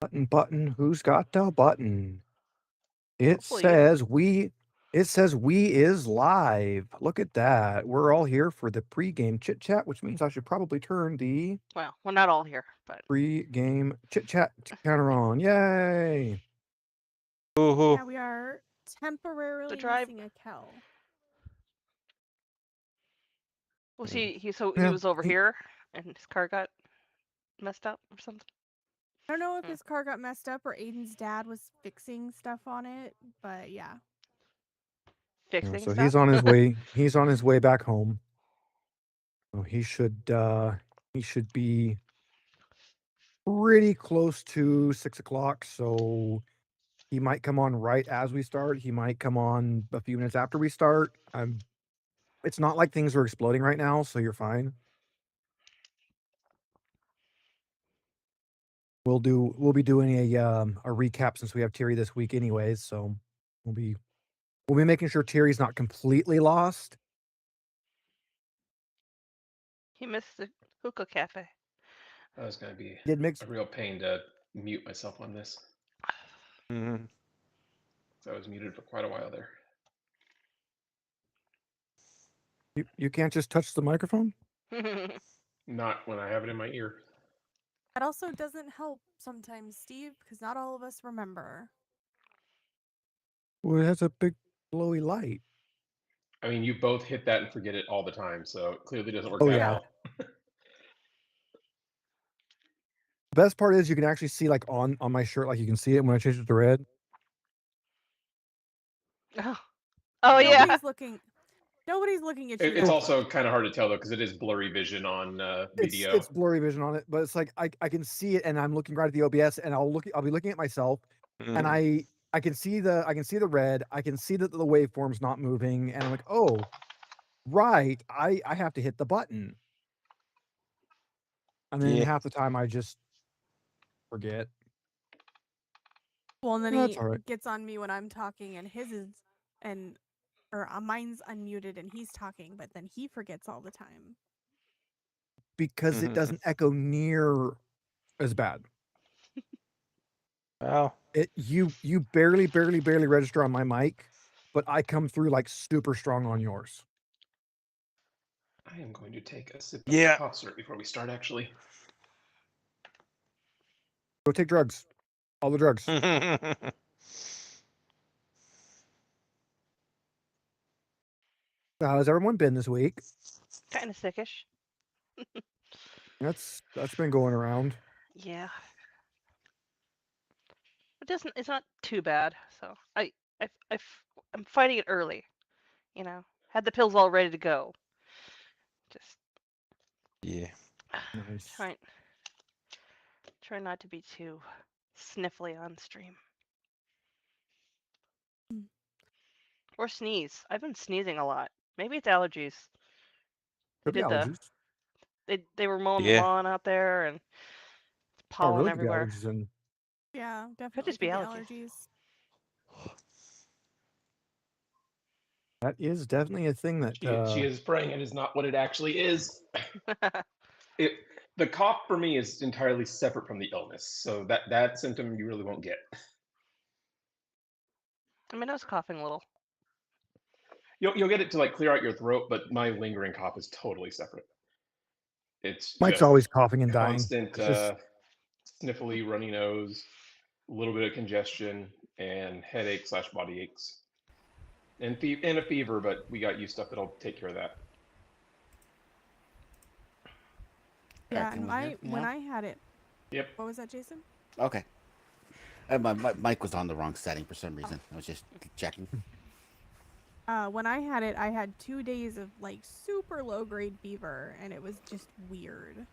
Button, who's got the button? It Hopefully you. says we it says we is live. Look at that. We're all here for the pre-game chit chat, which means I should probably turn the Well, we're not all here, but pre-game chit chat counter on. Yay! Ooh. Yeah, we are temporarily drive. missing a Kel. Was he Yeah, was over he- here and his car got messed up or something? I don't know if his car got messed up or Aiden's dad was fixing stuff on it, but yeah. Fixing so stuff. he's on his way. He's on his way back home. So he should be pretty close to 6 o'clock. So he might come on right as we start. He might come on a few minutes after we start. It's not like things are exploding right now, so you're fine. We'll be doing a recap since we have Terry this week anyways, so we'll be making sure Terry's not completely lost. He missed the hookah cafe. That was going to be Did mix a real pain to mute myself on this. Mm-hmm. So I was muted for quite a while there. you can't just touch the microphone? Not when I have it in my ear. That also doesn't help sometimes, Steve, because not all of us remember. Well, it has a big glowy light. I mean, you both hit that and forget it all the time, so it clearly doesn't work Oh, that yeah. well. The best part is you can actually see like on my shirt, like you can see it when I change it to red. Oh yeah. Nobody's looking at you. It's also kind of hard to tell though, because it is blurry vision on video. It's blurry vision on it, but it's like I can see it, and I'm looking right at the OBS, and I'll be looking at myself, and I can see the red, I can see that the waveform's not moving, and I'm like, oh, right, I have to hit the button, and then Yeah. half the time I just forget. Well, and then That's he all right. gets on me when I'm talking, and mine's unmuted and he's talking, but then he forgets all the time. Because it doesn't echo near as bad. Well, You barely register on my mic, but I come through like super strong on yours. I am going to take a sip Yeah. of cough syrup before we start, actually. Go take drugs. All the drugs. How has everyone been this week? Kind of sickish. That's been going around. Yeah. It's not too bad. So I'm fighting it early. You know, had the pills all ready to go. Just yeah. Nice. try not to be too sniffly on stream. Or sneeze. I've been sneezing a lot. Maybe it's allergies. Could be allergies. They were mowing the Yeah. lawn out there and Oh, pollen really? Could be everywhere. allergies and Yeah, definitely just be could allergies. that is definitely a thing that She is praying it is not what it actually is. The cough for me is entirely separate from the illness, so that symptom you really won't get. I mean, I was coughing a little. You'll get it to like clear out your throat, but my lingering cough is totally separate. It's Mike's just always coughing and dying. constant sniffly, runny nose, a little bit of congestion, and headache / body aches, and a fever. But we got you stuff that'll take care of that. Yeah, and when I had it. Yep. What was that, Jason? Okay. My mic was on the wrong setting for some reason. I was just checking. When I had it, I had 2 days of like super low grade fever, and it was just weird.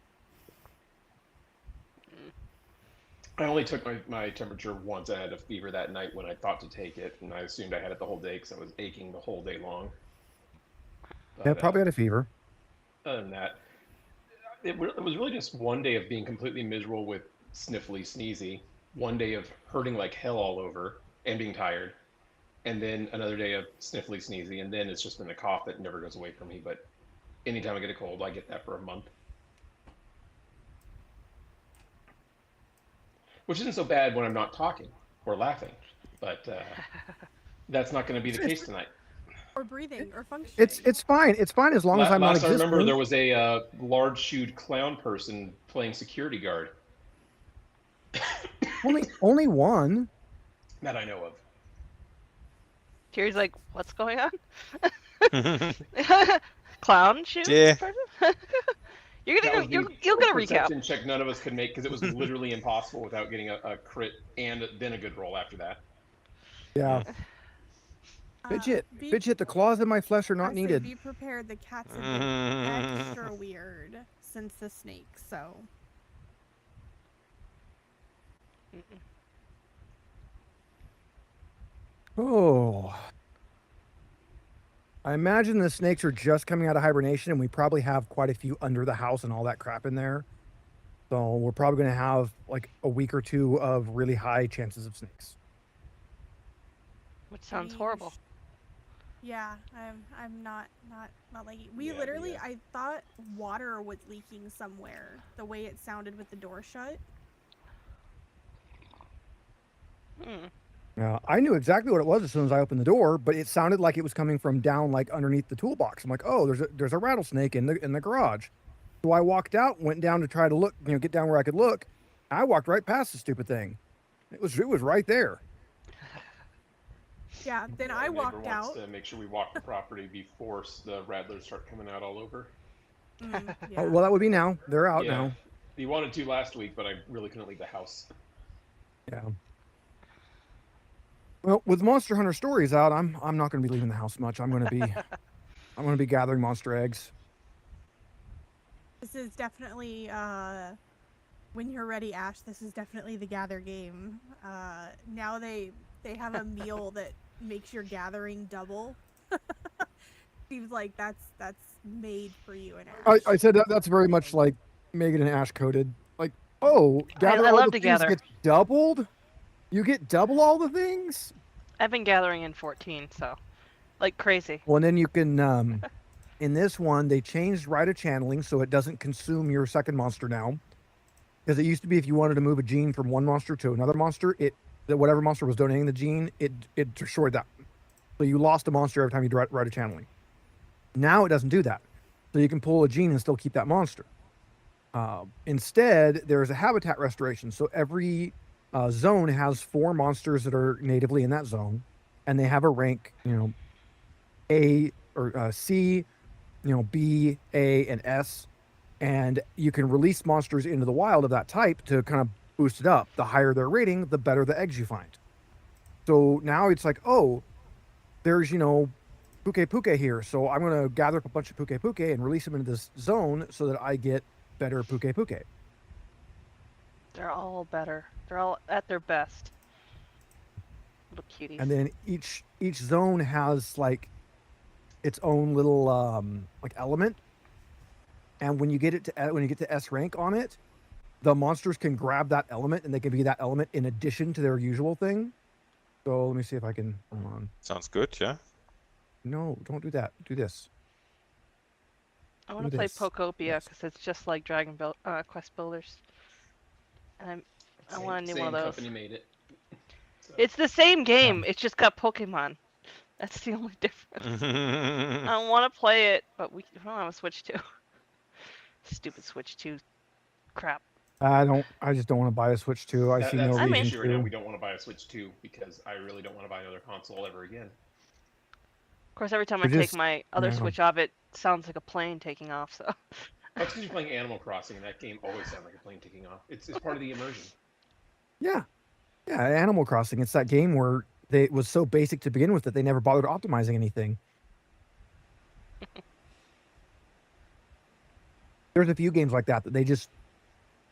I only took my temperature once. I had a fever that night when I thought to take it, and I assumed I had it the whole day because I was aching the whole day long. Yeah, probably had a fever. Other than that, it was really just one day of being completely miserable with sniffly, sneezy, one day of hurting like hell all over and being tired, and then another day of sniffly, sneezy, and then it's just been a cough that never goes away from me. But anytime I get a cold, I get that for a month. which isn't so bad when I'm not talking or laughing, but that's not going to be the case tonight. Or breathing or functioning. It's fine. It's fine as long as I'm not Last I existing. remember, there was a large-shoed clown person playing security guard. only one. That I know of. Kiri's like, what's going on? Clown shoot? Yeah. You'll get a recap. Perception check none of us could make because it was literally impossible without getting a crit and then a good roll after that. Yeah. Fidget, the claws in my flesh are not I say needed. Be prepared. The cats have been extra weird since the snake. So. Oh. I imagine the snakes are just coming out of hibernation, and we probably have quite a few under the house and all that crap in there. So we're probably going to have like a week or two of really high chances of snakes. Which sounds horrible. Yeah, I'm not like we Yeah, literally. yeah. I thought water was leaking somewhere. The way it sounded with the door shut. I knew exactly what it was as soon as I opened the door, but it sounded like it was coming from down like underneath the toolbox. I'm like, oh, there's a rattlesnake in the garage. So I walked out, went down to try to look, get down where I could look. I walked right past the stupid thing. It was right there. Yeah. Then My I neighbor walked wants out. to make sure we walk the property before the rattlers start coming out all over. Yeah. Oh, well, that would be now. They're out Yeah. now. He wanted to last week, but I really couldn't leave the house. Yeah. Well, with Monster Hunter Stories out, I'm not going to be leaving the house much. I'm going to be gathering monster eggs. This is definitely when you're ready, Ash. This is definitely the gather game. Now they have a meal that makes your gathering double. Seems like that's made for you and Ash. I said that's very much like Megan and Ash coded. Like, oh, gather I all love the to things gather. gets doubled. You get double all the things. I've been gathering in 14, so like crazy. Well, and then you can. In this one, they changed rite of channeling so it doesn't consume your second monster now. Because it used to be if you wanted to move a gene from one monster to another monster, whatever monster was donating the gene, it destroyed that. So you lost a monster every time you rite of channeling. Now it doesn't do that. So you can pull a gene and still keep that monster. Instead, there's a habitat restoration. So every zone has 4 monsters that are natively in that zone, and they have a rank, A or C, B, A, and S, and you can release monsters into the wild of that type to kind of boost it up. The higher their rating, the better the eggs you find. So now it's like, oh, there's Puke here, so I'm going to gather up a bunch of Puke and release them into this zone so that I get better Puke. They're all better. They're all at their best. Little cuties. And then each zone has like its own little like element, and when you get to S rank on it, the monsters can grab that element and they can be that element in addition to their usual thing. So let me see if I can. Hold on. Sounds good, yeah. No, don't do that. Do this. I want to do play this. Pokopia Yes. because it's just like Quest Builders. And I want a new one of Same those. company made it. So, It's the same game. It's just got Pokemon. That's the only difference. I want to play it, but we don't have a Switch 2. Stupid Switch 2 crap. I just don't want to buy a Switch 2. I see no that's the reason issue right now. to. We don't want to buy a Switch 2 because I really don't want to buy another console ever again. Of course, every time I We're take just- my other yeah. Switch off, it sounds like a plane taking off. So That's because you're playing Animal Crossing, and that game always sounds like a plane taking off. It's part of the immersion. Yeah, Animal Crossing. It's that game where it was so basic to begin with that they never bothered optimizing anything. There's a few games like that they just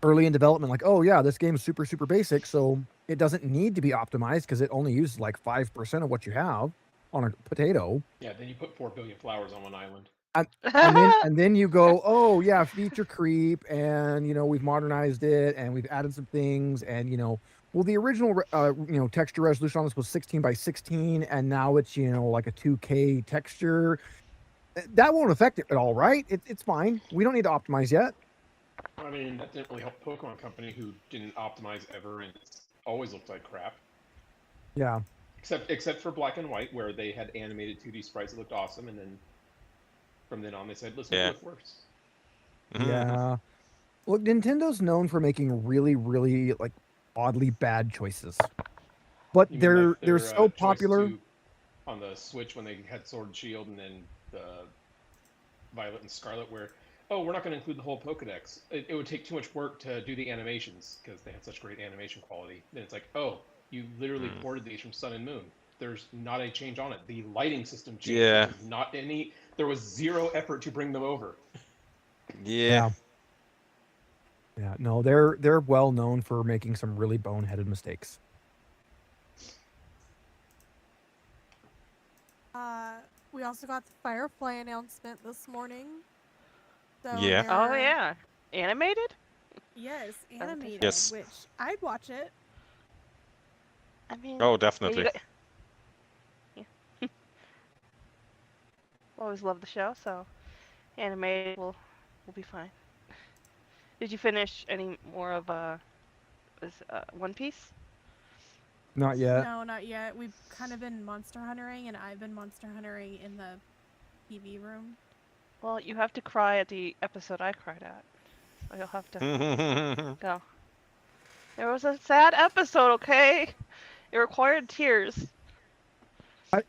early in development, like, oh yeah, this game is super basic, so it doesn't need to be optimized because it only uses like 5% of what you have on a potato. Yeah, then you put 4 billion flowers on one island. And then you go, oh yeah, feature creep, and we've modernized it and we've added some things, and well, the original texture resolution on this was 16 by 16, and now it's like a 2K texture. That won't affect it at all, right? It's fine. We don't need to optimize yet. I mean, that didn't really help Pokemon Company, who didn't optimize ever, and it's always looked like crap. Yeah. Except for Black and White, where they had animated 2D sprites that looked awesome, and then from then on they said, let's make Yeah. it look worse. Yeah. Look, Nintendo's known for making really, really like oddly bad choices. But You mean like they're their so choice popular. on the Switch when they had Sword and Shield, and then the Violet and Scarlet, where, oh, we're not going to include the whole Pokedex. It would take too much work to do the animations because they had such great animation quality. Then it's like, oh, you literally ported these from Sun and Moon. There's not a change on it. The lighting system changed. Yeah. There's not any. There was zero effort to bring them over. Yeah. Yeah, no, they're well known for making some really boneheaded mistakes. We also got the Firefly announcement this morning. So Yeah. Oh they're- yeah, animated. Yes, animated. Yes. Which I'd watch it. I mean, Oh, yeah, you definitely. got- yeah. Always love the show, so animated will be fine. Did you finish any more of One Piece? Not yet. No, not yet. We've kind of been monster huntering, and I've been monster huntering in the TV room. Well, you have to cry at the episode I cried at. So you'll have to go. There was a sad episode, okay? It required tears.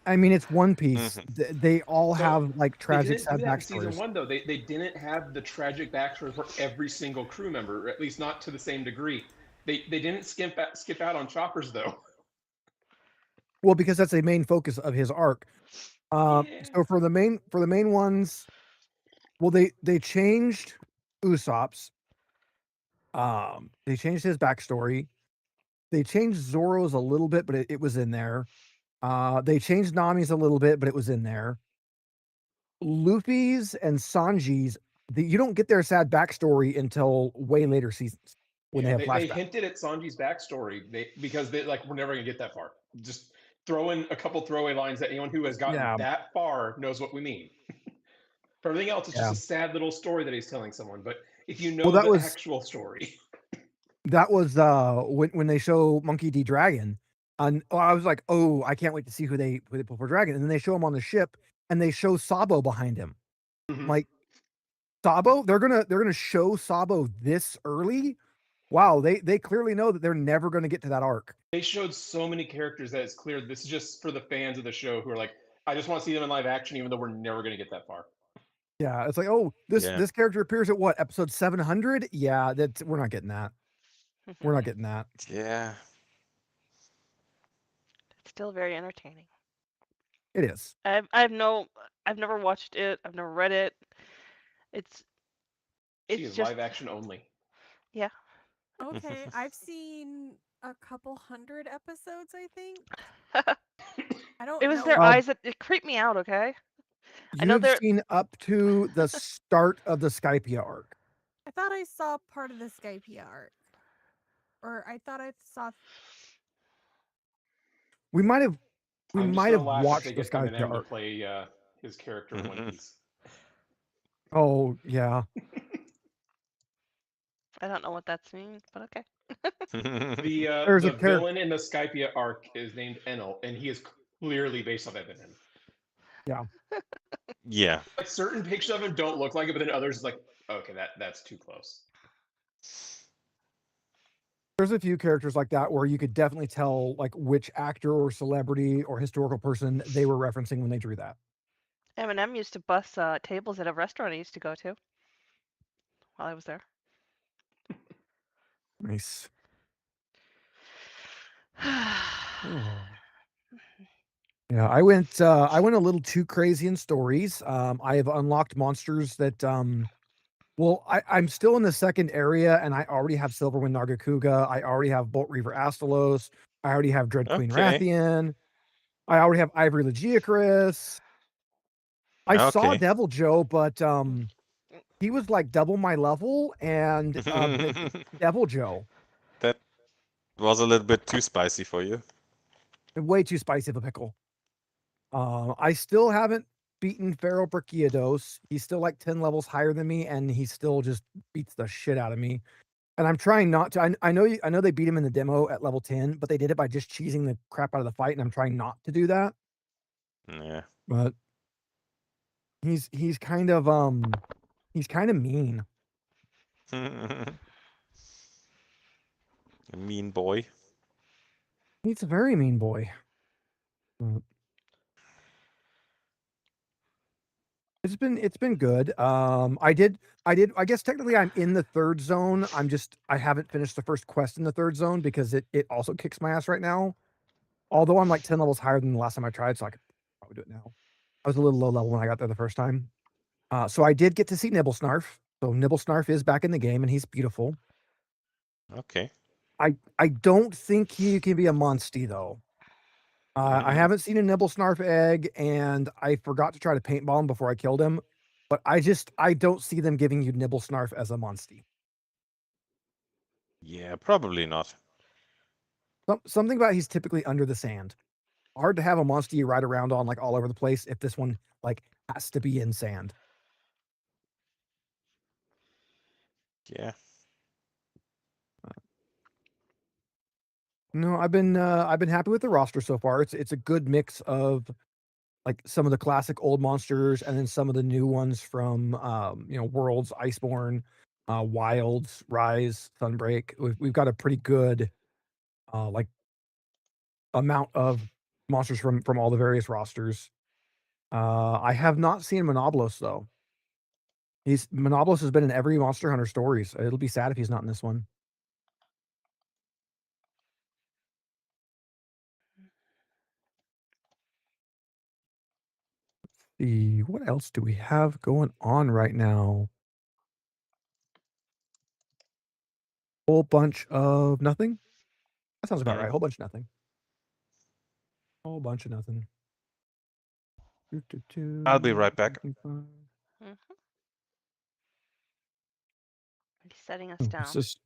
I mean, it's One Piece. They all So, have like They tragic, didn't sad do that in season backstories. 1, though. They didn't have the tragic backstory for every single crew member, or at least not to the same degree. They didn't skip out on Choppers, though. Well, because that's a main focus of his arc. Yeah. So for the main ones, well, they changed Usopp's. They changed his backstory. They changed Zoro's a little bit, but it was in there. They changed Nami's a little bit, but it was in there. Luffy's and Sanji's, you don't get their sad backstory until way later seasons when Yeah, they have they flashbacks. hinted at Sanji's backstory because they like we're never gonna get that far. Just throw in a couple throwaway lines that anyone who has gotten Yeah. that far knows what we mean. For everything else, it's Yeah. just a sad little story that he's telling someone. But if you know Well, that the was- actual story, That was when they show Monkey D. Dragon, and I was like, oh, I can't wait to see who they pull for Dragon. And then they show him on the ship, and they show Sabo behind him. Mhm. Like, Sabo, they're gonna show Sabo this early. Wow, they clearly know that they're never gonna get to that arc. they showed so many characters that it's clear this is just for the fans of the show who are like, I just want to see them in live action, even though we're never gonna get that far. Yeah, it's like, oh, this Yeah. this character appears at what, episode 700? Yeah, we're not getting that. We're not getting that. Yeah. It's still very entertaining. It is. I've never watched it. I've never read it. It's She is just live action only. Okay, I've seen a couple hundred episodes, I think. I don't it was know. their eyes that it creeped me out. Okay. I know You've they're- seen up to the start of the Skypia arc. I thought I saw part of the Skypia arc. Or I thought I saw We might have I'm just gonna laugh if watched they the get Eminem Skypia to arc. play his character in One Mhm. Piece. Oh yeah. I don't know what that's mean, but okay. The There's a villain in the Skypia arc is named Enel, and he is clearly based off Eminem. Yeah. Like certain pictures of him don't look like it, but then others is like, okay, that's too close. There's a few characters like that where you could definitely tell like which actor or celebrity or historical person they were referencing when they drew that. Eminem used to bust tables at a restaurant I used to go to while I was there. Nice. Yeah, I went a little too crazy in stories. I have unlocked monsters that well, I'm still in the second area and I already have Silverwind Nargacuga, I already have Bolt Reaver Astalos, I already have Dread Queen Okay. Rathian, I already have Ivory Legiacris. I saw Okay. Devil Joe, but he was like double my level and Devil Joe. That was a little bit too spicy for you. Way too spicy of a pickle. I still haven't beaten Pharaoh Brachiodos. He's still like 10 levels higher than me, and he still just beats the shit out of me. And I'm trying not to. I know they beat him in the demo at level 10, but they did it by just cheesing the crap out of the fight, and I'm trying not to do that. Yeah. But he's kind of mean. A mean boy. He's a very mean boy. But it's been good. I guess technically I'm in the third zone. I haven't finished the first quest in the third zone because it also kicks my ass right now. Although I'm like 10 levels higher than the last time I tried, so I could probably do it now. I was a little low level when I got there the first time. So I did get to see Nibblesnarf. So Nibblesnarf is back in the game and he's beautiful. Okay. I don't think he can be a monstie though. I haven't seen a Nibblesnarf egg, and I forgot to try to paintball him before I killed him. But I don't see them giving you Nibblesnarf as a monstie. Yeah, probably not. Something about he's typically under the sand. Hard to have a monstie you ride around on like all over the place if this one like has to be in sand. Yeah. No, I've been happy with the roster so far. It's a good mix of like some of the classic old monsters and then some of the new ones from Worlds, Iceborne, Wilds, Rise, Sunbreak. We've got a pretty good like amount of monsters from all the various rosters. I have not seen Monoblos though. Monoblos has been in every Monster Hunter stories. It'll be sad if he's not in this one. See, what else do we have going on right now? Whole bunch of nothing. That sounds about right. Whole bunch of nothing. Whole bunch of nothing. I'll be right back. He's setting us It's down. just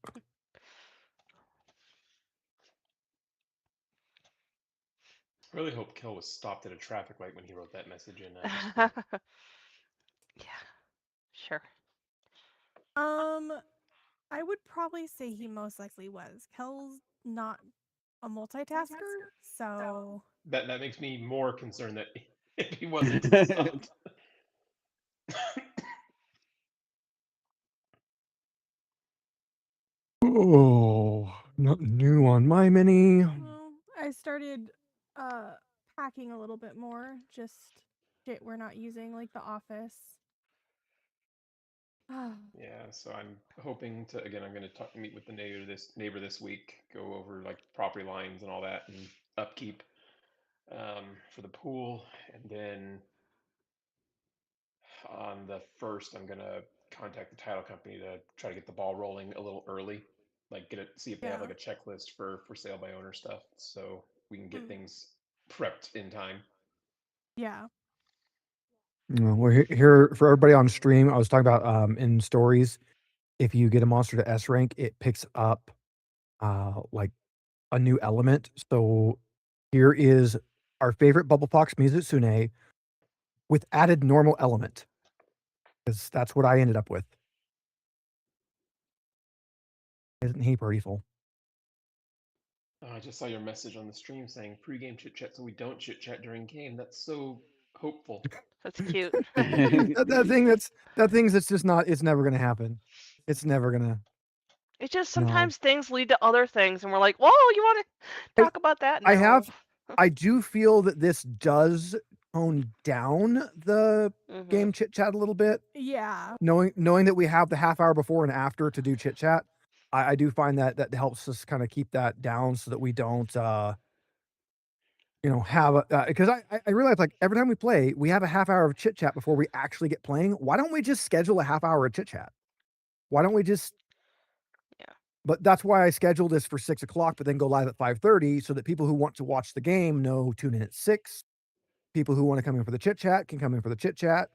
I really hope Kel was stopped at a traffic light when he wrote that message in. Yeah, sure. I would probably say he most likely was. Kel's not a multitasker, so That makes me more concerned that if he wasn't stopped. oh, not new on my mini. well, I started packing a little bit more, just shit we're not using, like the office. Yeah, so I'm hoping to I'm going to meet with the neighbor this week, go over like property lines and all that, and upkeep for the pool, and then on the 1st, I'm going to contact the title company to try to get the ball rolling a little early, like see if they have like a checklist for sale by owner stuff, so we can get things prepped in time. Yeah. We're here for everybody on stream. I was talking about in stories. If you get a monster to S rank, it picks up like a new element. So here is our favorite Bubble Fox Mizutsune with added normal element. Because that's what I ended up with. Isn't he prettyful? Oh, I just saw your message on the stream saying pre-game chit chat, so we don't chit chat during game. That's so hopeful. That's cute. that thing's it's just not. It's never gonna happen. It's never gonna. It's just sometimes things lead to other things, and we're like, "Whoa, you want to talk about that?" No. I do feel that this does tone down the game chit chat a little bit. Yeah. Knowing that we have the half hour before and after to do chit chat, I do find that helps us kind of keep that down so that we don't have because I realize like every time we play, we have a half hour of chit chat before we actually get playing. Why don't we just schedule a half hour of chit chat? Why don't we just But that's why I scheduled this for 6 o'clock, but then go live at 5:30 so that people who want to watch the game know tune in at 6. People who want to come in for the chit chat can come in for the chit chat.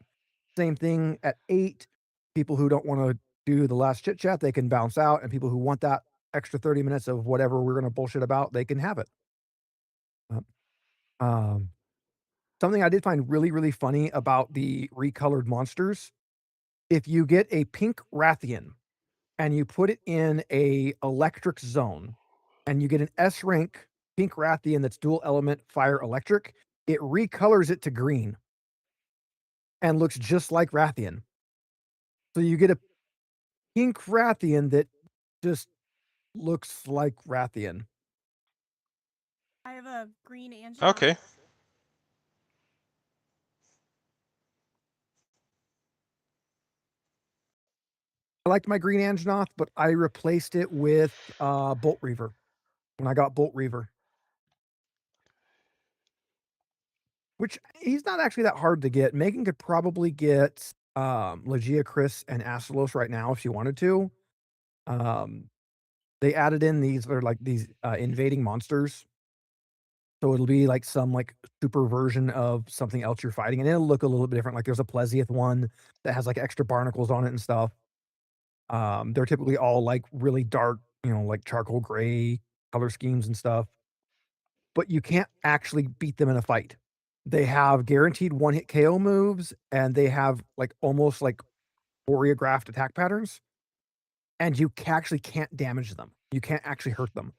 Same thing at 8. People who don't want to do the last chit chat, they can bounce out. And people who want that extra 30 minutes of whatever we're going to bullshit about, they can have it. something I did find really, really funny about the recolored monsters. If you get a pink Rathian and you put it in a electric zone, and you get an S rank pink Rathian that's dual element fire electric, it recolors it to green and looks just like Rathian. So you get a pink Rathian that just looks like Rathian. I have a green Angela. Okay. I liked my green Anjanath, but I replaced it with Bolt Reaver when I got Bolt Reaver. Which he's not actually that hard to get. Megan could probably get Legia Chris and Astalos right now if she wanted to. They added in these are like these invading monsters. So it'll be like some like super version of something else you're fighting, and it'll look a little bit different. Like there's a Plesiath one that has like extra barnacles on it and stuff. They're typically all like really dark, like charcoal gray color schemes and stuff. But you can't actually beat them in a fight. They have guaranteed one-hit KO moves, and they have like almost like choreographed attack patterns, and you actually can't damage them. You can't actually hurt them.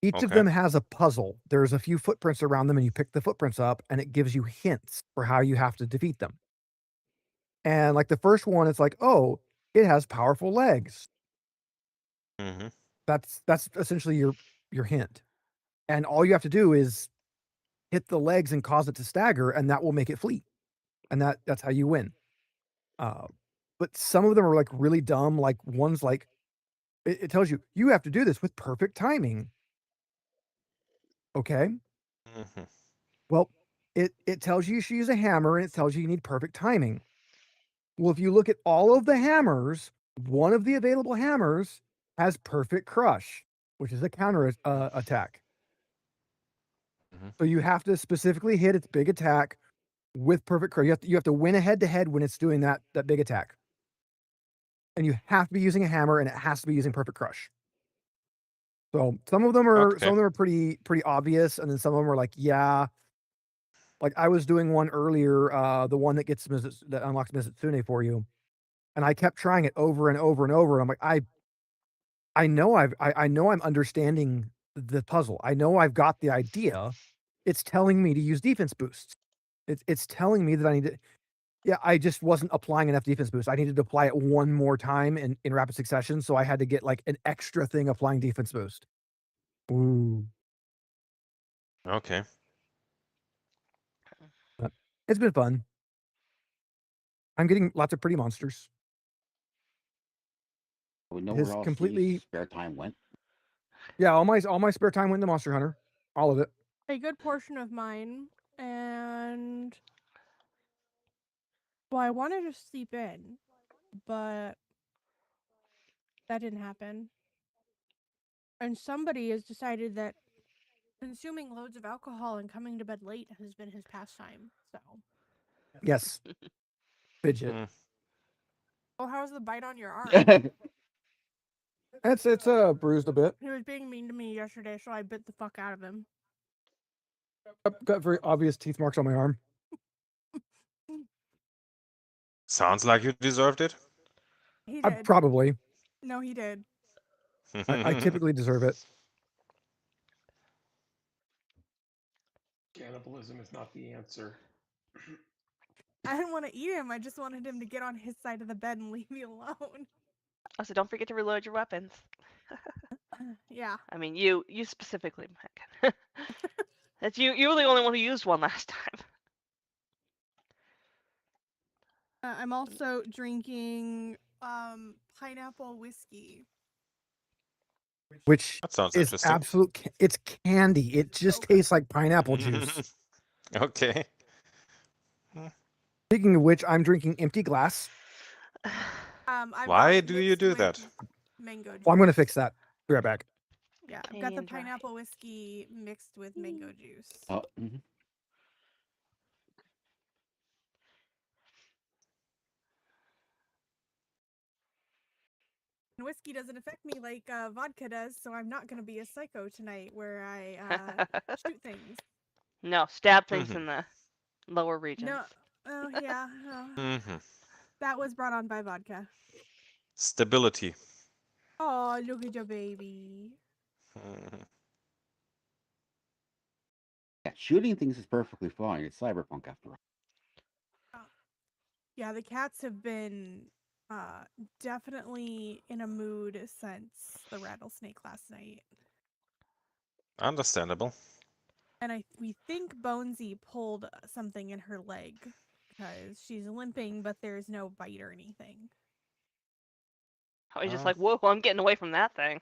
Each of Okay. them has a puzzle. There's a few footprints around them, and you pick the footprints up, and it gives you hints for how you have to defeat them. And like the first one, it's like, oh, it has powerful legs. Mm-hmm. That's essentially your hint. And all you have to do is hit the legs and cause it to stagger, and that will make it flee. And that's how you win. But some of them are like really dumb. Like one's like, it tells you have to do this with perfect timing. Okay. Mm-hmm. Well, it tells you should use a hammer, and it tells you need perfect timing. Well, if you look at all of the hammers, one of the available hammers has perfect crush, which is a counter attack. Mhm. So you have to specifically hit its big attack with perfect crush. You have to win a head-to-head when it's doing that big attack. And you have to be using a hammer, and it has to be using perfect crush. So some of them are pretty obvious, and then some of them are like, yeah. Like I was doing one earlier, the one that unlocks Mizutsune for you, and I kept trying it over and over and over. And I'm like, I know I'm understanding the puzzle. I know I've got the idea. It's telling me to use defense boosts. It's telling me that I need to. Yeah, I just wasn't applying enough defense boost. I needed to apply it one more time in rapid succession, so I had to get like an extra thing applying defense boost. Ooh. Okay. It's been fun. I'm getting lots of pretty monsters. We know His where all completely- Steve's spare time went. Yeah, all my spare time went to Monster Hunter. All of it. A good portion of mine, and well, I wanted to sleep in, but that didn't happen. And somebody has decided that consuming loads of alcohol and coming to bed late has been his pastime. So, Yes. Fidget. Mm. oh, how's the bite on your arm? It's bruised a bit. He was being mean to me yesterday, so I bit the fuck out of him. I've got very obvious teeth marks on my arm. Sounds like you deserved it. He I did. probably. No, he did. I typically deserve it. Cannibalism is not the answer. I didn't want to eat him. I just wanted him to get on his side of the bed and leave me alone. Also, don't forget to reload your weapons. Yeah. I mean, you specifically, Megan. That's you. You were the only one who used one last time. I'm also drinking pineapple whiskey. Which That sounds is interesting. absolute. It's candy. It just Okay. tastes like pineapple juice. Okay. Speaking of which, I'm drinking empty glass. I've got Why it do you mixed do with that? Mango juice. Well, I'm gonna fix that. Be right back. Yeah, I've got the Canadian dry. pineapple whiskey mixed with mango juice. Oh, mhm. And whiskey doesn't affect me like vodka does, so I'm not gonna be a psycho tonight where I shoot things. No, stab things Mhm. in the Lower regions. No. Oh yeah. Hmm. That was brought on by vodka. Stability. Oh, look at your baby. Mhm. Yeah, shooting things is perfectly fine. It's Cyberpunk after all. Yeah, the cats have been definitely in a mood since the rattlesnake last night. Understandable. And we think Bonesy pulled something in her leg because she's limping, but there's no bite or anything. I was just Oh. like, whoa, I'm getting away from that thing.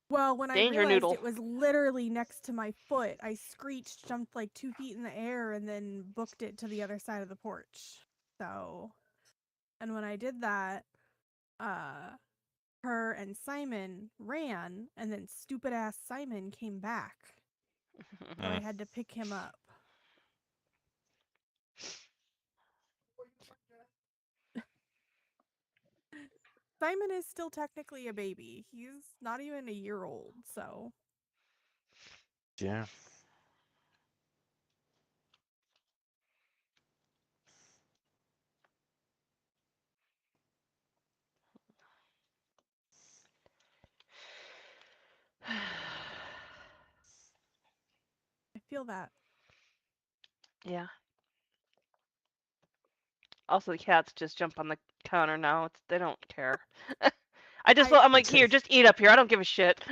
Well, when I Danger realized noodle. it was literally next to my foot, I screeched, jumped like 2 feet in the air, and then booked it to the other side of the porch. So, and when I did that, her and Simon ran, and then stupid ass Simon came back. So I Mm. had to pick him up. Simon is still technically a baby. He's not even a year old, so. Yeah. I feel that. Yeah. Also, the cats just jump on the counter now. They don't care. I'm like, here, just eat up here. I don't give a shit.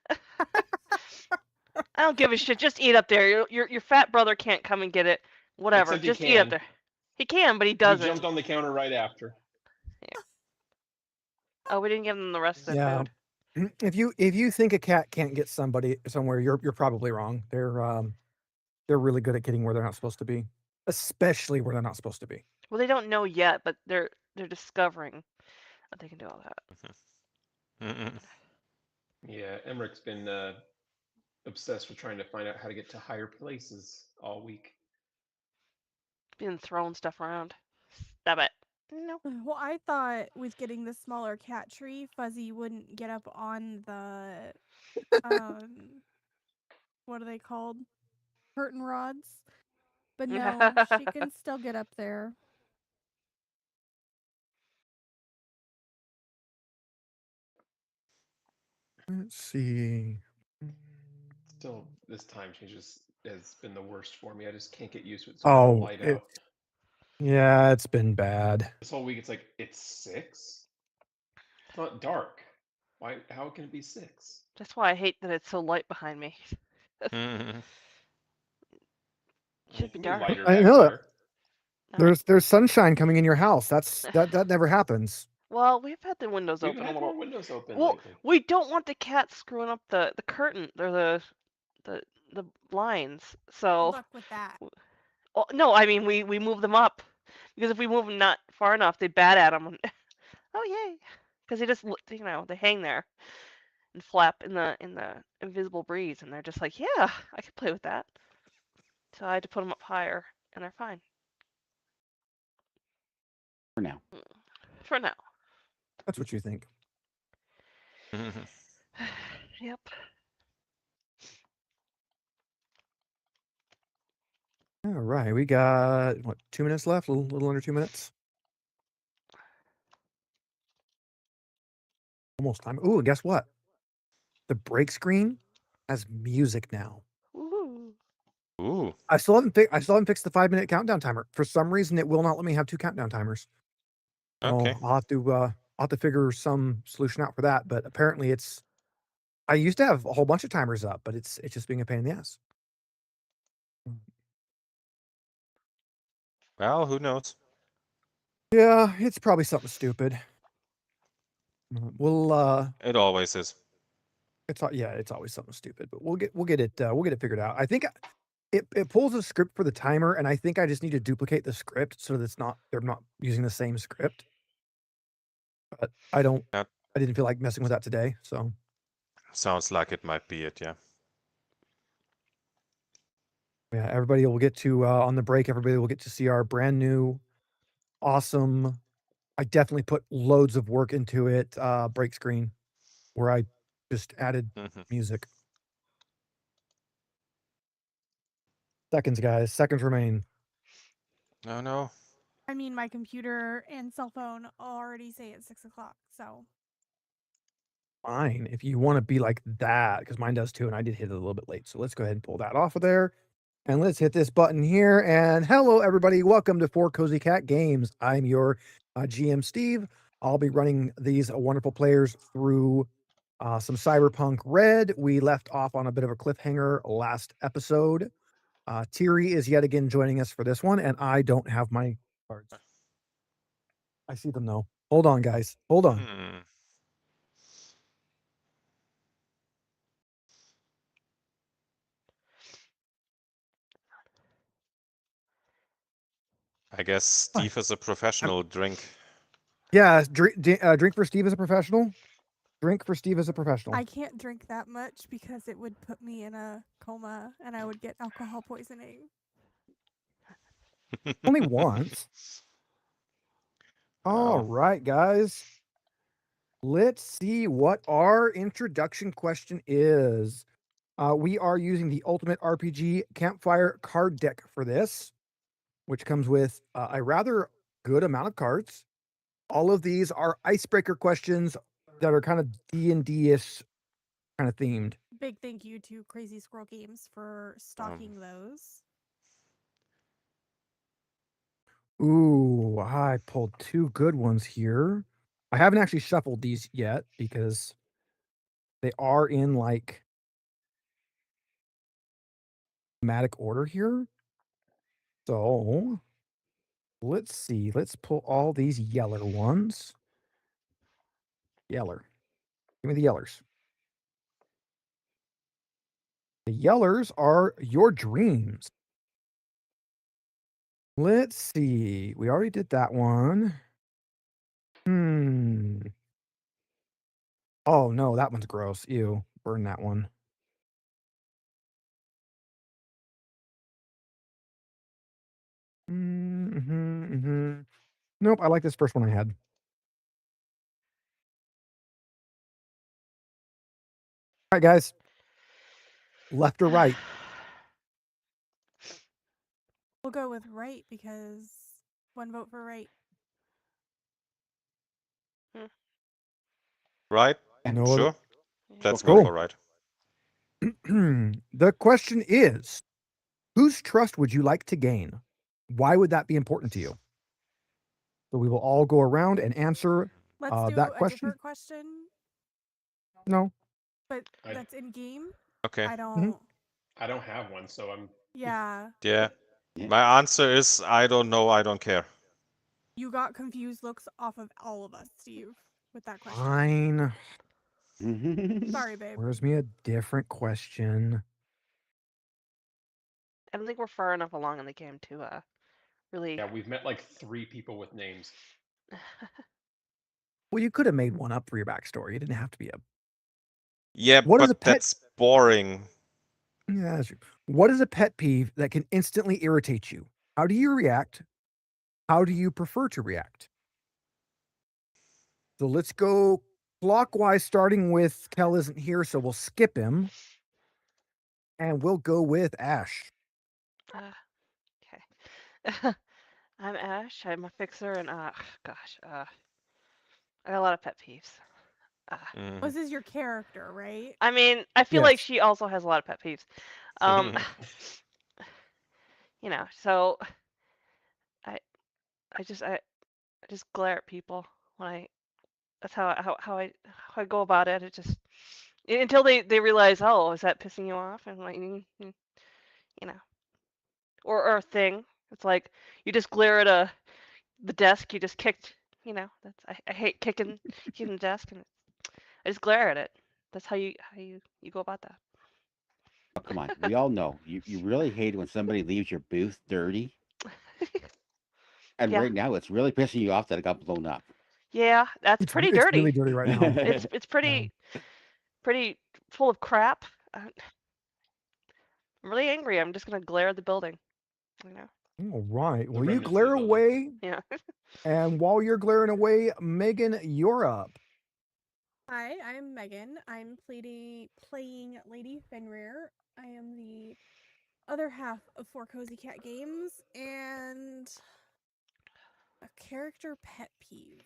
I don't give a shit. Just eat up there. Your fat brother can't come and get it. Whatever. Except he Just eat up can. there. He can, but he He doesn't. jumped on the counter right after. Oh, we didn't give him the rest of the Yeah. food. If you think a cat can't get somebody somewhere, you're probably wrong. They're really good at getting where they're not supposed to be, especially where they're not supposed to be. Well, they don't know yet, but they're discovering that they can do all that. Mm-mm. Yeah, Emmerich's been obsessed with trying to find out how to get to higher places all week. Being throwing stuff around. Stop it. No. Well, I thought with getting the smaller cat tree, Fuzzy wouldn't get up on the what are they called? Curtain rods. But no, she can still get up there. Let's see. Still, this time change has been the worst for me. I just can't get used to it. It's so light out. Yeah, it's been bad. This whole week, it's like it's 6. It's not dark. Why? How can it be 6? That's why I hate that it's so light behind me. Mhm. It should It be can be dark. lighter I back know there. There's sunshine coming in your house. That never happens. Well, we've had the windows We've open a had little. more windows open Well, lately. we don't want the cats screwing up the curtain or the blinds. So, Good luck with that. oh, no, I mean we move them up because if we move them not far enough, they bat at them. Oh yay! Because they just they hang there and flap in the invisible breeze, and they're just like, yeah, I could play with that. So I had to put them up higher, and they're fine For now. for now. That's what you think. Mhm. Yep. All right, we got what 2 minutes left? A little under 2 minutes. Almost time. Ooh, and guess what? The break screen has music now. Woohoo! Ooh. I still haven't fixed the 5-minute countdown timer. For some reason, it will not let me have 2 countdown timers. Okay. I'll have to figure some solution out for that. But apparently, I used to have a whole bunch of timers up, but it's just being a pain in the ass. Well, who knows? Yeah, it's probably something stupid. We'll It always is. it's always something stupid, but we'll get it figured out. I think it pulls a script for the timer, and I think I just need to duplicate the script so that they're not using the same script. But I didn't feel like messing with that today, so Sounds like it might be it, yeah. yeah, everybody will get to on the break. Everybody will get to see our brand new, awesome. I definitely put loads of work into it. Break screen, where I just added Mhm. music. Seconds, guys. Seconds remain. No, no. I mean, my computer and cell phone already say it's 6 o'clock, so. Fine, if you want to be like that, because mine does too, and I did hit it a little bit late. So let's go ahead and pull that off of there. And let's hit this button here. And hello, everybody. Welcome to Four Cozy Cat Games. I'm your GM, Steve. I'll be running these wonderful players through some Cyberpunk Red. We left off on a bit of a cliffhanger last episode. Thierry is yet again joining us for this one, and I don't have my cards. I see them though. Hold on, guys. Hold on. Hmm. I guess Steve is a professional drink. Yeah, drink for Steve as a professional. Drink for Steve as a professional. I can't drink that much because it would put me in a coma and I would get alcohol poisoning. Only once. All Wow. right, guys. Let's see what our introduction question is. We are using the Ultimate RPG Campfire card deck for this, which comes with a rather good amount of cards. All of these are icebreaker questions that are kind of D&D-ish kind of themed. Big thank you to Crazy Squirrel Games for stocking those. Ooh, I pulled two good ones here. I haven't actually shuffled these yet because they are in like thematic order here. So let's see. Let's pull all these yeller ones. Yeller. Give me the yellers. The yellers are your dreams. Let's see. We already did that one. Oh no, that one's gross. Ew. Burn that one. Nope, I like this first one I had. All right, guys. Left or right? We'll go with right because one vote for right. Right? No Sure. other- Let's Cool. go for right. The question is, whose trust would you like to gain? Why would that be important to you? So we will all go around and answer Let's do that a question. different question, No. but I- that's in game. Okay. I don't. I don't have one, so I'm. Yeah. Yeah. Yeah. My answer is I don't know. I don't care. You got confused looks off of all of us, Steve, with that question. Fine. Sorry, babe. Where's me a different question? I don't think we're far enough along in the game to really. Yeah, we've met like 3 people with names. Well, you could have made one up for your backstory. It didn't have to be a. Yeah, What is but a pet- that's boring. Yeah, that's true. What is a pet peeve that can instantly irritate you? How do you react? How do you prefer to react? So let's go clockwise, starting with Kel isn't here, so we'll skip him. And we'll go with Ash. Okay. I'm Ash. I'm a fixer, and gosh, I got a lot of pet peeves. Mhm. This is your character, right? I mean, I feel like Yes. she also has a lot of pet peeves. You know, so I just glare at people when that's how I go about it. It just until they realize, oh, is that pissing you off? And like, you know, or a thing. It's like you just glare at the desk you just kicked. You know, I hate kicking the desk, and I just glare at it. That's how you go about that. Oh, come on. We all know. You really hate it when somebody leaves your booth dirty. And Yeah. right now, it's really pissing you off that it got blown up. Yeah, that's It's pretty It's dirty. really dirty right now. It's pretty full of crap. I'm really angry. I'm just gonna glare at the building. You know. All right. The Well, you remnants of the glare building. away. Yeah. And while you're glaring away, Megan, you're up. Hi, I'm Megan. I'm playing Lady Fenrir. I am the other other half of Four Cozy Cat Games and a character pet peeve.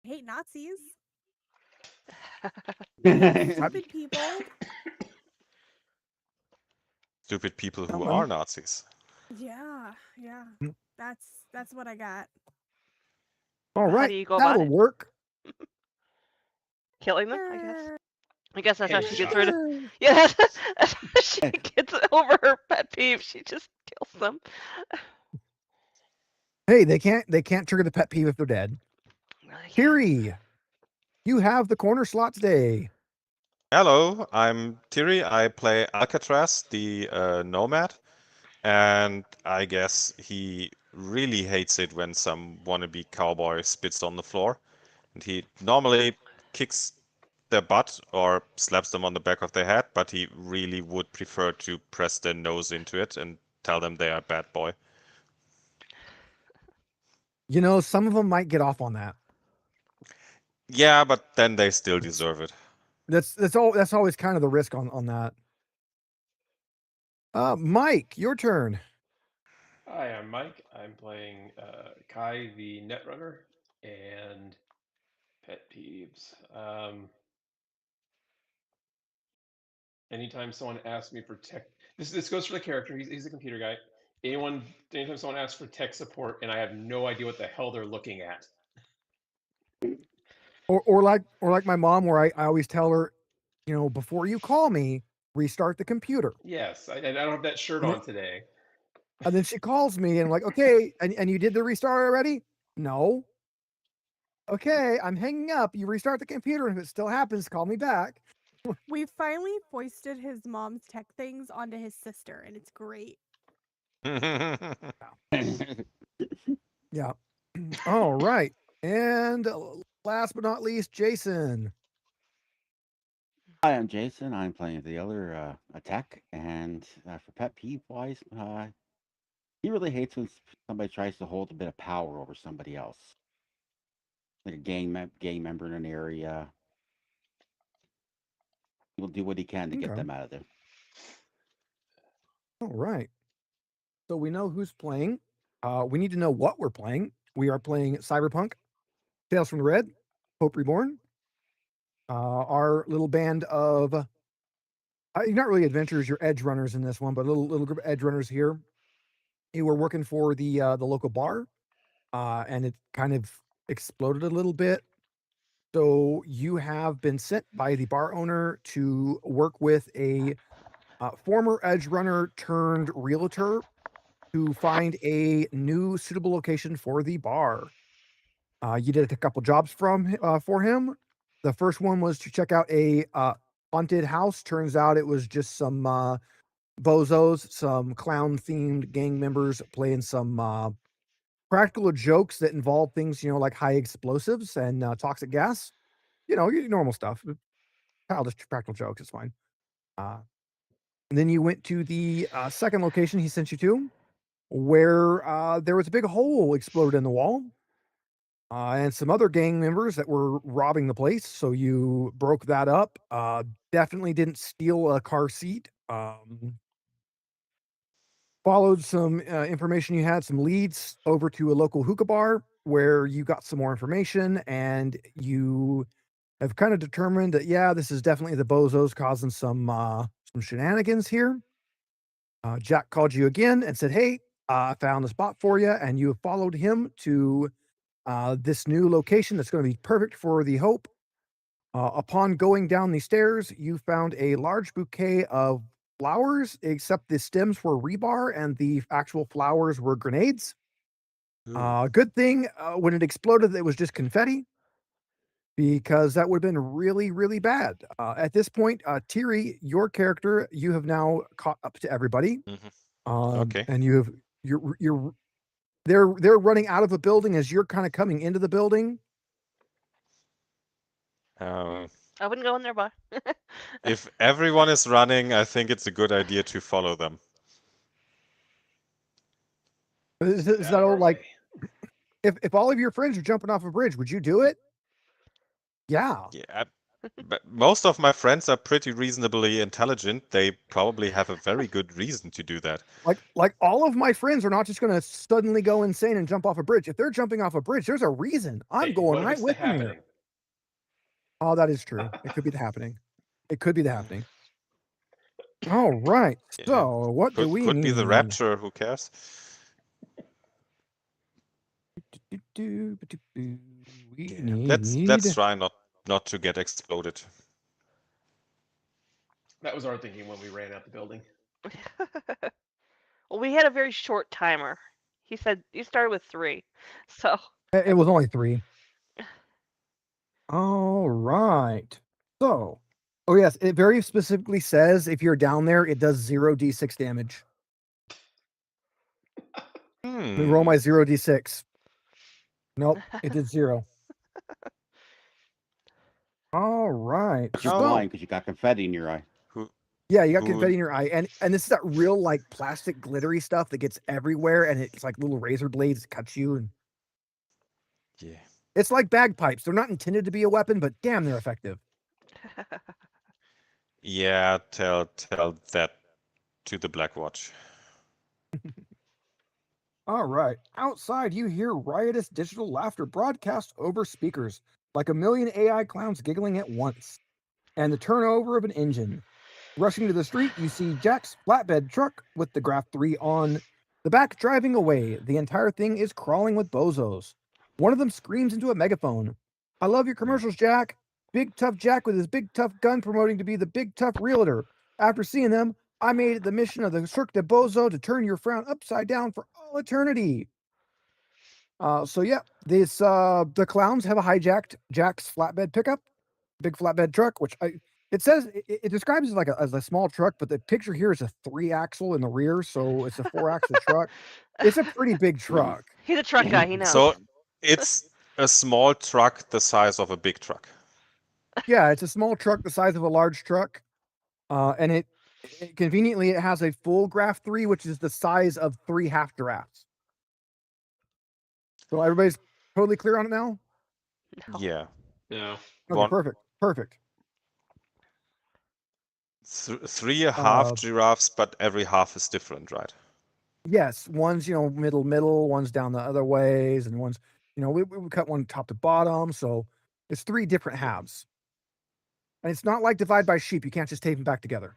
I hate Nazis. Stupid people. Stupid people who Come are on. Nazis. Yeah, yeah. Mm. That's what I got. All How right, do you go about that'll it? work. Killing them, I guess. I guess that's how she gets Headshot. rid of. Yeah, that's how she gets over her pet peeve. She just kills them. Hey, they can't trigger the pet peeve if they're dead. Yeah. Kiri, you have the corner slot today. Hello, I'm Tiri. I play Alcatraz, the nomad, and I guess he really hates it when some wannabe cowboy spits on the floor. And he normally kicks their butt or slaps them on the back of their head, but he really would prefer to press their nose into it and tell them they are a bad boy. You know, some of them might get off on that. Yeah, but then they still deserve it. That's always kind of the risk on that. Mike, your turn. Hi, I'm Mike. I'm playing Kai, the netrunner, and pet peeves. Anytime someone asks me for tech, this goes for the character. He's a computer guy. Anytime someone asks for tech support and I have no idea what the hell they're looking at. Or like my mom, where I always tell her, you know, before you call me, restart the computer. Yes, I don't have that shirt And on today. And then she calls me and I'm like, okay, and you did the restart already? No. Okay, I'm hanging up. You restart the computer, and if it still happens, call me back. We finally foisted his mom's tech things onto his sister, and it's great. Yeah. All right. And last but not least, Jason. Hi, I'm Jason. I'm playing the other attack, and for pet peeve wise, he really hates when somebody tries to hold a bit of power over somebody else, like a gang member in an area. He will do what he can to get Okay. them out of there. All right. So we know who's playing. We need to know what we're playing. We are playing Cyberpunk, Tales from the Red, Hope Reborn. Our little band of you're not really adventurers, you're edge runners in this one, but a little group of edge runners here. You were working for the local bar, and it kind of exploded a little bit. So you have been sent by the bar owner to work with a former edge runner turned realtor to find a new suitable location for the bar. You did a couple jobs for him. The first one was to check out a haunted house. Turns out it was just some bozos, some clown themed gang members playing some practical jokes that involve things, you know, like high explosives and toxic gas. You know, your normal stuff. Childish practical jokes. It's fine. And then you went to the second location he sent you to, where there was a big hole exploded in the wall. And some other gang members that were robbing the place. So you broke that up. Definitely didn't steal a car seat. Followed some information you had, some leads over to a local hookah bar where you got some more information, and you have kind of determined that, yeah, this is definitely the bozos causing some shenanigans here. Jack called you again and said, hey, I found a spot for you, and you have followed him to this new location that's going to be perfect for the Hope. Upon going down the stairs, you found a large bouquet of flowers, except the stems were rebar and the actual flowers were grenades. Good thing when it exploded, it was just confetti, because that would have been really, really bad. At this point, Tiri, your character, you have now caught up to everybody. Okay. And you're they're running out of a building as you're kind of coming into the building. Um, I wouldn't go in there, but if everyone is running, I think it's a good idea to follow them. Is Get that out of all our like way. if all of your friends are jumping off a bridge, would you do it? Yeah. Yeah, but most of my friends are pretty reasonably intelligent. They probably have a very good reason to do that. Like all of my friends are not just going to suddenly go insane and jump off a bridge. If they're jumping off a bridge, there's a reason. I'm Hey, going what if right it's the with them here. happening? Oh, that is true. It could be the happening. It could be the happening. All right. Yeah, So what do we could need? be the rapture. Who cares? We Yeah, need. let's try not to get exploded. That was our thinking when we ran out the building. Well, we had a very short timer. He said you started with 3, so It was only 3. All right. So, oh yes, it very specifically says if you're down there, it does 0d6 damage. Let me roll my 0d6. Nope, it did 0. All right. But you're Oh. blind because you got confetti in your eye. Yeah, you got Who- confetti in your eye, and this is that real like plastic glittery stuff that gets everywhere, and it's like little razor blades that cut you, and Yeah. it's like bagpipes. They're not intended to be a weapon, but damn, they're effective. Yeah, tell that to the Black Watch. All right. Outside, you hear riotous digital laughter broadcast over speakers, like a million AI clowns giggling at once, and the turnover of an engine. Rushing to the street, you see Jack's flatbed truck with the Graph 3 on the back driving away. The entire thing is crawling with bozos. One of them screams into a megaphone. I love your commercials, Jack. Big tough Jack with his big tough gun promoting to be the big tough realtor. After seeing them, I made it the mission of the Cirque de Bozo to turn your frown upside down for all eternity. So yeah, this the clowns have hijacked Jack's flatbed pickup, big flatbed truck, which it says it describes it like as a small truck, but the picture here is a 3-axle in the rear, so it's a 4-axle truck. It's a pretty big truck. he's a truck guy. He knows. So it's a small truck the size of a big truck. Yeah, it's a small truck the size of a large truck, and it conveniently it has a full Graph 3, which is the size of 3 half giraffes. So everybody's totally clear on it now? No. Yeah. No. Okay, One- perfect. 3 half Uh, giraffes, but every half is different, right? Yes, one's middle, one's down the other ways, and one's we cut one top to bottom, so it's 3 different halves. And it's not like divide by sheep; you can't just tape them back together.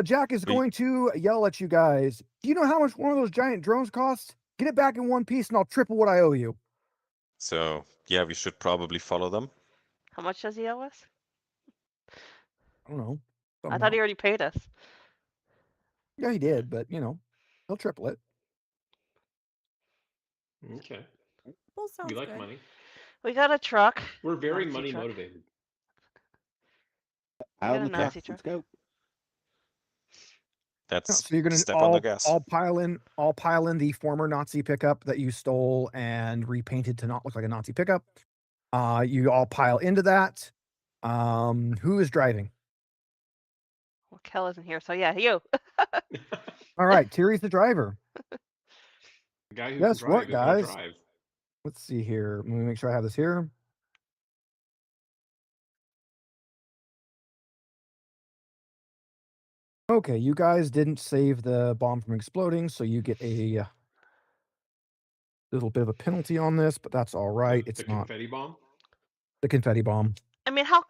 Jack is We- going to yell at you guys. Do you know how much one of those giant drones costs? Get it back in one piece, and I'll triple what I owe you. So yeah, we should probably follow them. How much does he owe us? I don't know. I thought he already paid us. Yeah, he did, but he'll triple it. Okay. Well, sounds We like good. money. We got a truck. We're very Nazi money truck. motivated. got Out a of the Nazi truck. Let's truck. go. That's So you're gonna step on the gas. all pile in the former Nazi pickup that you stole and repainted to not look like a Nazi pickup. You all pile into that. Who is driving? Well, Kel isn't here, so yeah, you. All right, Terry's the driver. The guy who Guess can what, drive is gonna guys? drive. Let's see here. Let me make sure I have this here. Okay, you guys didn't save the bomb from exploding, so you get a little bit of a penalty on this, but that's all right. The It's not confetti bomb. the confetti bomb. I mean, how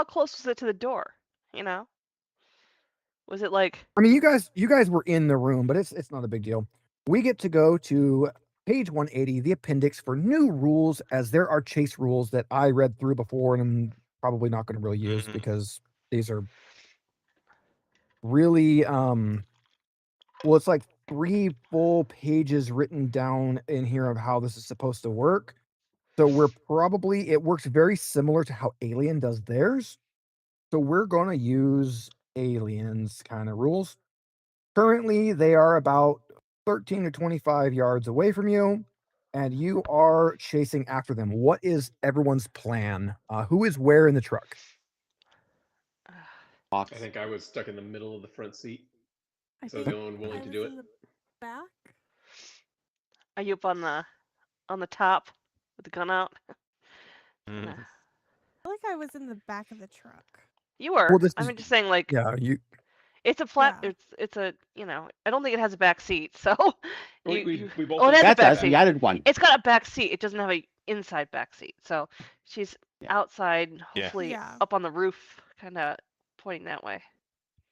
close was it to the door? Was it like? I mean, you guys were in the room, but it's not a big deal. We get to go to page 180, the appendix for new rules, as there are chase rules that I read through before and I'm probably not going to really use because these are really well, it's like 3 full pages written down in here of how this is supposed to work. So it works very similar to how Alien does theirs. So we're going to use Alien's kind of rules. Currently, they are about 13 to 25 yards away from you, and you are chasing after them. What is everyone's plan? Who is where in the truck? Box. I think I was stuck in the middle of the front seat. I So think the only one willing I to was do it. in the back. Are you up on the top? with the gun out. Mhm. Nah. I feel like I was in the back of the truck. You were. Well, this I'm is just saying, like, yeah. You it's a flat. Yeah. It's a I don't think it has a back seat. So We both oh, it has a That back does. seat. We added one. It's got a back seat. It doesn't have a inside back seat. So she's Yeah. outside, Yeah. hopefully Yeah. up on the roof, kind of pointing that way.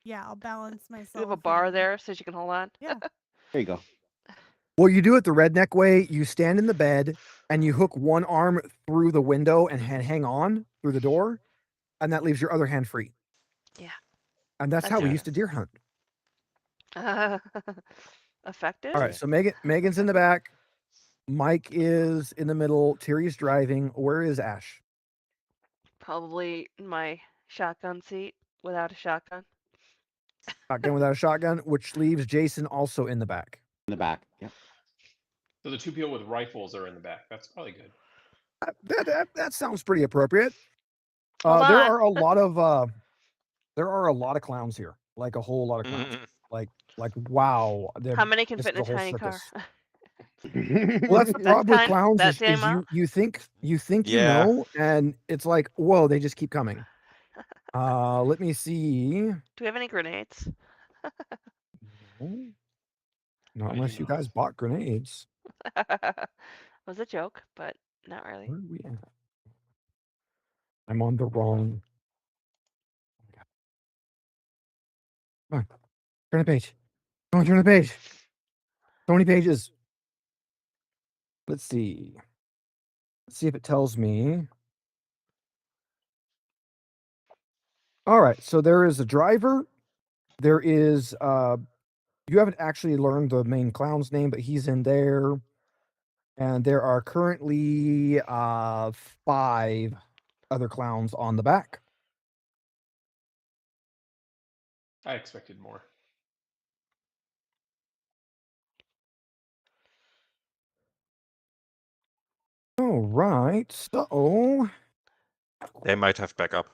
Yeah, I'll balance myself. We have a bar and- there so she can hold on. Yeah. There you go. well, you do it the redneck way. You stand in the bed and you hook one arm through the window and hang on through the door, and that leaves your other hand free. Yeah. And that's how That's we it. used to deer hunt. Effective. All right, so Megan's in the back. Mike is in the middle. Terry's driving. Where is Ash? Probably in my shotgun seat without a shotgun. Shotgun without a shotgun, which leaves Jason also in the back. In the back. Yep. So the 2 people with rifles are in the back. That's probably good. That sounds pretty appropriate. Hold there on. are a lot of clowns here, like a whole lot of clowns. Mhm. Like wow. How many can this fit in is a a whole tiny car? circus. Well, that's the That's problem with kind- clowns that's is the amount? you think you Yeah. know, and it's like, whoa, they just keep coming. Let me see. Do we have any grenades? No, not I unless do you not. guys bought grenades. Was a joke, but not really. Where are we at? I'm on the wrong. Come on, turn the page. Come on, turn the page. So many pages. Let's see. Let's see if it tells me. All right, so there is a driver. There is you haven't actually learned the main clown's name, but he's in there. And there are currently 5 other clowns on the back. I expected more. All right, so They might have backup.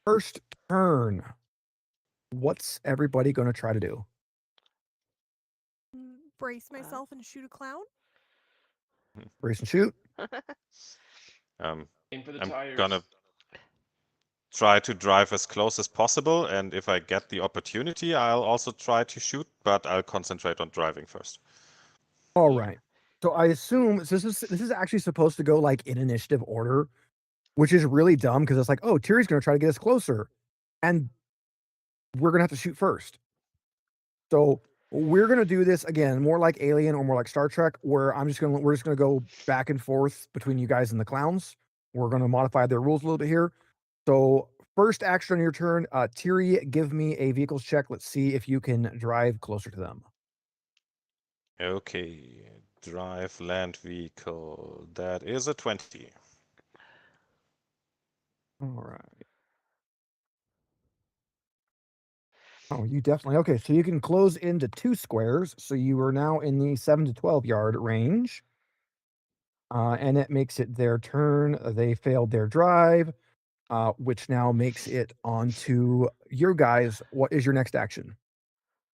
first turn. What's everybody going to try to do? Brace myself and shoot a clown. Brace and shoot. Um, Aim for the I'm tires. gonna try to drive as close as possible, and if I get the opportunity, I'll also try to shoot, but I'll concentrate on driving first. All Yeah. right. So I assume so this is actually supposed to go like in initiative order, which is really dumb because it's like, oh, Tiri's going to try to get us closer, and we're going to have to shoot first. So we're going to do this again, more like Alien or more like Star Trek, where we're just going to go back and forth between you guys and the clowns. We're going to modify their rules a little bit here. So first action on your turn, Tiri, give me a vehicles check. Let's see if you can drive closer to them. Okay, drive land vehicle. That is a 20. All right. Oh, you definitely okay. So you can close into 2 squares. So you are now in the 7 to 12 yard range. And it makes it their turn. They failed their drive, which now makes it onto your guys. What is your next action?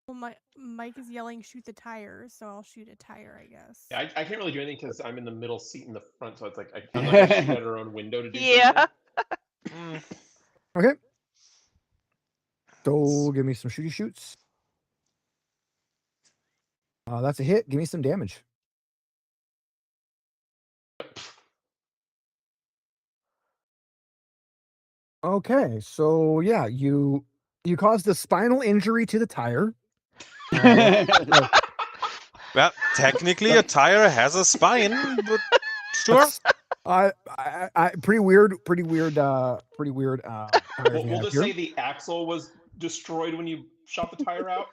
Well, Mike is yelling, "Shoot the tires!" So I'll shoot a tire, I guess. Yeah, I can't really do anything because I'm in the middle seat in the front, so it's like I'm not gonna shoot at our own window to do Yeah. something. Okay. So give me some shooty shoots. That's a hit. Give me some damage. Okay, so yeah, you caused a spinal injury to the tire. Well, technically a tire has a spine, but sure. Pretty weird. Tires We'll we have just here. say the axle was destroyed when you shot the tire out.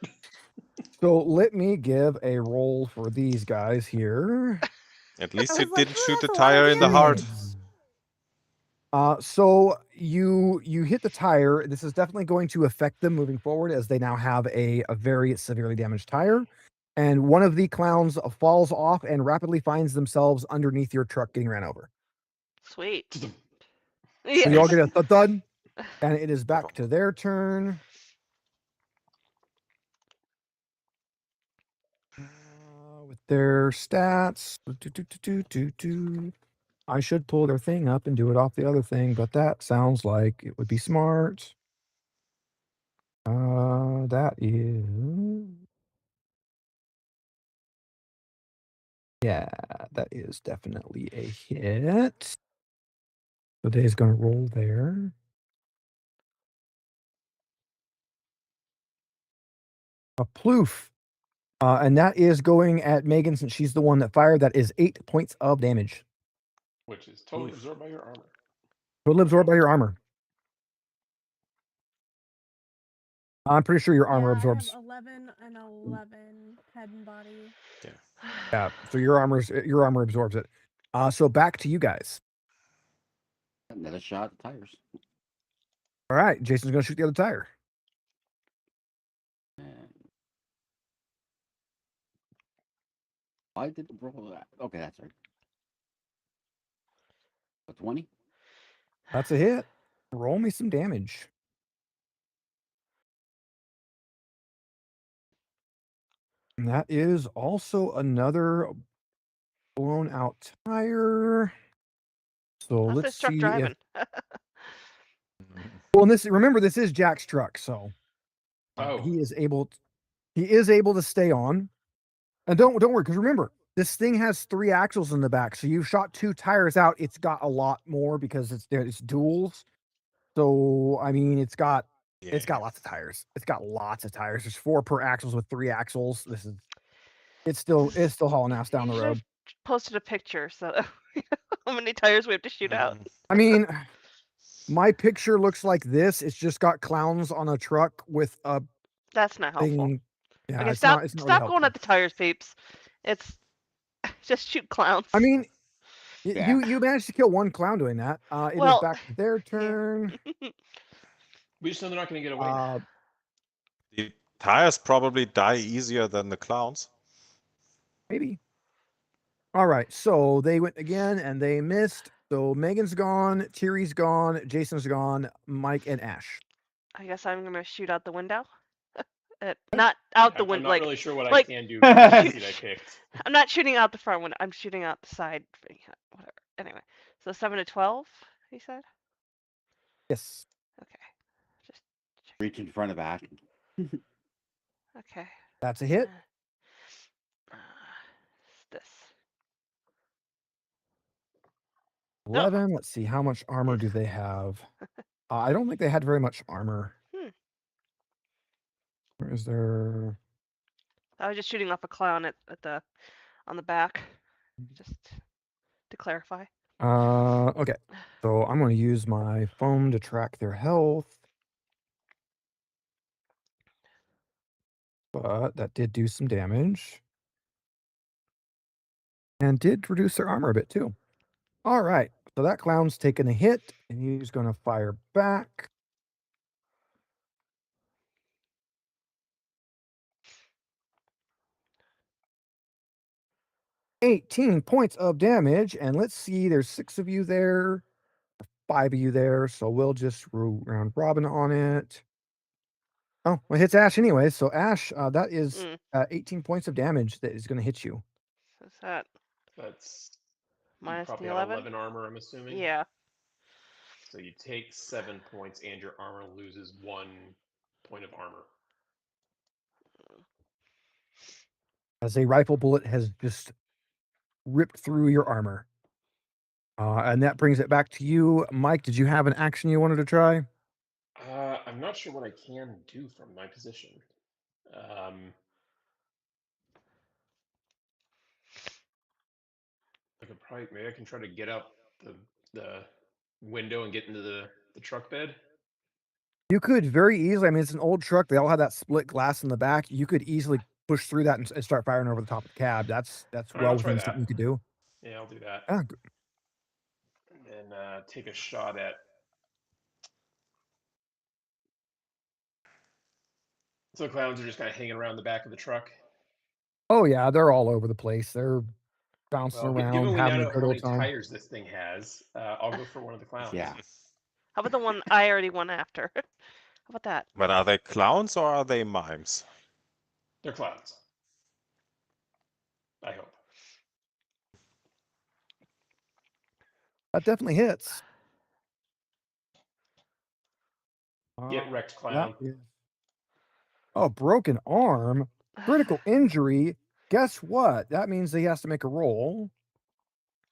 So let me give a roll for these guys here. At least I you was like, didn't "Ooh, shoot the that's a lot of tire in the heart. So you hit the tire. This is definitely going to affect them moving forward as they now have a very severely damaged tire. And one of the clowns falls off and rapidly finds themselves underneath your truck getting ran over. Sweet. So you all get a thud, and it is back to their turn. With their stats. I should pull their thing up and do it off the other thing, but that sounds like it would be smart. That is. Yeah, that is definitely a hit. The day's gonna roll there. A ploof. And that is going at Megan since she's the one that fired. That is 8 points of damage. Which is totally absorbed by your armor. Totally absorbed by your armor. I'm pretty sure your armor Yeah, absorbs. I have 11 and 11 head and body. Yeah, so your armor absorbs it. So back to you guys. Another shot at the tires. All right, Jason's gonna shoot the other tire. And I didn't roll that. Okay, that's right. A 20? That's a hit. Roll me some damage. And that is also another blown out tire. So How's let's this truck see driving? if. Well, and this remember this is Jack's truck, so Oh. he is able to stay on. And don't worry, because remember this thing has 3 axles in the back, so you've shot 2 tires out. It's got a lot more because it's duals. So I mean, it's got lots of tires. It's got lots of tires. There's 4 per axles with 3 axles. It's still hauling ass down the You should road. have posted a picture so how many tires we have to shoot out. I mean, my picture looks like this. It's just got clowns on a truck with a That's not helpful. thing. Yeah, Okay, it's stop not really going helpful. at the tires, peeps. It's just shoot clowns. I mean, Yeah. you managed to kill 1 clown doing that. It is Well, back to their turn. We just know they're not going to get away. The tires probably die easier than the clowns. Maybe. All right, so they went again and they missed. So Megan's gone, Thierry's gone, Jason's gone, Mike and Ash. I guess I'm gonna shoot out the window. Not out the I'm window. not really sure what I like- can do with the seat I picked. I'm not shooting out the front window. I'm shooting out the side. Whatever. Anyway, so 7 to 12. He said. Yes. Okay. Just check. Reach in front of Ash. Okay. That's a hit. This. 11. Let's see. How much armor do they have? I don't think they had very much armor. Where is their. I was just shooting off a clown on the back, just to clarify. Okay. So I'm going to use my phone to track their health. But that did do some damage. And did reduce their armor a bit too. All right. So that clown's taking a hit, and he's going to fire back. $18 points of damage, and let's see, there's 6 of you there, 5 of you there, so we'll just round robin on it. Oh, well, it hits Ash anyway, so Ash, that is 18 points of damage that is going to hit you. What's that? That's Minus probably the have 11? 11 armor, I'm assuming. Yeah. So you take 7 points, and your armor loses 1 point of armor. As a rifle bullet has just ripped through your armor. And that brings it back to you. Mike, did you have an action you wanted to try? I'm not sure what I can do from my position. Maybe I can try to get out the window and get into the truck bed. You could very easily. I mean, it's an old truck. They all have that split glass in the back. You could easily push through that and start firing over the top of the cab. That's right, well I'll try within that. something you could do. Yeah, I'll do that. Ah, And then take a shot at. So the clowns are just kind of hanging around the back of the truck. oh yeah, they're all over the place. They're bouncing Well, around, given we now having know a good how old many time. tires this thing has, I'll go for one of the clowns. Yeah. How about the one I already won after? How about that? But are they clowns or are they mimes? They're clowns. I hope. That definitely hits. Get wrecked, that clown. is- Oh, broken arm, critical injury. Guess what? That means he has to make a roll.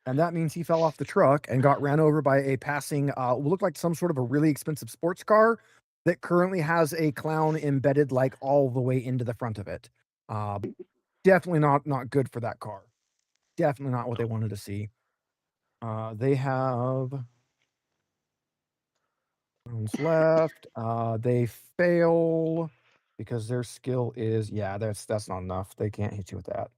And that means he fell off the truck and got ran over by a passing, looked like some sort of a really expensive sports car that currently has a clown embedded like all the way into the front of it. Definitely not good for that car. Definitely not what they wanted to see. They have rounds left. They fail because their skill is that's not enough. They can't hit you with that.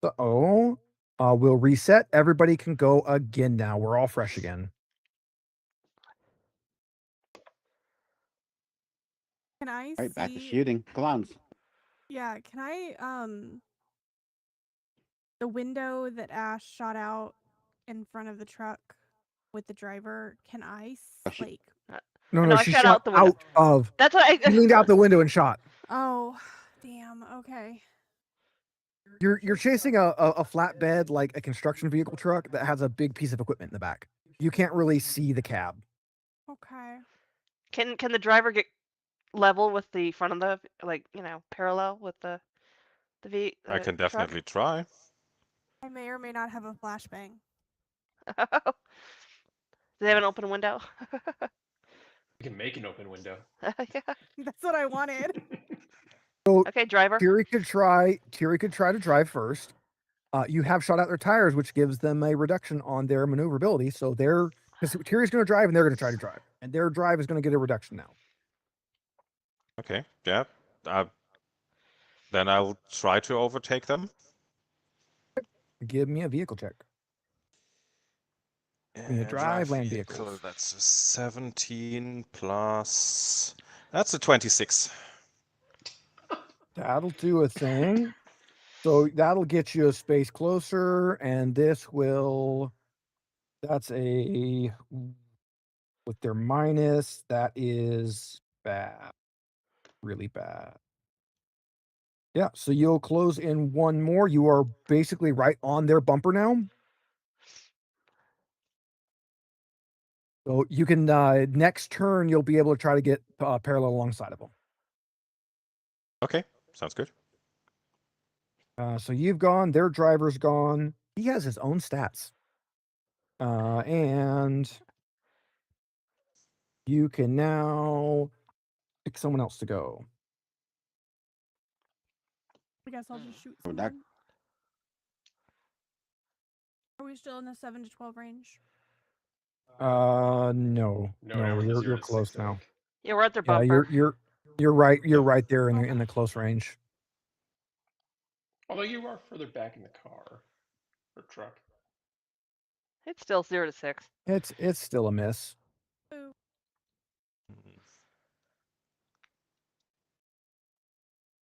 So we'll reset. Everybody can go again now. We're all fresh again. Can I All right, back to see? shooting. Clowns. Yeah, can I the window that Ash shot out in front of the truck with the driver, can I Oh, she- like No, I she shot out the window. out of. That's what I. She leaned out the window and shot. Oh, damn. Okay. You're chasing a flatbed, like a construction vehicle truck that has a big piece of equipment in the back. You can't really see the cab. Okay. Can the driver get level with the front of the parallel with the I can truck? definitely try. I may or may not have a flashbang. Do they have an open window? We can make an open window. Yeah. That's what I wanted. Okay, driver. Kiri could try to drive first. You have shot out their tires, which gives them a reduction on their maneuverability. So because Kiri's going to drive and they're going to try to drive, and their drive is going to get a reduction now. Okay, yeah. Then I'll try to overtake them. Give me a vehicle check. Me a drive, land vehicles. That's a 17 plus. That's a 26. That'll do a thing. So that'll get you a space closer, and this will. That's a with their minus. That is bad, really bad. Yeah, so you'll close in one more. You are basically right on their bumper now. So you can next turn you'll be able to try to get parallel alongside of them. Okay, sounds good. So you've gone. Their driver's gone. He has his own stats. And you can now pick someone else to go. I guess I'll just shoot Oh, that- someone. Are we still in the 7 to 12 range? No, No, now we're in the 0 you're to 6, close I now. think. Yeah, we're at their Yeah, bumper. you're right. You're Yep. right there in Okay. the close range. Although you are further back in the car or truck. It's still 0 to 6. It's still a miss. Ooh.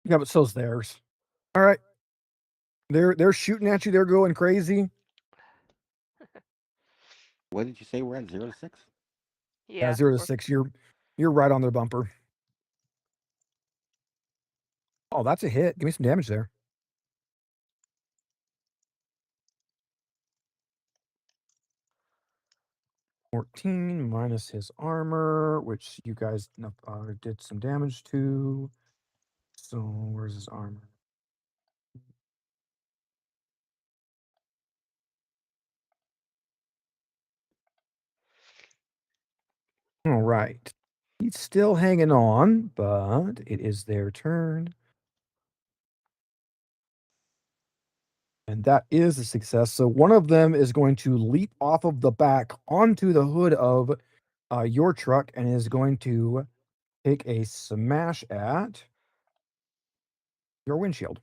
Yeah, but so's theirs. All right. They're shooting at you. They're going crazy. What did you say? We're at 0 to 6? Yeah. 0 to we're- 6. You're right on their bumper. Oh, that's a hit. Give me some damage there. $14 minus his armor, which you guys did some damage to. So where's his armor? All right. He's still hanging on, but it is their turn. And that is a success. So one of them is going to leap off of the back onto the hood of your truck and is going to take a smash at your windshield.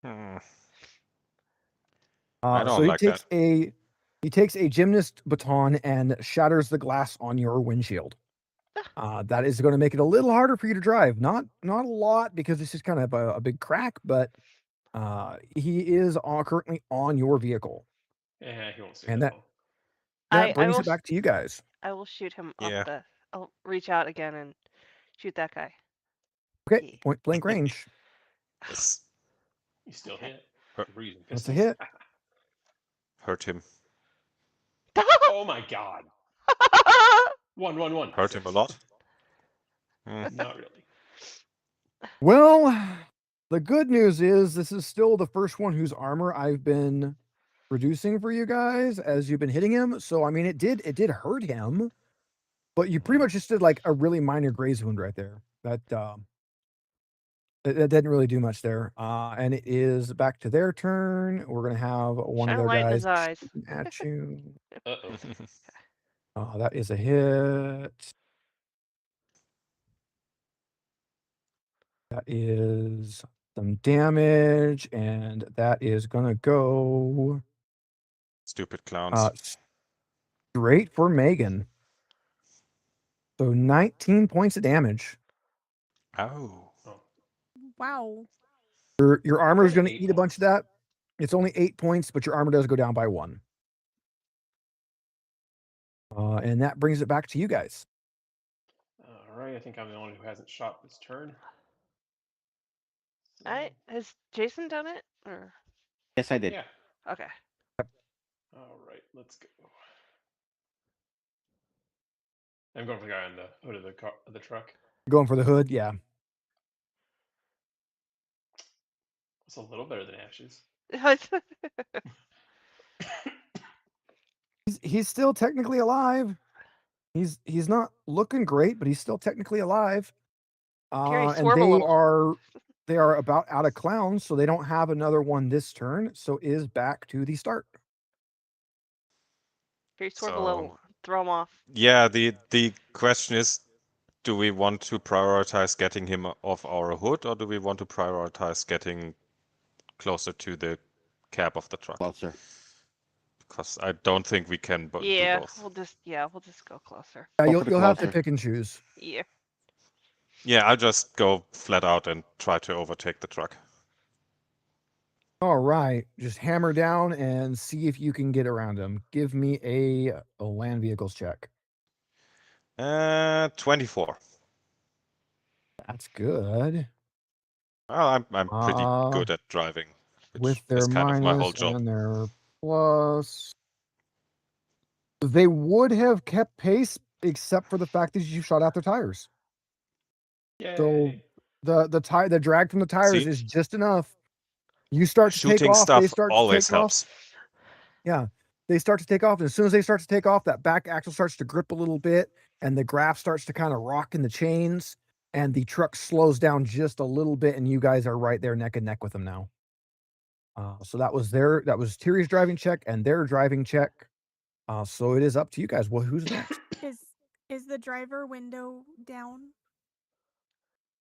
I don't So he like takes that. he takes a gymnast baton and shatters the glass on your windshield. That is going to make it a little harder for you to drive. Not a lot because this is kind of a big crack, but he is currently on your vehicle. Yeah, he won't stay And that that long. that I brings will it back to you guys. I will shoot him Yeah. off the. I'll reach out again and shoot that guy. Okay, Yeah. point blank range. Yes. You still Okay. hit. Reason That's a pistols. hit. Hurt him. Oh my god. 1. Hurt him a lot. Mm. Not really. Well, the good news is this is still the first one whose armor I've been reducing for you guys as you've been hitting him. So I mean, it did hurt him, but you pretty much just did like a really minor graze wound right there. That that didn't really do much there. And it is back to their turn. We're gonna have one Shine of a their light in guys his eyes. shooting at you. Uh-oh. That is a hit. That is some damage, and that is gonna go Stupid clowns. straight for Megan. So 19 points of damage. Oh. Wow. Your armor is Only going to 8 eat a bunch of points. that. It's only 8 points, but your armor does go down by 1. And that brings it back to you guys. All right, I think I'm the only one who hasn't shot this turn. Has Jason done it? Or Yes, I did. Yeah. okay. All right, let's go. I'm going for the guy on the hood of the car, of the truck. Going for the hood, yeah. It's a little better than Ashes. He's still technically alive. He's not looking great, but he's still technically alive. Gary, And swerve a little. they are about out of clowns, so they don't have another one this turn. So is back to the start. Gary, swerve a So- little. Throw him off. Yeah, the question is, do we want to prioritize getting him off our hood, or do we want to prioritize getting closer to the cab of the truck? Closer. Because I don't think we can do Yeah, both. we'll just go closer. Yeah, Go for the you'll have to closer. pick and choose. Yeah. Yeah, I'll just go flat out and try to overtake the truck. All right, just hammer down and see if you can get around him. Give me a land vehicles check. 24. That's good. Well, I'm pretty Uh, good at driving, which With their is kind of my whole minus job. and their plus, they would have kept pace except for the fact that you shot out their tires. Yay. The drag from the tires See? is just enough. You start to take Shooting off, they stuff start always to take helps. off. Yeah, they start to take off. And as soon as they start to take off, that back axle starts to grip a little bit, and the graph starts to kind of rock in the chains, and the truck slows down just a little bit, and you guys are right there neck and neck with them now. So that was Tiri's driving check and their driving check. So it is up to you guys. Well, who's next? Is the driver window down?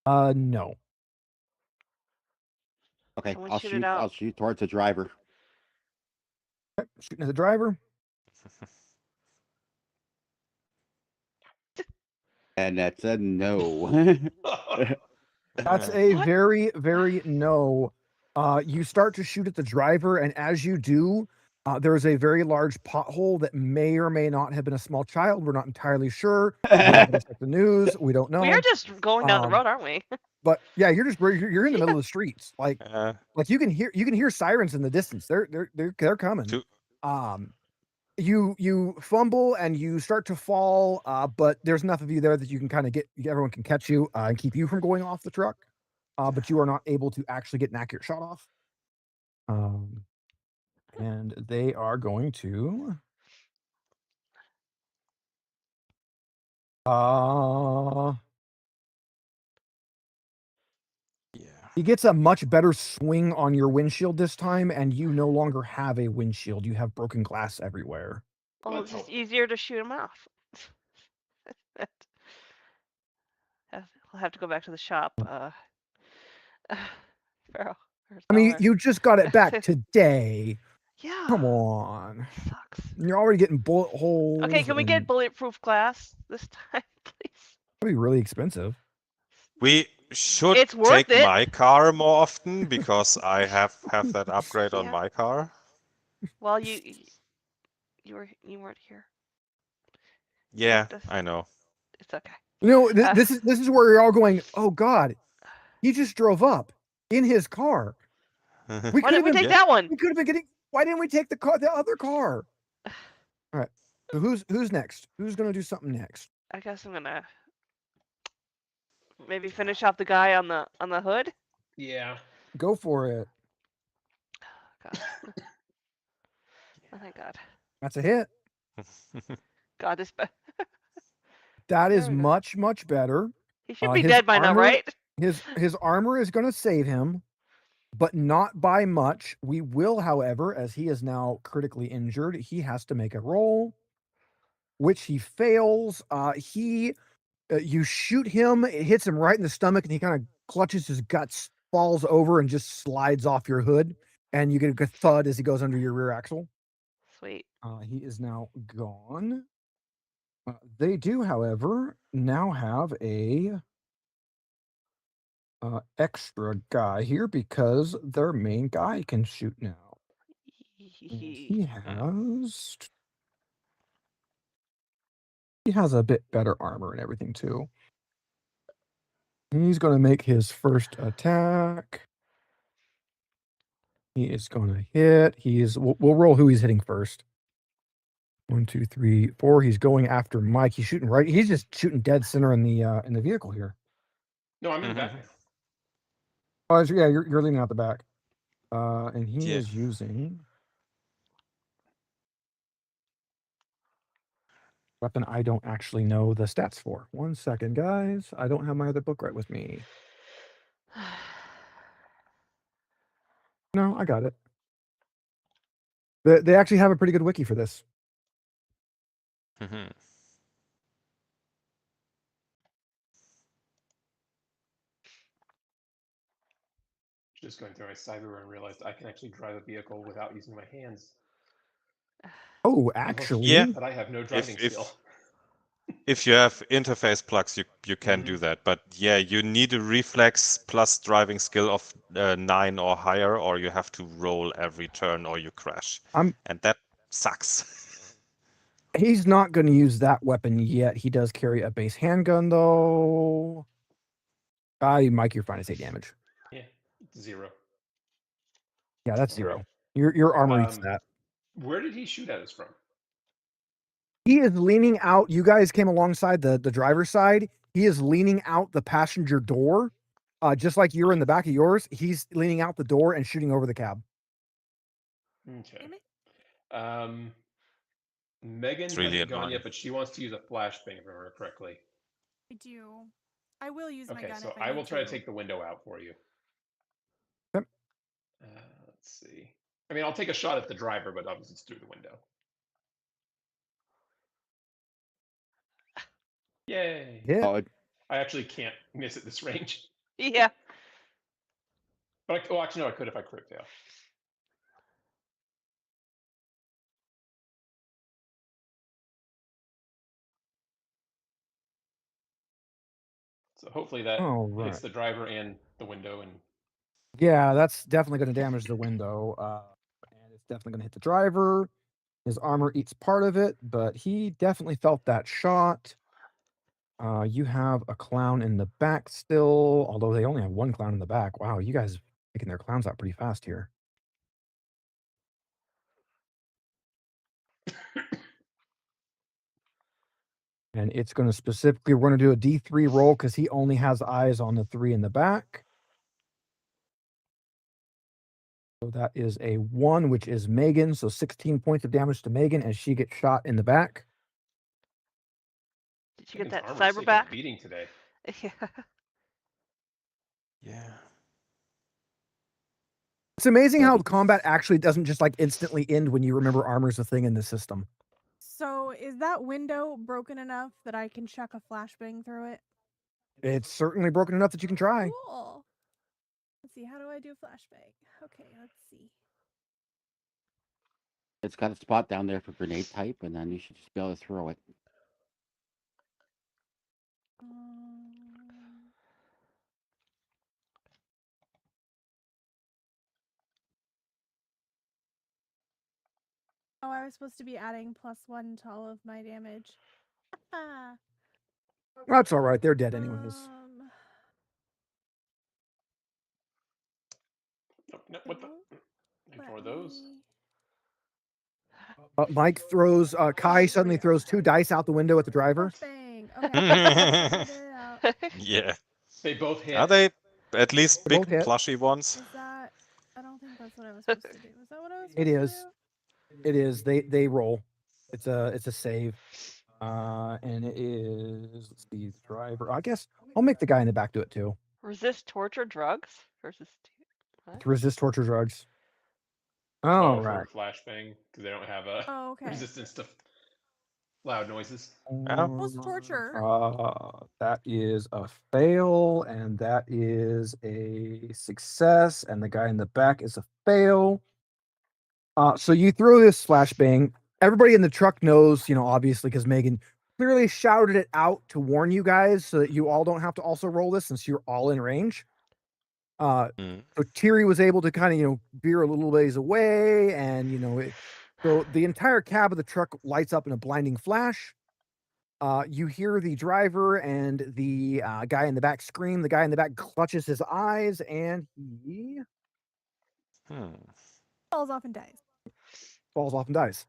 No. Okay, Can we I'll shoot it shoot. out? I'll shoot towards the driver. Shooting at the driver. And that's a no. That's a What? very, very no. You start to shoot at the driver, and as you do, there is a very large pothole that may or may not have been a small child. We're not entirely sure. We haven't checked the news. We don't know. We are just going down the Um, road, aren't we? But yeah, you're in the middle of the streets. Like you can hear sirens in the distance. They're coming. Two- You fumble and you start to fall, but there's enough of you there that you can kind of everyone can catch you and keep you from going off the truck. But you are not able to actually get an accurate shot off. And they are going to yeah. he gets a much better swing on your windshield this time, and you no longer have a windshield. You have broken glass everywhere. Well, Let's it's just hope. easier to shoot him off. I'll have to go back to the shop. Pharaoh. or I mean, Smelter. you just got it back today. Yeah. Come on. Sucks. You're already getting bullet holes. Okay, can we and get bulletproof glass this time, please? That'd be really expensive. We should It's worth take it. my car more often because I have that upgrade on Yeah. my car. Well, you weren't here. Yeah, Does- I know. It's okay. You know, this is where you're all going, oh God, he just drove up in his car. We Why could didn't have we been. take that one? We could have been getting. Why didn't we take the other car? All right. So who's next? Who's gonna do something next? I guess I'm gonna maybe finish off the guy on the hood. Yeah. Go for it. God. Oh thank God. That's a hit. God, this. That is There we go. much better. He should be His dead by now, armor- right? His armor is going to save him, but not by much. We will, however, as he is now critically injured, he has to make a roll, which he fails. You shoot him, it hits him right in the stomach, and he kind of clutches his guts, falls over, and just slides off your hood, and you get a good thud as he goes under your rear axle. Sweet. He is now gone. They do, however, now have a extra guy here because their main guy can shoot now. And he has a bit better armor and everything too. He's going to make his first attack. He is going to hit. We'll roll who he's hitting first. 1, 2, 3, 4. He's going after Mike. He's shooting right. He's just shooting dead center in the vehicle here. No, I'm in the back now. Oh, yeah, you're leaning out the back. And he Yeah. is using weapon I don't actually know the stats for. 1 second, guys. I don't have my other book right with me. No, I got it. They actually have a pretty good wiki for this. Just going through my cyber and realized I can actually drive a vehicle without using my hands. Oh, actually, Yeah. But I have no driving skill. If you have interface plugs, you can do Mhm. that. But yeah, you need a reflex plus driving skill of 9 or higher, or you have to roll every turn or you crash. And that sucks. he's not going to use that weapon yet. He does carry a base handgun, though. Mike, you're fine. It's 8 damage. Yeah, 0. Yeah, that's All 0. right. Your armor eats that. Where did he shoot at us from? He is leaning out. You guys came alongside the driver's side. He is leaning out the passenger door. Just like you're in the back of yours, he's leaning out the door and shooting over the cab. Okay. Megan really hasn't gone annoying. yet, but she wants to use a flashbang, if I remember correctly. I do. I will use my Okay, gun so if I I will need try to take the window out for you. Yep. Let's see. I mean, I'll take a shot at the driver, but obviously it's through the window. Yay! Hit. Oh, I actually can't miss at this range. Yeah. But actually, no, I could if I crit fail. So hopefully that hits the driver and the window. And yeah, that's definitely going to damage the window. And it's definitely going to hit the driver. His armor eats part of it, but he definitely felt that shot. You have a clown in the back still, although they only have 1 clown in the back. Wow, you guys making their clowns out pretty fast here. And it's going to specifically, we're going to do a D3 roll because he only has eyes on the 3 in the back. So that is a 1, which is Megan. So 16 points of damage to Megan as she gets shot in the back. Did you get that Megan's armor's taking a cyberback? beating today. Yeah. Yeah. It's amazing how combat actually doesn't just like instantly end when you remember armor's a thing in the system. So is that window broken enough that I can chuck a flashbang through it? It's certainly broken enough that you can try. Cool. Let's see. How do I do flashbang? Okay, let's see. it's got a spot down there for grenade type, and then you should just be able to throw it. Oh, I was supposed to be adding +1 to all of my damage. That's all right. They're dead anyways. No, what the? And Let for those, me- Mike throws. Kai suddenly throws 2 dice out the window at the driver. Flashbang. Okay. Get it out. Yeah. they both hit. Are they at least They big both hit. plushy ones? Is that? I don't think that's what I was supposed to do. Is that what I was It supposed to is. do? It is. They roll. It's a save. And it is. Let's see, driver. I guess I'll make the guy in the back do it too. Resist torture drugs versus. What? To resist torture drugs. Oh, All right. for flashbang because they don't have a Oh, okay. resistance to loud noises. What's torture? That is a fail, and that is a success, and the guy in the back is a fail. So you throw this flashbang. Everybody in the truck knows, obviously, because Megan clearly shouted it out to warn you guys so that you all don't have to also roll this since you're all in range. Mm. So Thierry was able to kind of, veer a little ways away, and so the entire cab of the truck lights up in a blinding flash. You hear the driver and the guy in the back scream. The guy in the back clutches his eyes, and he Falls off and dies. falls off and dies.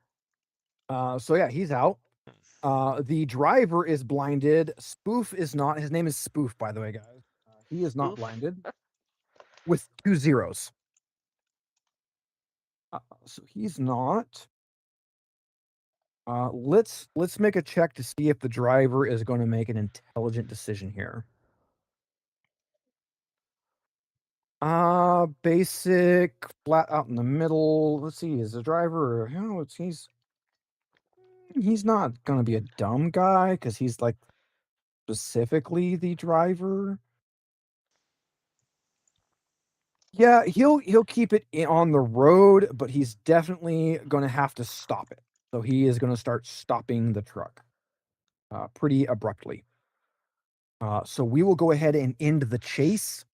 So yeah, he's out. The driver is blinded. Spoof is not. His name is Spoof, by the way, guys. He is not Spoof? blinded with 2 zeros. So he's not. Let's make a check to see if the driver is going to make an intelligent decision here. Basic, flat out in the middle. Let's see, is the driver? He's not gonna be a dumb guy because he's like specifically the driver. Yeah, he'll keep it on the road, but he's definitely gonna have to stop it. So he is gonna start stopping the truck, pretty abruptly. So we will go ahead and end the chase.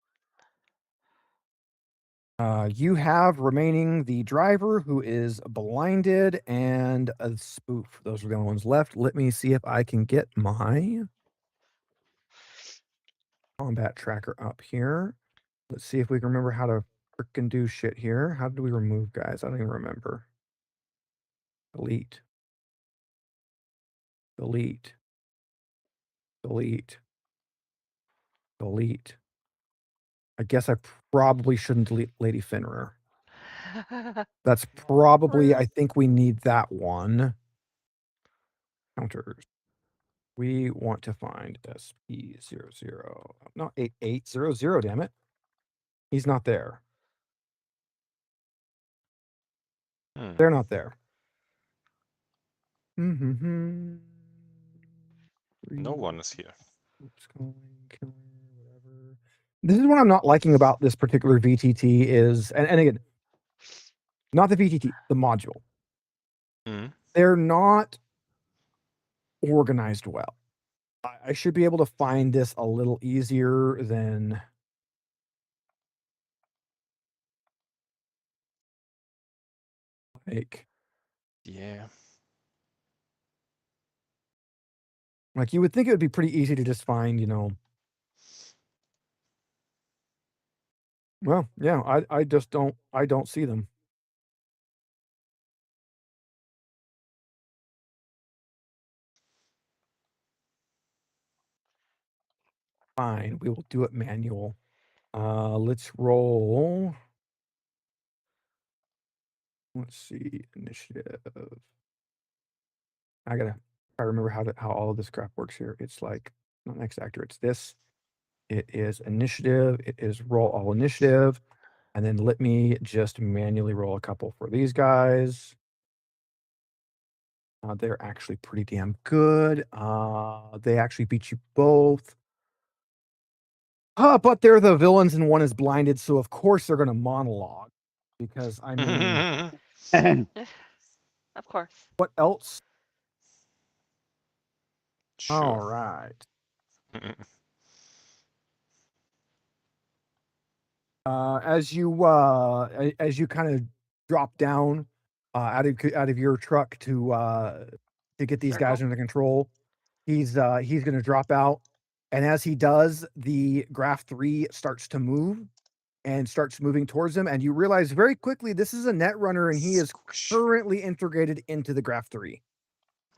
You have remaining the driver who is blinded and a spoof. Those are the only ones left. Let me see if I can get my combat tracker up here. Let's see if we can remember how to frickin' do shit here. How did we remove guys? I don't even remember. Delete. Delete. Delete. Delete. I guess I probably shouldn't delete Lady Finrer. That's probably, I think we need that one. Counters. We want to find SP00. Not 8800, damn it. He's not there. They're not there. No one is here. Whatever. This is what I'm not liking about this particular VTT is, and again, not the VTT, the module. They're not organized well. I should be able to find this a little easier than Yeah. Like you would think it would be pretty easy to just find, well, yeah, I just don't see them. Fine, we will do it manual. Let's roll. Let's see, initiative. I remember how all of this crap works here. It's like not next actor, it's this. It is initiative, it is roll all initiative, and then let me just manually roll a couple for these guys. They're actually pretty damn good. They actually beat you both. But they're the villains and one is blinded, so of course they're gonna monologue. Because I mean Of course. what else? Sure. All right. As you kind of drop down out of your truck to get these guys Circle. under control, he's gonna drop out, and as he does, the graph 3 starts to move, and starts moving towards him. And you realize very quickly this is a net runner, and he is Squish. currently integrated into the Graph 3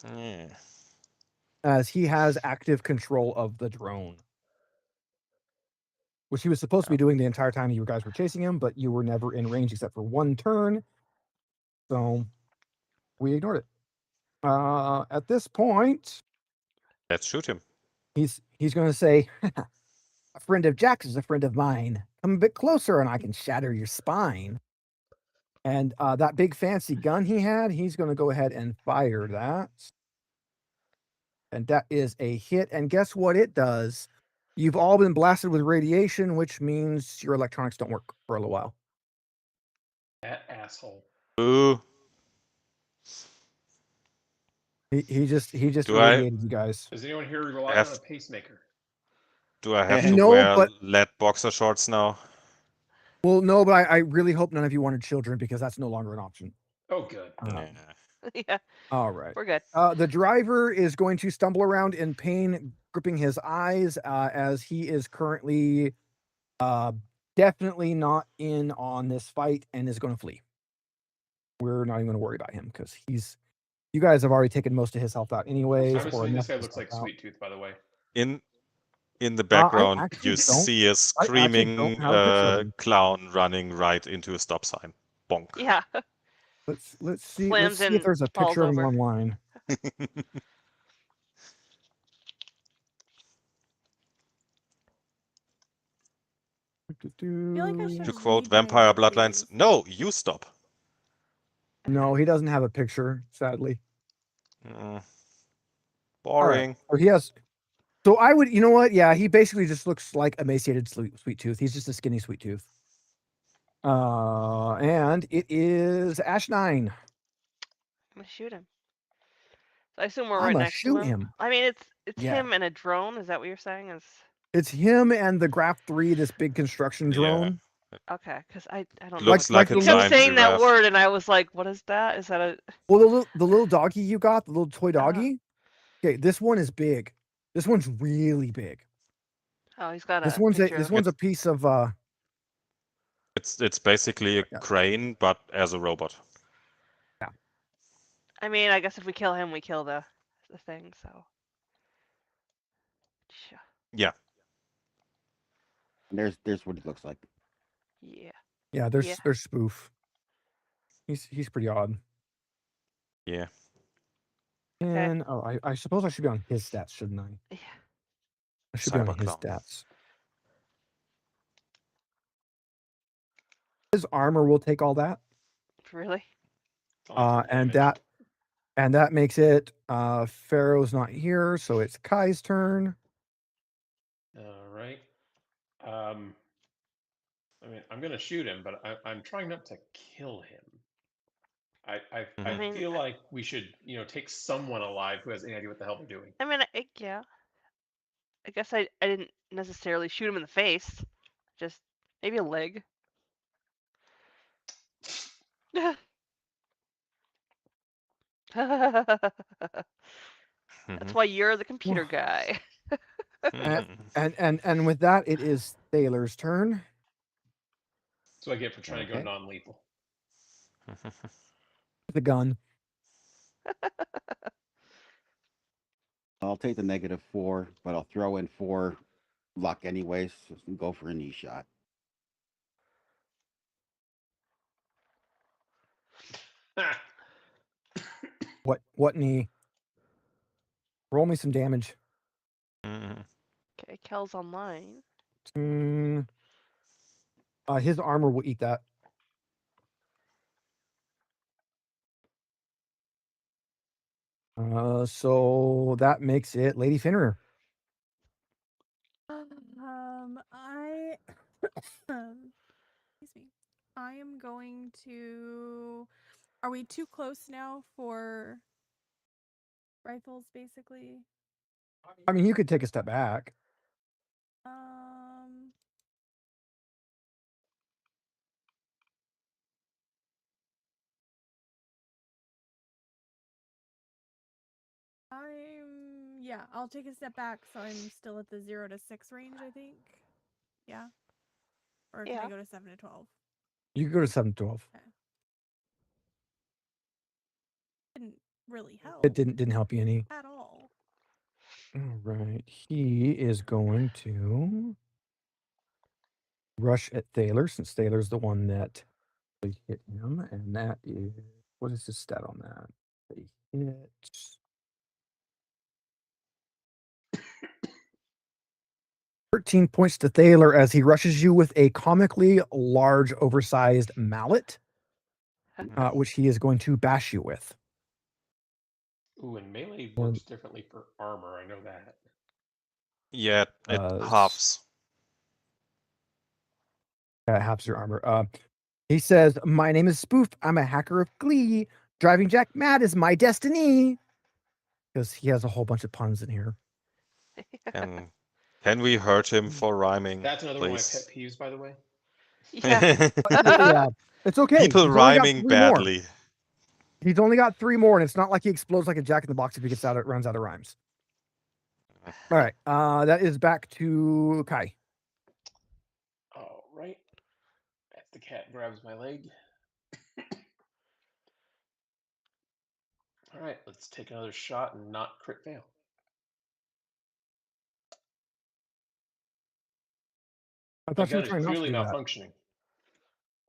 Yeah. as he has active control of the drone, which he was supposed to be doing the entire time you guys were chasing him, but you were never in range except for one turn. So we ignored it. At this point, Let's shoot him. he's going to say, "A friend of Jack's is a friend of mine. Come a bit closer, and I can shatter your spine." And that big fancy gun he had, he's going to go ahead and fire that. And that is a hit. And guess what it does? You've all been blasted with radiation, which means your electronics don't work for a little while. That asshole. Ooh. He just Do I- irradiated you guys. Does anyone here rely Have- on a pacemaker? Do I have Hey. to No, wear but- lead boxer shorts now? Well, no, but I really hope none of you wanted children because that's no longer an option. Oh, good. Yeah. Yeah, All right. we're good. The driver is going to stumble around in pain, gripping his eyes as he is currently definitely not in on this fight and is going to flee. We're not even going to worry about him because you guys have already taken most of his health out anyways. I'm assuming enough this guy of his looks like health out. Sweet Tooth, by the way. In the background, actually you don't. see a screaming don't have a picture of him. clown running right into a stop sign. Bonk. Yeah, Let's see. Slams Let's see if and there's a falls picture of him over. online. I feel like I should To read quote my Vampire Bloodlines, abilities. no, you stop. No, he doesn't have a picture, sadly. Mm. All right. Boring. So he has. So I would, you know what? Yeah, he basically just looks like emaciated Sweet Tooth. He's just a skinny Sweet Tooth. And it is Ash 9. I'm gonna shoot him. So I assume we're I'm right gonna next shoot to him. him. I mean, it's Yeah. him and a drone. Is that what you're saying? Is It's him and the Graph 3, this big construction Yeah. drone. okay? Because I don't know. Looks like like a the He kept giant saying that giraffe. word, and I was like, "What is that? Is that a?" Well, the little doggy you got, the little toy Uh-huh. doggy. Okay, this one is big. This one's really big. Oh, he's got a This one's picture. a piece of It's basically a Yeah. crane, but as a robot. I mean, I guess if we kill him, we kill the thing. So. Sure. Yeah. And there's what he looks like. Yeah. yeah. There's Yeah. spoof. He's pretty odd. Yeah. Okay. And I suppose I should be on his stats, shouldn't I? Yeah. I should be on his Cyberclown. stats. His armor will take all that. Really? It's only 10 And damage. that makes it Pharaoh's not here, so it's Kai's turn. All right. I mean, I'm gonna shoot him, but I'm trying not to kill him. I Mhm. mean- feel like we should, take someone alive who has any idea what the hell they're doing. I mean, yeah. I guess I didn't necessarily shoot him in the face. Just maybe a leg. That's Mhm. why you're the computer guy. Mhm. And with that, it is Thaler's turn. That's what I get for trying to go Okay. non-lethal. The gun. I'll take the -4, but I'll throw in 4 luck anyways. So go for a knee shot. Ah, What knee? Roll me some damage. Mhm. Okay, Kel's online. His armor will eat that. So that makes it Lady Finnerer. I excuse me. I am going to. Are we too close now for rifles, basically? I mean, you could take a step back. I'll take a step back, so I'm still at the 0 to 6 range, I think. Yeah. Or can I Yeah. go to 7 to 12? You can go to 7 to 12. Didn't really help It didn't help you any. at all. All right. He is going to rush at Thaler, since Thaler's the one that hit him, and that is, what is his stat on that? They hit 13 points to Thaler as he rushes you with a comically large, oversized mallet, which he is going to bash you with. Ooh, and melee works differently for armor. I know that. Yeah, it halves. Halves your armor. He says, "My name is Spoof. I'm a hacker of Glee. Driving Jack mad is my destiny." Because he has a whole bunch of puns in here. Can we hurt him for rhyming? That's another one of my please? pet peeves, by the way. Yeah. Yeah, it's okay. People He's only got rhyming 3 more. badly. He's only got 3 more, and it's not like he explodes like a Jack in the Box if he runs out of rhymes. All right, that is back to Kai. All right. As the cat grabs my leg. All right, let's take another shot and not crit fail. I thought you were That is trying not to clearly do not that. functioning.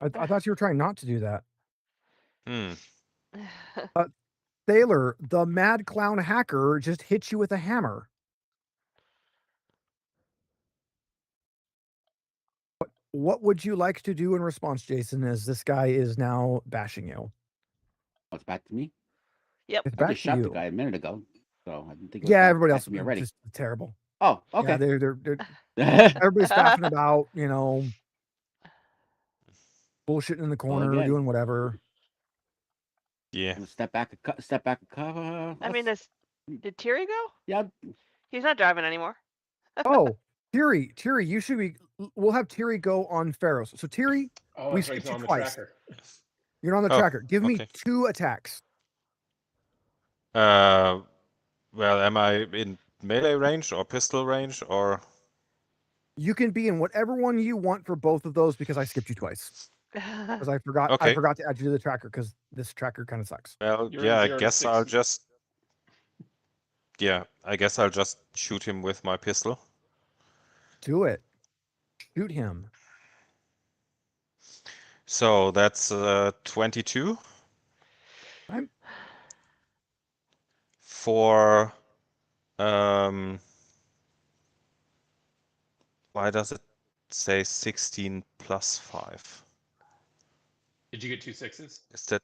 I thought you were trying not to do that. Hmm. Thaler, the mad clown hacker, just hit you with a hammer. What would you like to do in response, Jason, as this guy is now bashing you? Oh, it's back to me. Yep. It's I back just to shot you. the guy a minute ago, so I didn't think. It was Yeah, back, everybody back else to me is already. just terrible. Oh, okay. Yeah, they're everybody's faffing about, bullshitting in the corner, again. doing whatever. Yeah. I'm gonna step back a cover. I mean, did Tiri go? Yeah. He's not driving anymore. Oh, Tiri, you should be. We'll have Tiri go on Pharaohs. So Tiri, Oh, we that's right, skipped he's you on the twice. tracker. You're on the Oh, tracker. Give me okay. 2 attacks. Well, am I in melee range or pistol range or? You can be in whatever one you want for both of those because I skipped you twice. Because I forgot. Okay. I forgot to add you to the tracker because this tracker kind of sucks. Well, You're yeah, in I 0 to guess I'll 60. just. Yeah, I guess I'll just shoot him with my pistol. Do it. Shoot him. So that's 22. I'm For why does it say 16 plus 5? Did you get 2 6s? Is that?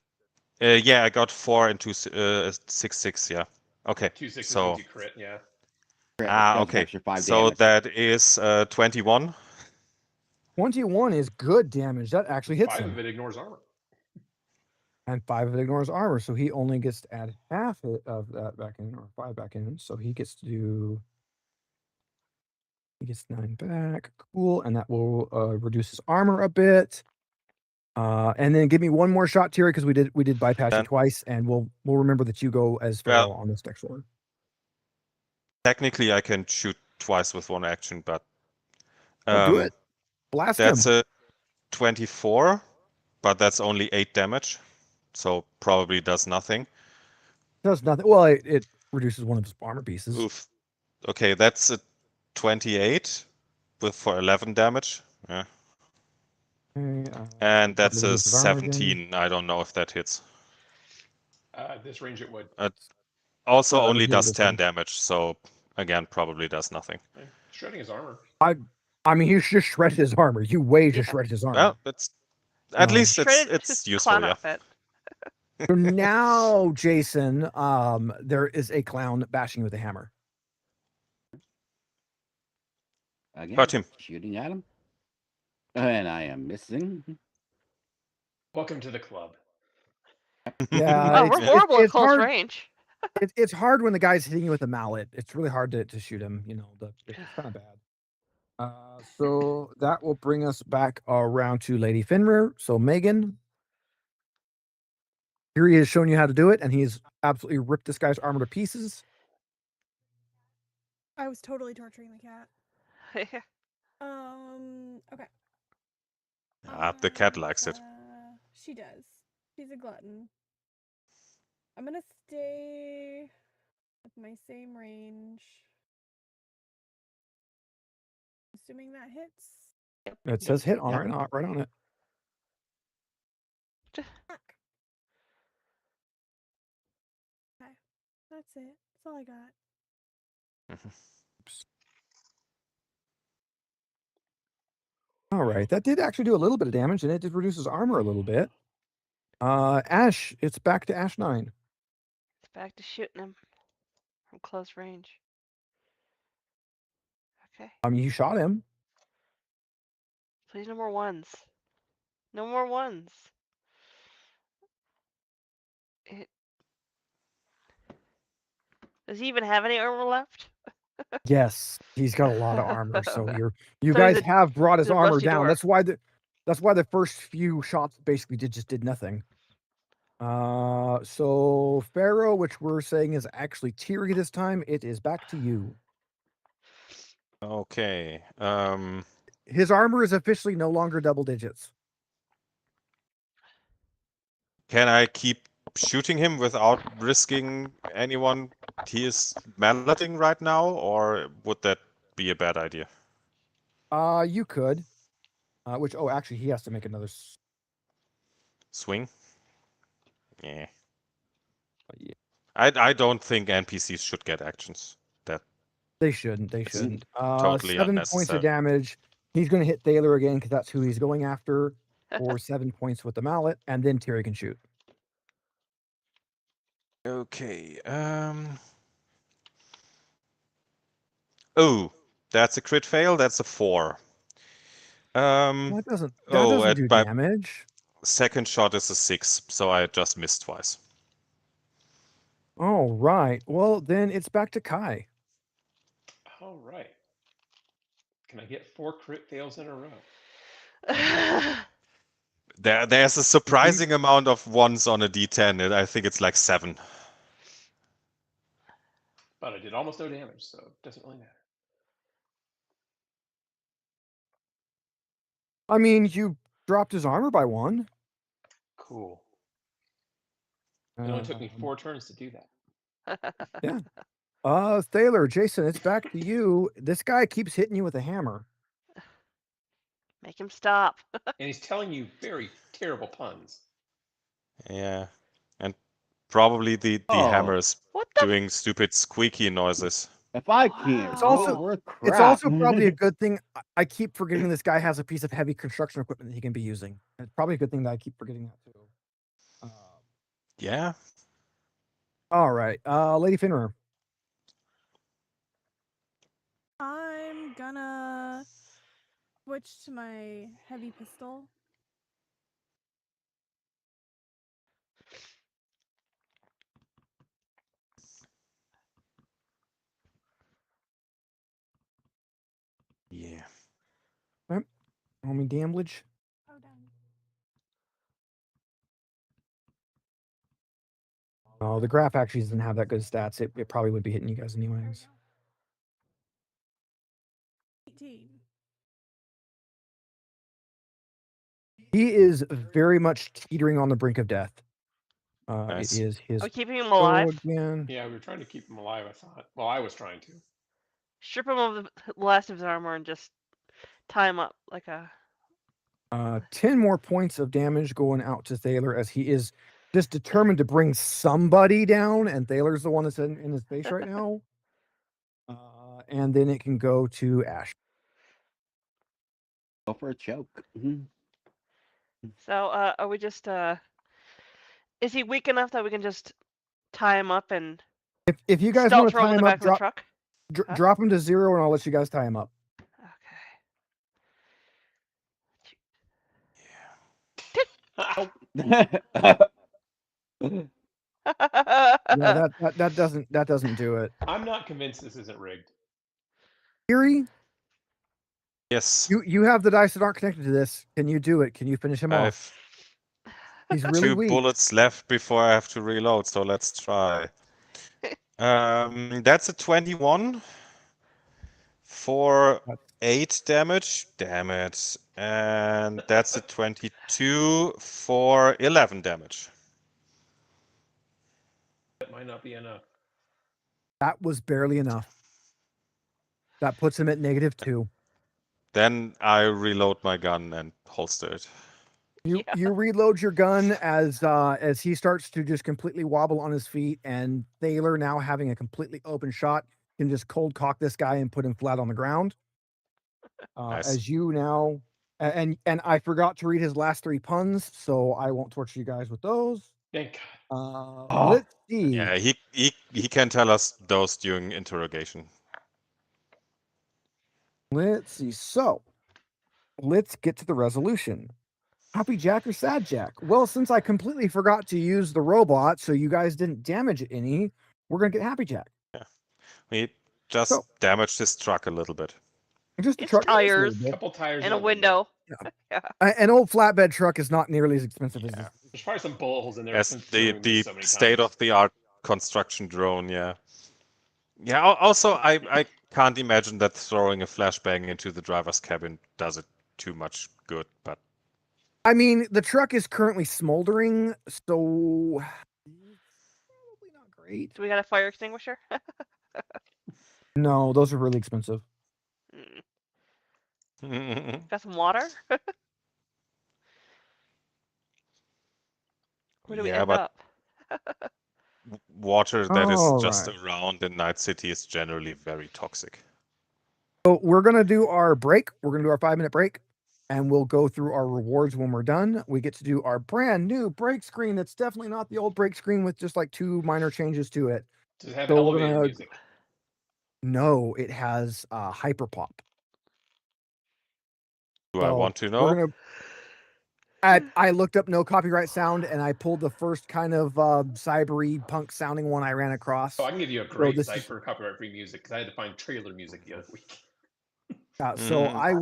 Yeah, I got 4 and 2 6. Yeah. Okay. 2 6s So. means you crit, yeah. Okay. Extra 5 So damage. that is 21. 21 is good damage. That actually hits 5 him. of it ignores armor. And 5 of it ignores armor, so he only gets to add half of that back in, or 5 back in. So he gets to do. He gets 9 back. Cool, and that will reduce his armor a bit. And then give me one more shot, Terry, because we did bypass you twice, and we'll remember that you go as Pharaoh on this next one. Technically, I can shoot twice with one action, but do it. Blast that's him. a 24, but that's only 8 damage, so probably does nothing. Does nothing. Well, it reduces one of his armor pieces. Oof. Okay, that's a 28 for 11 damage. Yeah. Okay, And that's probably a reduces armor again. 17. I don't know if that hits. This range it would. Also that would only hit does this 10 one. damage, so again, probably does nothing. Shredding his armor. I mean, he just shredded his armor. You just shredded his armor. Well, it's at least Shredded it's his useful, clown yeah. outfit. So now, Jason, there is a clown bashing you with a hammer. Again, Hurt him. shooting at him. And I am missing. Welcome to the club. Yeah, Oh, we're horrible at close hard. range. It's hard when the guy's hitting you with a mallet. It's really hard to shoot him. It's kind of bad. So that will bring us back around to Lady Fenrir. So Megan, here he has shown you how to do it, and he's absolutely ripped this guy's armor to pieces. I was totally torturing the cat. Okay. The cat likes it. She does. She's a glutton. I'm gonna stay with my same range. Assuming that hits. It says hit on right on it. Fuck. Okay. That's it. That's all I got. All right, that did actually do a little bit of damage, and it did reduce his armor a little bit. Ash, it's back to Ash 9. It's back to shooting him from close range. Okay. You shot him. Please, no more ones. No more ones. Does he even have any armor left? Yes, he's got a lot of armor. So you So guys he's a- have brought his he's a armor rusty down. dwarf. That's why the first few shots basically just did nothing. So Pharaoh, which we're saying is actually Tiri this time, it is back to you. Okay. His armor is officially no longer double digits. Can I keep shooting him without risking anyone he is malleting right now, or would that be a bad idea? You could. Actually, he has to make another. Swing? Yeah. Yeah. I don't think NPCs should get actions. They shouldn't. They It's shouldn't. totally 7 points unnecessary. of damage. He's going to hit Thaler again because that's who he's going after. For 7 points with the mallet, and then Tiri can shoot. Okay. Oh, that's a crit fail. That's a 4. That doesn't do my damage. second shot is a 6, so I just missed twice. All right. Well, then it's back to Kai. All right. Can I get 4 crit fails in a row? There's a surprising amount of ones on a D10. I think it's like 7. But I did almost no damage, so it doesn't really matter. I mean, you dropped his armor by 1. Cool. It only took me 4 turns to do that. Yeah. Thaler, Jason, it's back to you. This guy keeps hitting you with a hammer. Make him stop. And he's telling you very terrible puns. Yeah. And probably the hammer is What the? doing stupid squeaky noises. If I can't It's roll, also- we're crap. It's also probably a good thing. I keep forgetting this guy has a piece of heavy construction equipment that he can be using. It's probably a good thing that I keep forgetting that too. Yeah. All right. Lady Finner. I'm gonna switch to my heavy pistol. Yeah. Roll me damage. Oh, damn. Oh, the graph actually doesn't have that good stats. It probably would be hitting you guys anyways. 18. He is very much teetering on the brink of death. Nice. It is his Are we keeping him go alive? again. Yeah, we were trying to keep him alive, I thought. Well, I was trying to. Strip him of the last of his armor and just tie him up like a. 10 more points of damage going out to Thaler as he is just determined to bring somebody down, and Thaler's the one that's in his face right now. And then it can go to Ash. Go for a choke. So, are we just is he weak enough that we can just tie him up and If you guys stealth want to throw him tie in him the up, back of the truck? Huh? drop him to 0, and I'll let you guys tie him up. Okay. Yeah, that doesn't do it. I'm not convinced this isn't rigged. Erie, Yes. you have the dice that aren't connected to this. Can you do it? Can you finish him I off? have He's really 2 weak. bullets left before I have to reload, so let's try. That's a 21 for 8 damage. Damn it. And that's a 22 for 11 damage. That might not be enough. That was barely enough. That puts him at -2. Then I reload my gun and holster it. You reload your gun as he starts to just completely wobble on his feet, and Thaler, now having a completely open shot, can just cold cock this guy and put him flat on the ground. Nice. As you now, and I forgot to read his last 3 puns, so I won't torture you guys with those. Thank God. Let's see. Yeah, he can tell us those during interrogation. Let's see. So, let's get to the resolution. Happy Jack or Sad Jack? Well, since I completely forgot to use the robot, so you guys didn't damage it any, we're gonna get Happy Jack. We just So- damaged his truck a little bit. Just the It's truck just a little tires. bit. Couple tires And a window. An old flatbed truck is not nearly as expensive as Yeah. this. There's probably some bullet holes in there. As since the throwing this so many state times. of the art construction drone, yeah. Yeah, also I can't imagine that throwing a flashbang into the driver's cabin does it too much good, but I mean, the truck is currently smoldering, so probably not great. Do we got a fire extinguisher? No, those are really expensive. Got some water? Where do we Yeah, end but up? water that is just Alright. around in Night City is generally very toxic. So we're gonna do our break. We're gonna do our 5-minute break, and we'll go through our rewards when we're done. We get to do our brand new break screen. That's definitely not the old break screen with just like 2 minor changes to it. Does it have So we're elevator gonna- music? No, it has hyper pop. Do I So want to we're know? gonna- I looked up no copyright sound, and I pulled the first kind of cybery punk sounding one I ran across. Oh, I can give you a great this site is- for copyright-free music because I had to find trailer music the other week. So I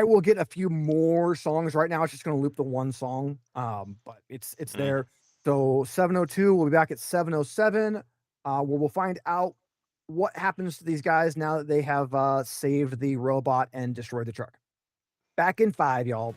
will get a few more songs. Right now it's just going to loop the one song, but it's there. So 702, we'll be back at 707, where we'll find out what happens to these guys now that they have saved the robot and destroyed the truck. Back in 5, y'all.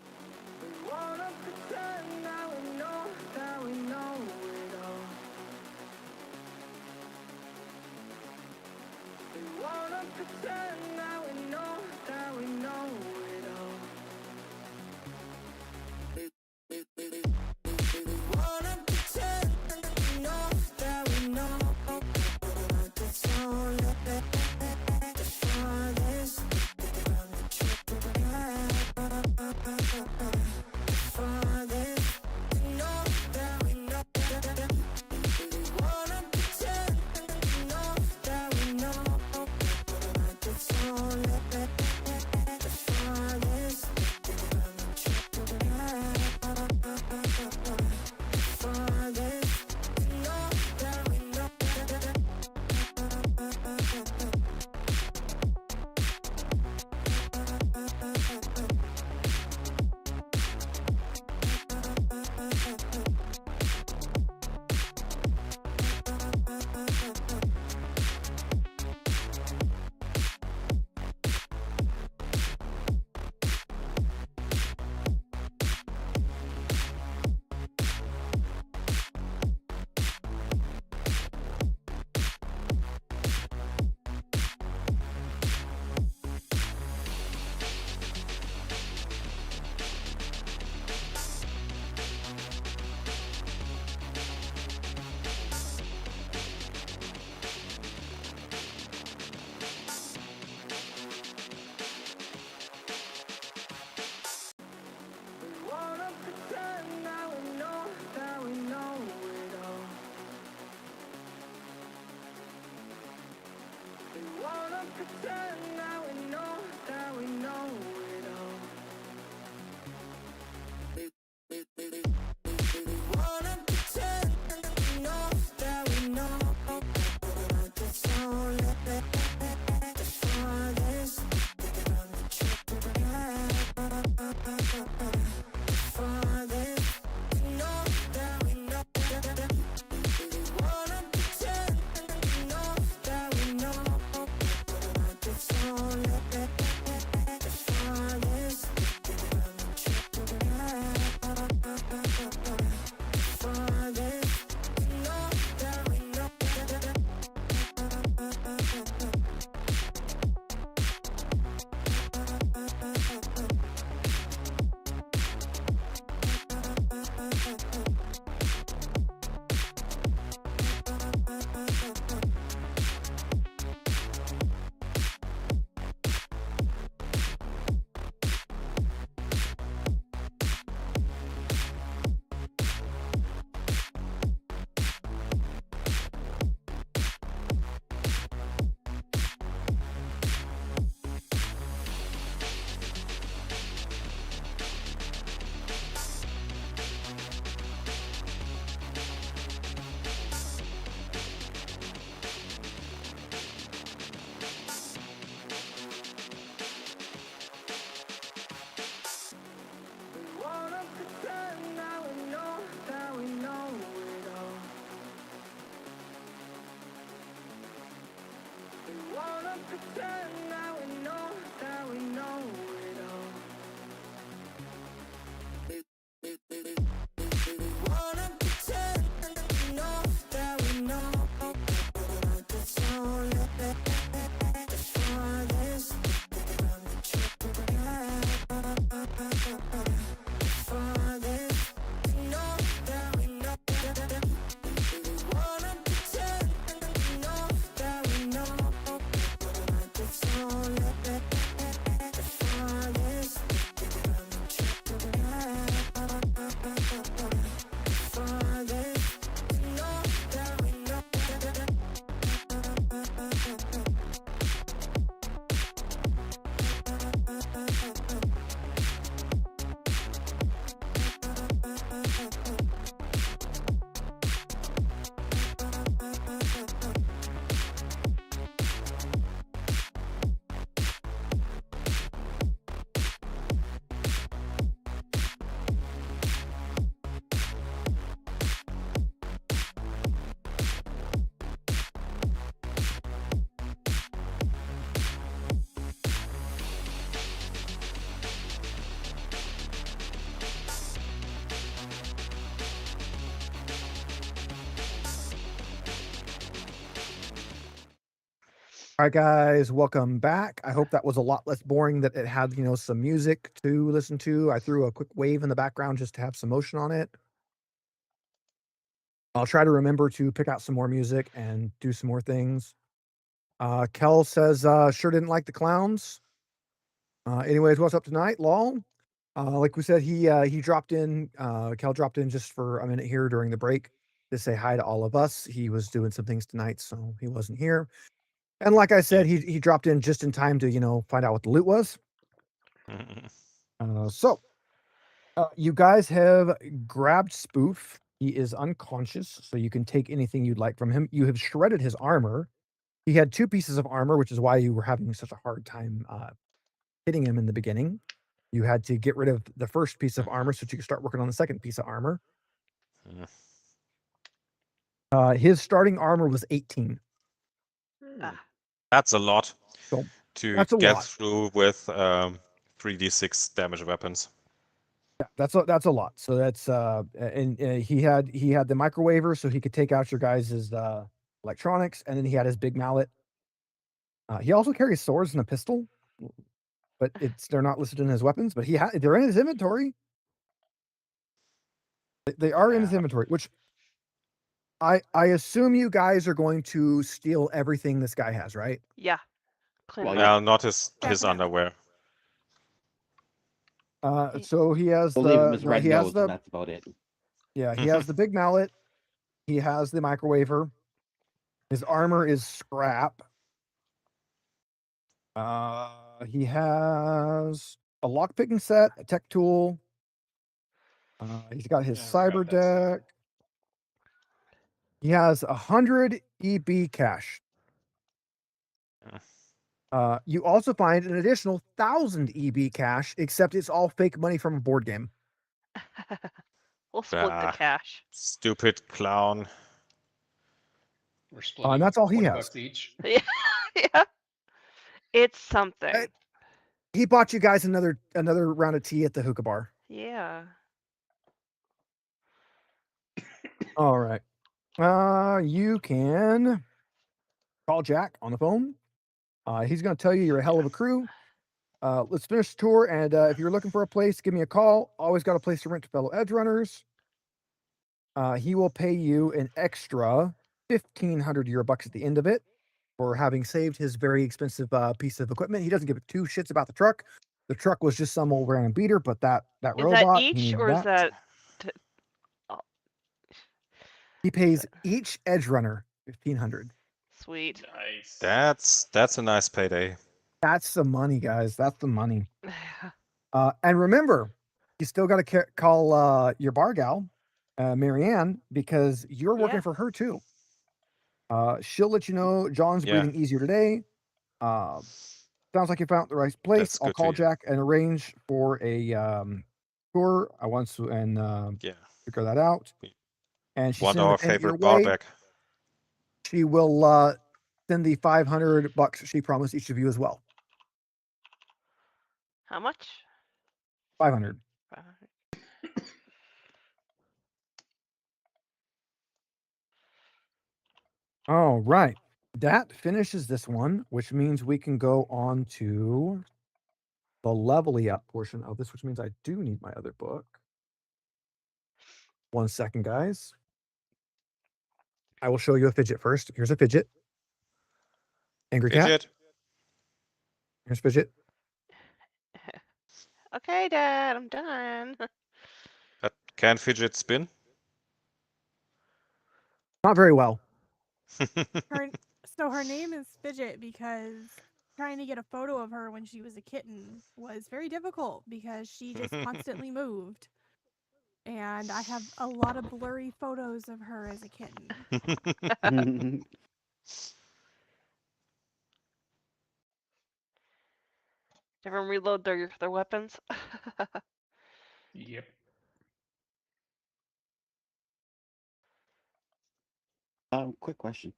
All right, guys, welcome back. I hope that was a lot less boring, that it had, some music to listen to. I threw a quick wave in the background just to have some motion on it. I'll try to remember to pick out some more music and do some more things. Kel says, sure didn't like the clowns. Anyways, what's up tonight, lol? Like we said, he dropped in, Kel dropped in just for a minute here during the break to say hi to all of us. He was doing some things tonight, so he wasn't here. And like I said, he dropped in just in time to, find out what the loot was. So you guys have grabbed Spoof. He is unconscious, so you can take anything you'd like from him. You have shredded his armor. He had 2 pieces of armor, which is why you were having such a hard time hitting him in the beginning. You had to get rid of the first piece of armor so that you could start working on the second piece of armor. His starting armor was 18. That's a lot So to that's a get lot. through with 3d6 damage weapons. Yeah, that's a lot. So that's and he had the microwaver, so he could take out your guys' electronics, and then he had his big mallet. He also carries swords and a pistol, but they're not listed in his weapons. But they're in his inventory. They are in his inventory, which I assume you guys are going to steal everything this guy has, right? Yeah. Clean Well, it yeah. up. Not his Definitely. underwear. So he has We'll leave him his red he has nose, the and that's about it. yeah, he has the big mallet. He has the microwaver. His armor is scrap. He has a lockpicking set, a tech tool. He's got his Yeah, I cyber forgot that stuff. deck. He has 100 EB cash. You also find an additional 1,000 EB cash, except it's all fake money from a board game. We'll split the Ah. cash. Stupid clown. We're splitting that's all he 20 has. bucks each. Yeah. Yeah. It's something. He bought you guys another round of tea at the hookah bar. Yeah. All right. You can call Jack on the phone. He's going to tell you you're a hell of a crew. Let's finish the tour, and if you're looking for a place, give me a call. Always got a place to rent to fellow edgerunners. He will pay you an extra 1,500 Eurobucks at the end of it for having saved his very expensive piece of equipment. He doesn't give 2 shits about the truck. The truck was just some old random beater, but that Is robot, that he each needed or is that? He pays each edgerunner 1,500. Sweet. Nice. That's a nice payday. That's the money, guys. That's the money. And remember, you still got to call your bar gal, Marianne, because you're working Yeah. for her too. She'll let you know John's Yeah. breathing easier today. Sounds like you found the right place. That's I'll good to call hear. Jack and arrange for a tour. I want to Yeah. figure that out. And she's Want sending our the payment your favorite bar way. back. She will send the $500 she promised each of you as well. How much? 500. 500. All right. That finishes this one, which means we can go on to the leveling up portion of this, which means I do need my other book. 1 second, guys. I will show you a fidget first. Here's a fidget. Angry cat. Fidget. Here's fidget. Okay, Dad, I'm done. But can fidget spin? Not very well. So her name is Fidget because trying to get a photo of her when she was a kitten was very difficult because she just constantly moved. And I have a lot of blurry photos of her as a kitten. Everyone reload their weapons. Yep. Quick question.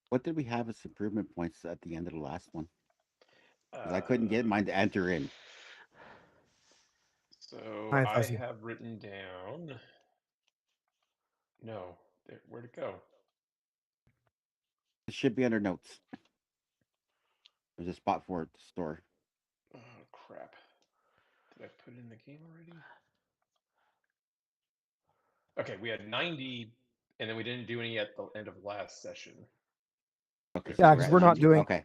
What did we have as improvement points at the end of the last one? 'Cause I couldn't get mine to enter in. So Hi, I Fuzzy. have written down. No, where'd it go? It should be under notes. There's a spot for it to store. Oh crap! Did I put it in the game already? Okay, we had 90, and then we didn't do any at the end of last session. Okay, Yeah, so because at we're not 90? doing. Okay,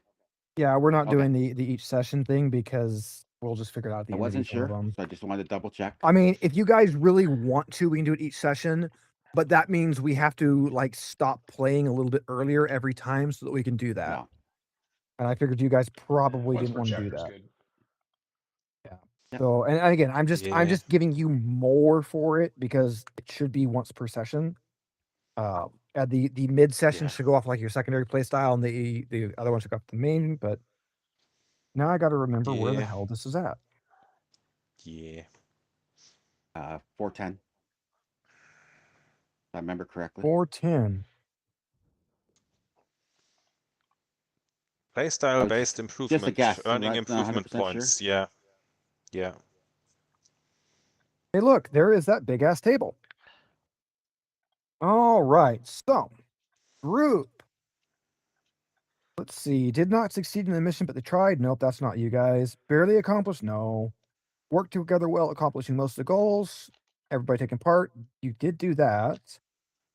Yeah, we're not Okay. doing the each session thing because we'll just figure it out at the I end of wasn't each one sure, of them. so I just wanted to double check. I mean, if you guys really want to, we can do it each session, but that means we have to like stop playing a little bit earlier every time so that we can do that. No. And I figured you guys probably Once didn't per want to do chapter's that. good. Yep. So, and again, I'm just Yeah. giving you more for it because it should be once per session. At the mid session Yeah. should go off like your secondary play style, and the other one should go off the main. But now I got to remember where the Yeah. hell this is at. Yeah. 410. If I remember correctly. 410. Playstyle based improvement. guess, Earning right? Not improvement 100% sure. points. Yeah. Yeah. Hey, look, there is that big ass table. All right, so group. Let's see. Did not succeed in the mission, but they tried. Nope, that's not you guys. Barely accomplished. No. Worked together well, accomplishing most of the goals. Everybody taking part. You did do that.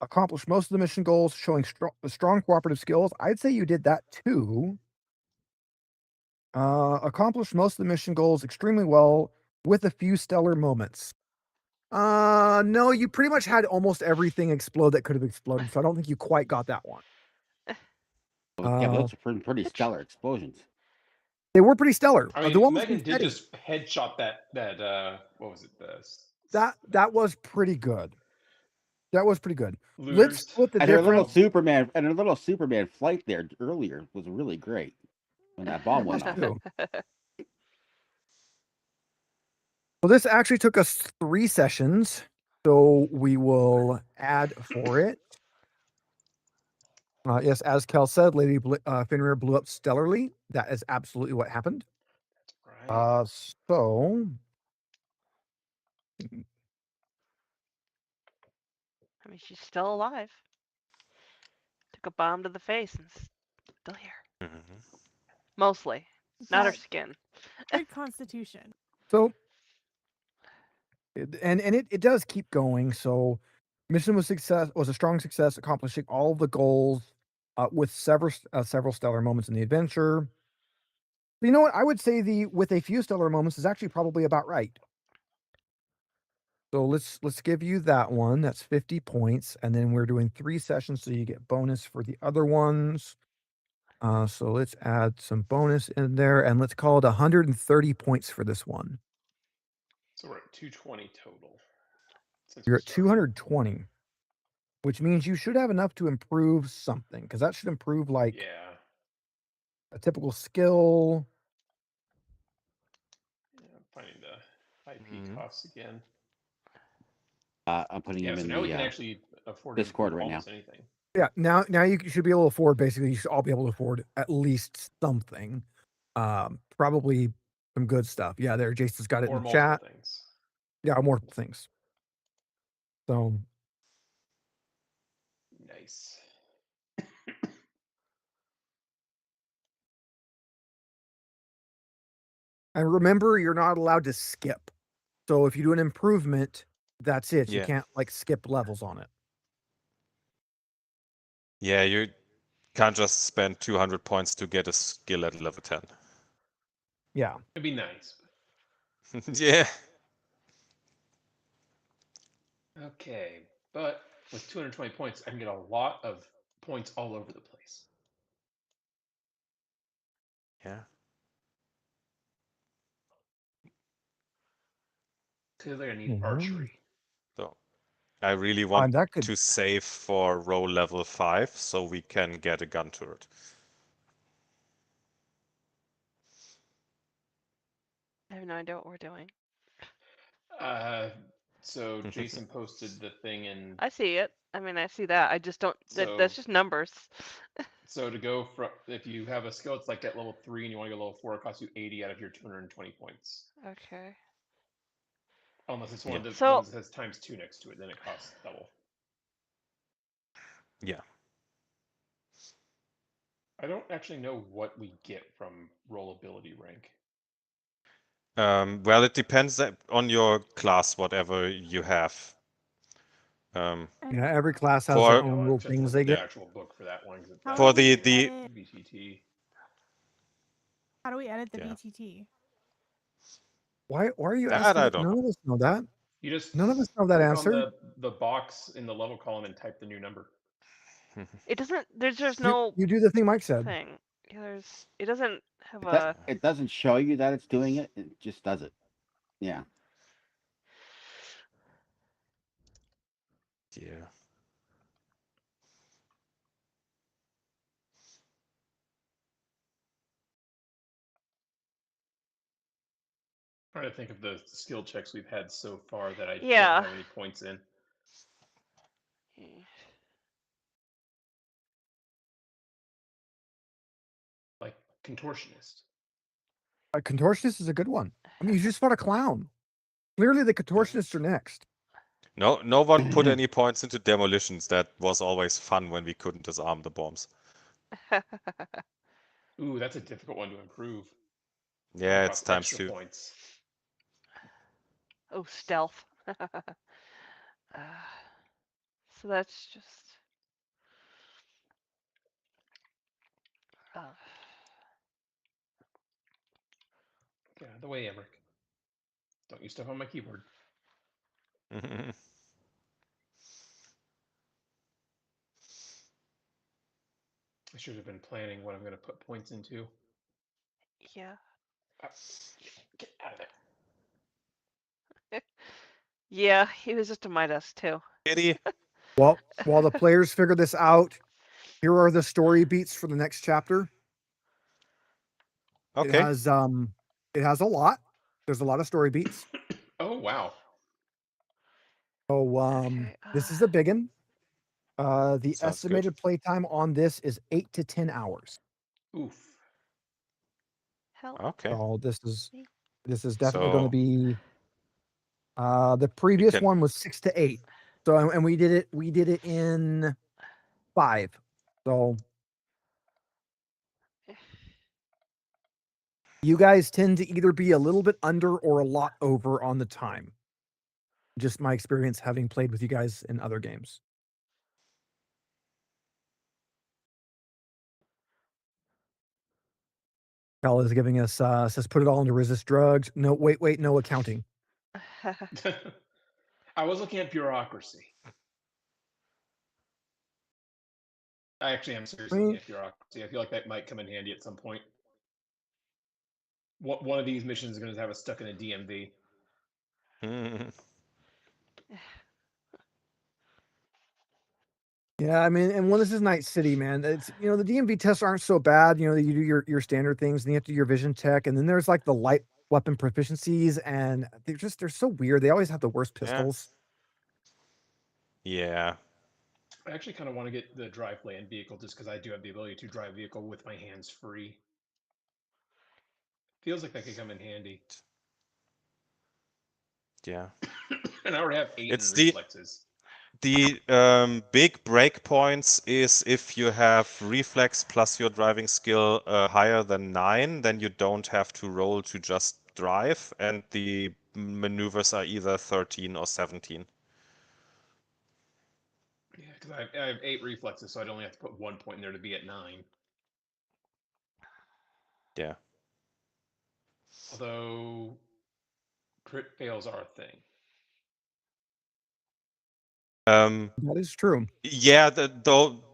Accomplished most of the mission goals, showing strong cooperative skills. I'd say you did that too. Accomplished most of the mission goals extremely well with a few stellar moments. No, you pretty much had almost everything explode that could have exploded, so I don't think you quite got that one. Yeah, those are pretty stellar explosions. They were pretty stellar. I mean, The one with Megan did confetti, just headshot that what was it? that was pretty good. That was pretty good. Let's Looters. split the And her little difference. Superman flight there earlier was really great when that bomb went off. Too. Well, this actually took us 3 sessions, so we will add for it. Yes, as Kel said, Lady Fenrir blew up stellarly. That is absolutely what happened. Right. So I mean, she's still alive. Took a bomb to the face and still here. Mhm. Mostly, not her But skin. good constitution. So, it does keep going. So, mission was a strong success, accomplishing all the goals with several stellar moments in the adventure. You know what? I would say with a few stellar moments is actually probably about right. So let's give you that one. That's 50 points, and then we're doing 3 sessions, so you get bonus for the other ones. So let's add some bonus in there, and let's call it 130 points for this one. So we're at 220 total. since You're we at started. 220, which means you should have enough to improve something, because that should improve like Yeah. a typical skill. I'm finding the IP Mhm. costs again. I'm putting Yeah, him so in now we can the actually afford to Discord improve right now. almost anything. Yeah, now you should be able to afford, basically, you should all be able to afford at least something. Probably some good stuff. Yeah, there, Jason's got it Or in the multiple chat. things. Yeah, more things. So, Nice. and remember, you're not allowed to skip. So if you do an improvement, that's it. You Yeah. can't like skip levels on it. Yeah, you can't just spend 200 points to get a skill at level 10. Yeah. It'd be nice. Yeah. Okay, but with 220 points, I can get a lot of points all over the place. Yeah. Clearly, I need Mhm. archery. So I really want that could to save for row level 5 so we can get a gun turret. I have no idea what we're doing. So Jason posted the thing in. I see it. I mean, I see that. I just don't. That's just numbers. So to go from, if you have a skill, it's like at level 3 and you want to go level 4, it costs you 80 out of your 220 points. Okay. Unless it's one of the So- ones that has ×2 next to it, then it costs double. Yeah. I don't actually know what we get from rollability rank. Well, it depends on your class, whatever you have. Yeah, every class has For- their You know, own I'll little just things look they at the get. actual book for that one. 'cause How For do we the edit- BTT. How do we edit the Yeah. BTT? Why are you That asking? I That? don't None know. of us know that. You just None of us know that click answer. on the box in the level column and type the new number. It doesn't. There's no You do the thing Mike said. thing. Yeah, it doesn't have It doesn't show you that it's doing it. It just does it. Yeah. Yeah. I'm trying to think of the skill checks we've had so far that I Yeah. don't have any points in. Like contortionist. A contortionist is a good one. I mean, you just fought a clown. Clearly, the contortionists are next. No one put any points into demolitions. That was always fun when we couldn't disarm the bombs. Ooh, that's a difficult one to improve. Yeah, That it's costs ×2. points. Oh, stealth. So that's just. Get out of the way, Emmerich. Don't use stuff on my keyboard. I should have been planning what I'm going to put points into. Yeah. Get out of there. Yeah, he was just a Midas too. Kitty. Well, while the players figure this out, here are the story beats for the next chapter. Okay. It has a lot. There's a lot of story beats. Oh wow. So Okay, this is a big one. The Sounds good. estimated playtime on this is 8 to 10 hours. Oof. Hell. Okay. So this is definitely going to So be. The previous can- one was 6 to 8. So and we did it in 5. So you guys tend to either be a little bit under or a lot over on the time. Just my experience having played with you guys in other games. Cal is giving us says put it all into resist drugs. No, wait, no accounting. I was looking at bureaucracy. I actually am seriously looking at bureaucracy. I feel like that might come in handy at some point. One of these missions is going to have us stuck in a DMV. Yeah, I mean, and when this is Night City, man, it's the DMV tests aren't so bad. You do your standard things, and you have to do your vision check, and then there's like the light weapon proficiencies, and they're so weird. They always have the worst pistols. Yeah. I actually kind of want to get the drive land vehicle just because I do have the ability to drive vehicle with my hands free. Feels like that could come in handy. Yeah. And I already have 8 It's in the reflexes. big breakpoints is if you have reflex plus your driving skill higher than 9, then you don't have to roll to just drive, and the maneuvers are either 13 or 17. Yeah, because I have 8 reflexes, so I'd only have to put 1 point in there to be at 9. Yeah. Although crit fails are a thing. That is true. Yeah, though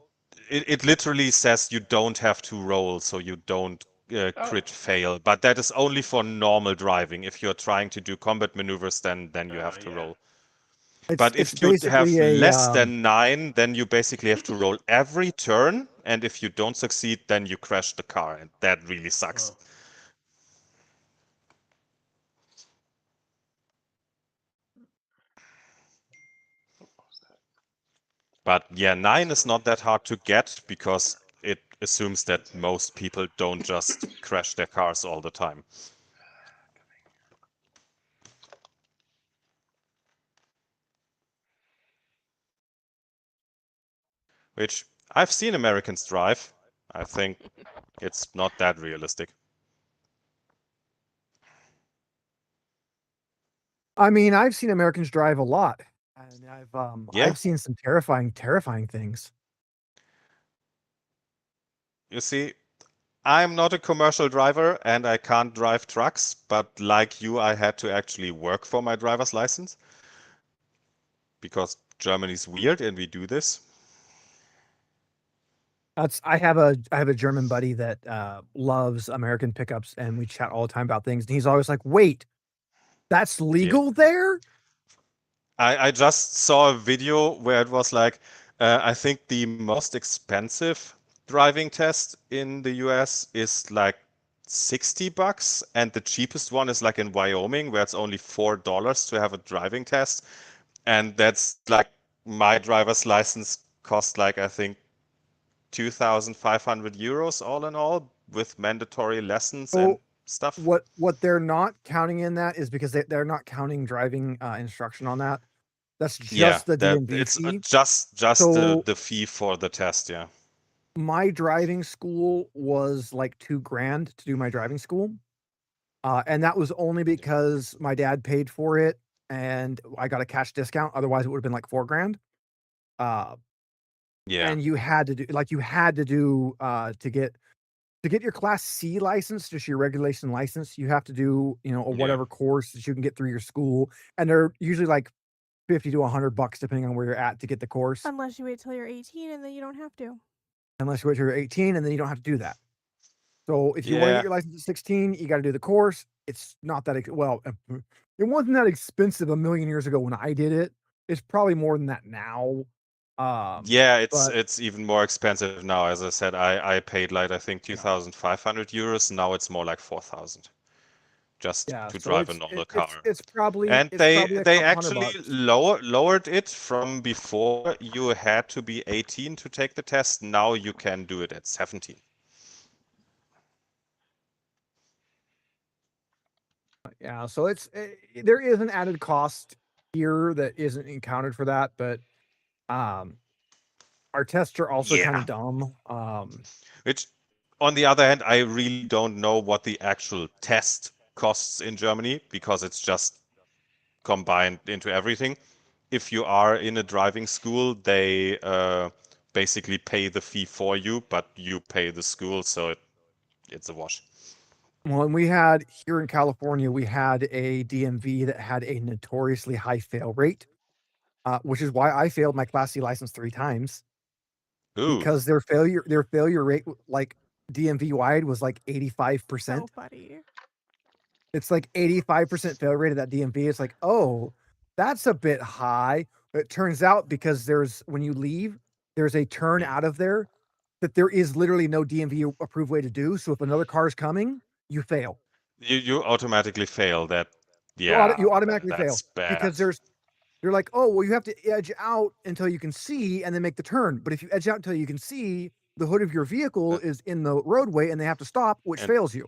it literally says you don't have to roll, so you don't crit fail. But that is only for normal driving. If you're trying to do combat maneuvers, then you have to Yeah. roll. It's But it's if you have basically a less than 9, then you basically have to roll every turn, and if you don't succeed, then you crash the car, and that really sucks. Oh. But yeah, 9 is not that hard to get because it assumes that most people don't just crash their cars all the time. Which I've seen Americans drive. I think it's not that realistic. I mean, I've seen Americans drive a lot, and Yeah. I've seen some terrifying things. You see, I'm not a commercial driver and I can't drive trucks, but like you, I had to actually work for my driver's license because Germany's weird and we do this. I have a German buddy that loves American pickups, and we chat all the time about things. And he's always like, "Wait, that's legal there?" I just saw a video where it was like, I think the most expensive driving test in the US is like $60, and the cheapest one is like in Wyoming, where it's only $4 to have a driving test. And that's like my driver's license cost like I think 2,500 euros all in all with mandatory lessons and stuff. What they're not counting in that is because they're not counting driving instruction on that. That's just the DMV it's fee. just So- the fee for the test. Yeah. My driving school was like $2,000 to do my driving school. And that was only because my dad paid for it and I got a cash discount. Otherwise, it would have been like $4,000. Yeah. And you had to do to get your class C license, just your regulation license, you have to do, a whatever course that you can get through your school. And they're usually like $50 to $100 depending on where you're at to get the course. Unless you wait till you're 18 and then you don't have to. Unless you wait till you're 18 and then you don't have to do that. So if you want to Yeah. get your license at 16, you got to do the course. It's not that it wasn't that expensive a million years ago when I did it. It's probably more than that now. Yeah, but- it's even more expensive now. As I said, I paid like I think 2,500 euros. Now it's more like 4,000 just Yeah, to so drive a normal car. It's probably And it's they probably a they couple $100 actually bucks. lowered it from before you had to be 18 to take the test. Now you can do it at 17. Yeah, so there is an added cost here that isn't accounted for that, but our tests are also kind Yeah. of dumb. Which, on the other hand, I really don't know what the actual test costs in Germany because it's just combined into everything. If you are in a driving school, they basically pay the fee for you, but you pay the school, so it's a wash. Well, and we had here in California, we had a DMV that had a notoriously high fail rate, which is why I failed my Class C license 3 times. Ooh. Because their failure rate, like DMV wide, was like 85%. So funny. It's like 85% failure rate of that DMV. It's like, oh, that's a bit high. But it turns out because when you leave, there's a turn out of there that there is literally no DMV approved way to do. So if another car is coming, you fail. You automatically fail that. Yeah, You automatically fail that's bad. because They're like, oh, well, you have to edge out until you can see and then make the turn. But if you edge out until you can see, the hood of your vehicle is in the roadway and they have to stop, which And- fails you.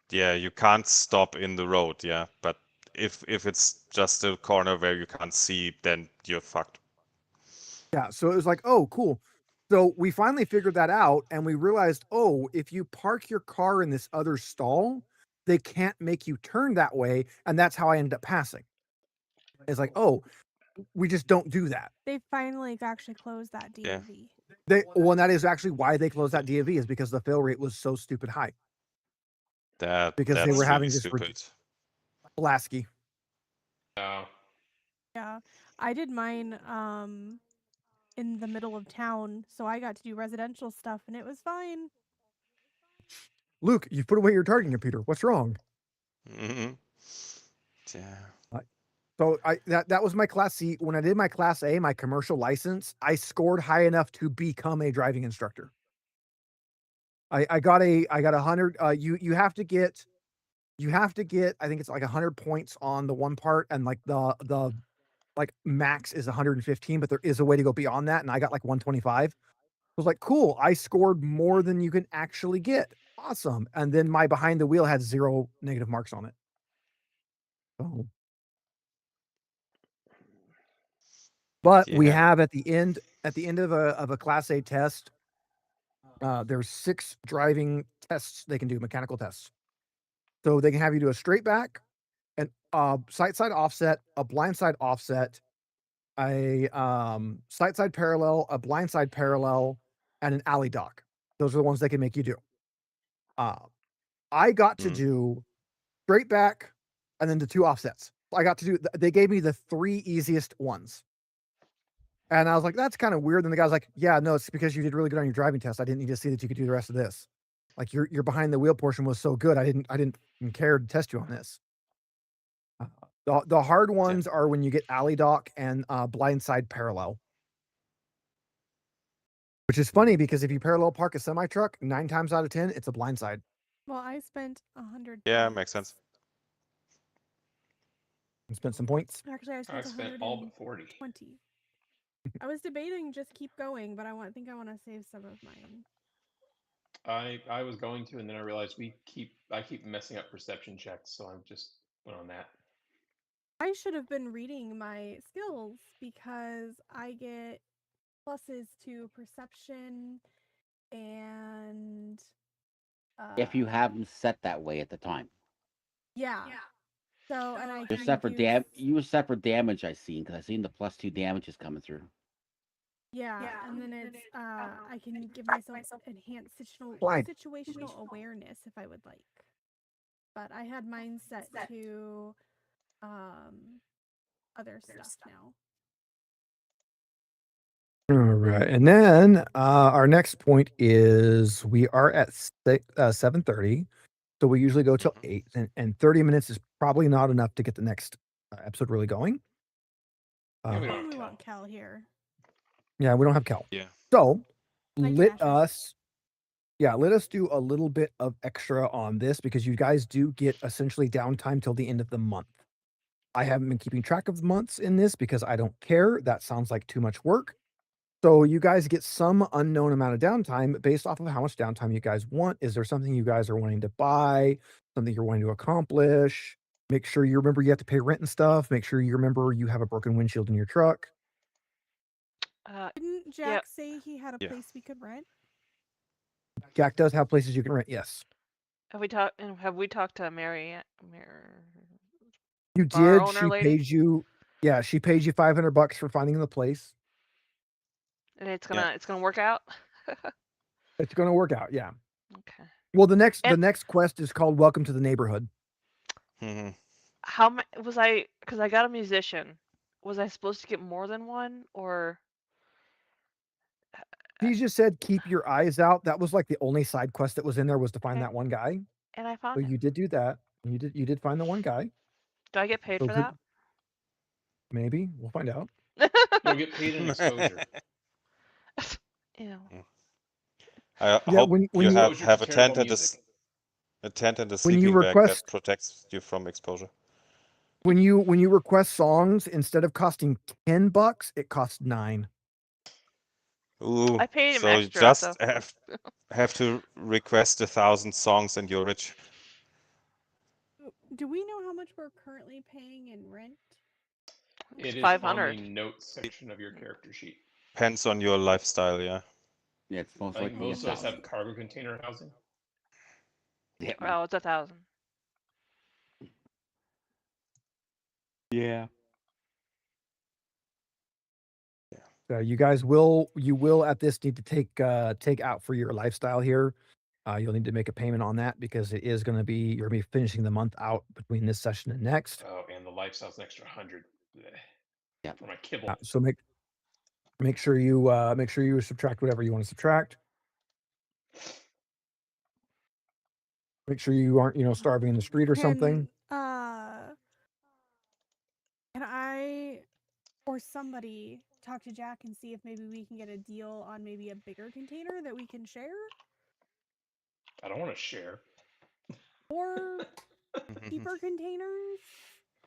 Yeah, you can't stop in the road, yeah. But if it's just a corner where you can't see, then you're fucked. Yeah, so it was like, oh, cool. So we finally figured that out and we realized, oh, if you park your car in this other stall, they can't make you turn that way. And that's how I ended up passing. It's like, oh, we just don't do that. They finally actually closed that Yeah. DMV. And that is actually why they closed that DMV, is because the fail rate was so stupid high. Because they That's were having really this stupid. Lasky. Oh. Yeah, I did mine in the middle of town, so I got to do residential stuff, and it was fine. Luke, you put away your targeting computer. What's wrong? Mm-hmm. Yeah. So that was my Class C. When I did my Class A, my commercial license, I scored high enough to become a driving instructor. I got 100. You have to get I think it's like 100 points on the one part, and like the like max is 115, but there is a way to go beyond that, and I got like 125. I was like, cool, I scored more than you can actually get. Awesome. And then my behind the wheel had 0 negative marks on it. So, but we Yeah. have at the end of a Class A test, there's 6 driving tests they can do, mechanical tests. So they can have you do a straight back, an sight side offset, a blind side offset, a sight side parallel, a blind side parallel, and an alley dock. Those are the ones they can make you do. I got to do straight back and then the 2 offsets. I got to do, they gave me the 3 easiest ones. And I was like, that's kind of weird. And the guy's like, yeah, no, it's because you did really good on your driving test. I didn't need to see that you could do the rest of this. Like your behind the wheel portion was so good. I didn't care to test you on this. The hard ones are when you get alley dock and blindside parallel. Which is funny because if you parallel park a semi truck, 9 times out of 10, it's a blindside. Well, I spent 100. Yeah, points. makes sense. You spent some points. Actually, I spent, I spent all but 40. 120. I was debating just keep going, but I think I want to save some of mine. I was going to, and then I realized I keep messing up perception checks, so I just went on that. I should have been reading my skills because I get pluses to perception and If you have them set that way at the time. yeah. So and I You're can set for use- you were set for damage. I seen because I seen the +2 damages coming through. Yeah, and then it's I can give myself enhanced Slide. situational awareness if I would like. But I had mine set to other stuff now. All right. And then our next point is we are at 7:30. So we usually go till 8, and 30 minutes is probably not enough to get the next episode really going. Yeah, we don't have We Cal. want Cal here. Yeah, we don't have Cal. Yeah. So Like let Asher. us do a little bit of extra on this because you guys do get essentially downtime till the end of the month. I haven't been keeping track of months in this because I don't care. That sounds like too much work. So you guys get some unknown amount of downtime based off of how much downtime you guys want. Is there something you guys are wanting to buy? Something you're wanting to accomplish? Make sure you remember you have to pay rent and stuff. Make sure you remember you have a broken windshield in your truck. Didn't Jack say he had a place we could rent? Jack does have places you can rent. Yes, Have we talked to Marianne? you Our did. owner She lady? paid you. Yeah, she paid you $500 for finding the place. And it's gonna work out. It's going to work out. Yeah. Okay. Well, the next quest is called Welcome to the Neighborhood. Mm-hmm. How was I? Because I got a musician. Was I supposed to get more than one, or? He just said keep your eyes out. That was like the only side quest that was in there was to find Okay. that one guy. And I found So him. you did do that. You did find the one guy. Do I get paid So for good- that? Maybe we'll find out. You'll get paid in exposure. Ew. I Yeah, hope when you you- have Exposure a to terrible tent and music. a tent and a When you sleeping bag request- that protects you from exposure. When you request songs, instead of costing $10, it costs $9. Ooh, I paid him so you extra, just so have to request 1,000 songs and you're rich. Do we know how much we're currently paying in rent? it's It is on 500. the notes section of your character sheet. Depends on your lifestyle, yeah. Yeah, it's most I think likely most of us 1,000. have cargo container housing. Yeah. Oh, it's 1,000. Yeah. You guys you will at this need to take out for your lifestyle here. You'll need to make a payment on that because it is going to be you're going to be finishing the month out between this session and next. Oh, and the lifestyle's an extra 100. Yeah. For my kibble. So make sure you subtract whatever you want to subtract. Make sure you aren't starving in the street or something. Can I or somebody talk to Jack and see if maybe we can get a deal on maybe a bigger container that we can share? I don't want to share. Or cheaper containers?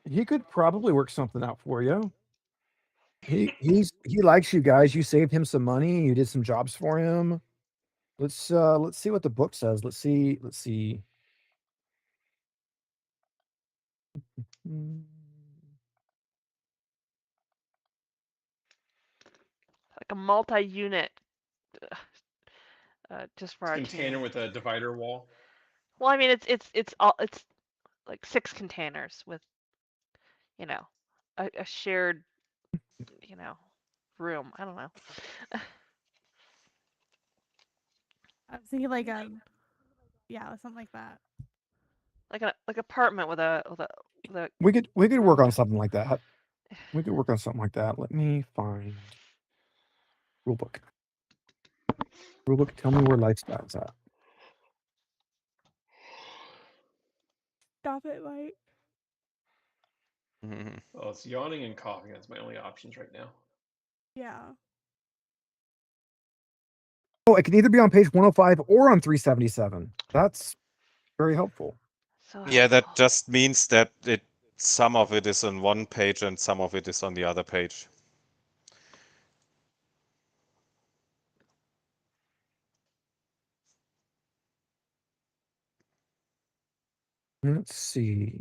He could probably work something out for you. He likes you guys. You saved him some money. You did some jobs for him. Let's see what the book says. Let's see. Mm. Like a multi-unit, just for our Container team. with a divider wall. Well, I mean, it's like 6 containers with, a shared, room. I don't know. I was thinking like something like that. Like apartment with a We could work room. on something like that. We could work on something like that. Let me find rulebook. Rulebook, tell me where lifestyle's at. Stop it, Mike. Well, it's yawning and coughing. That's my only options right now. Yeah. Oh, it can either be on page 105 or on 377. That's very helpful. So Yeah, that helpful. just means that some of it is on one page and some of it is on the other page. Let's see.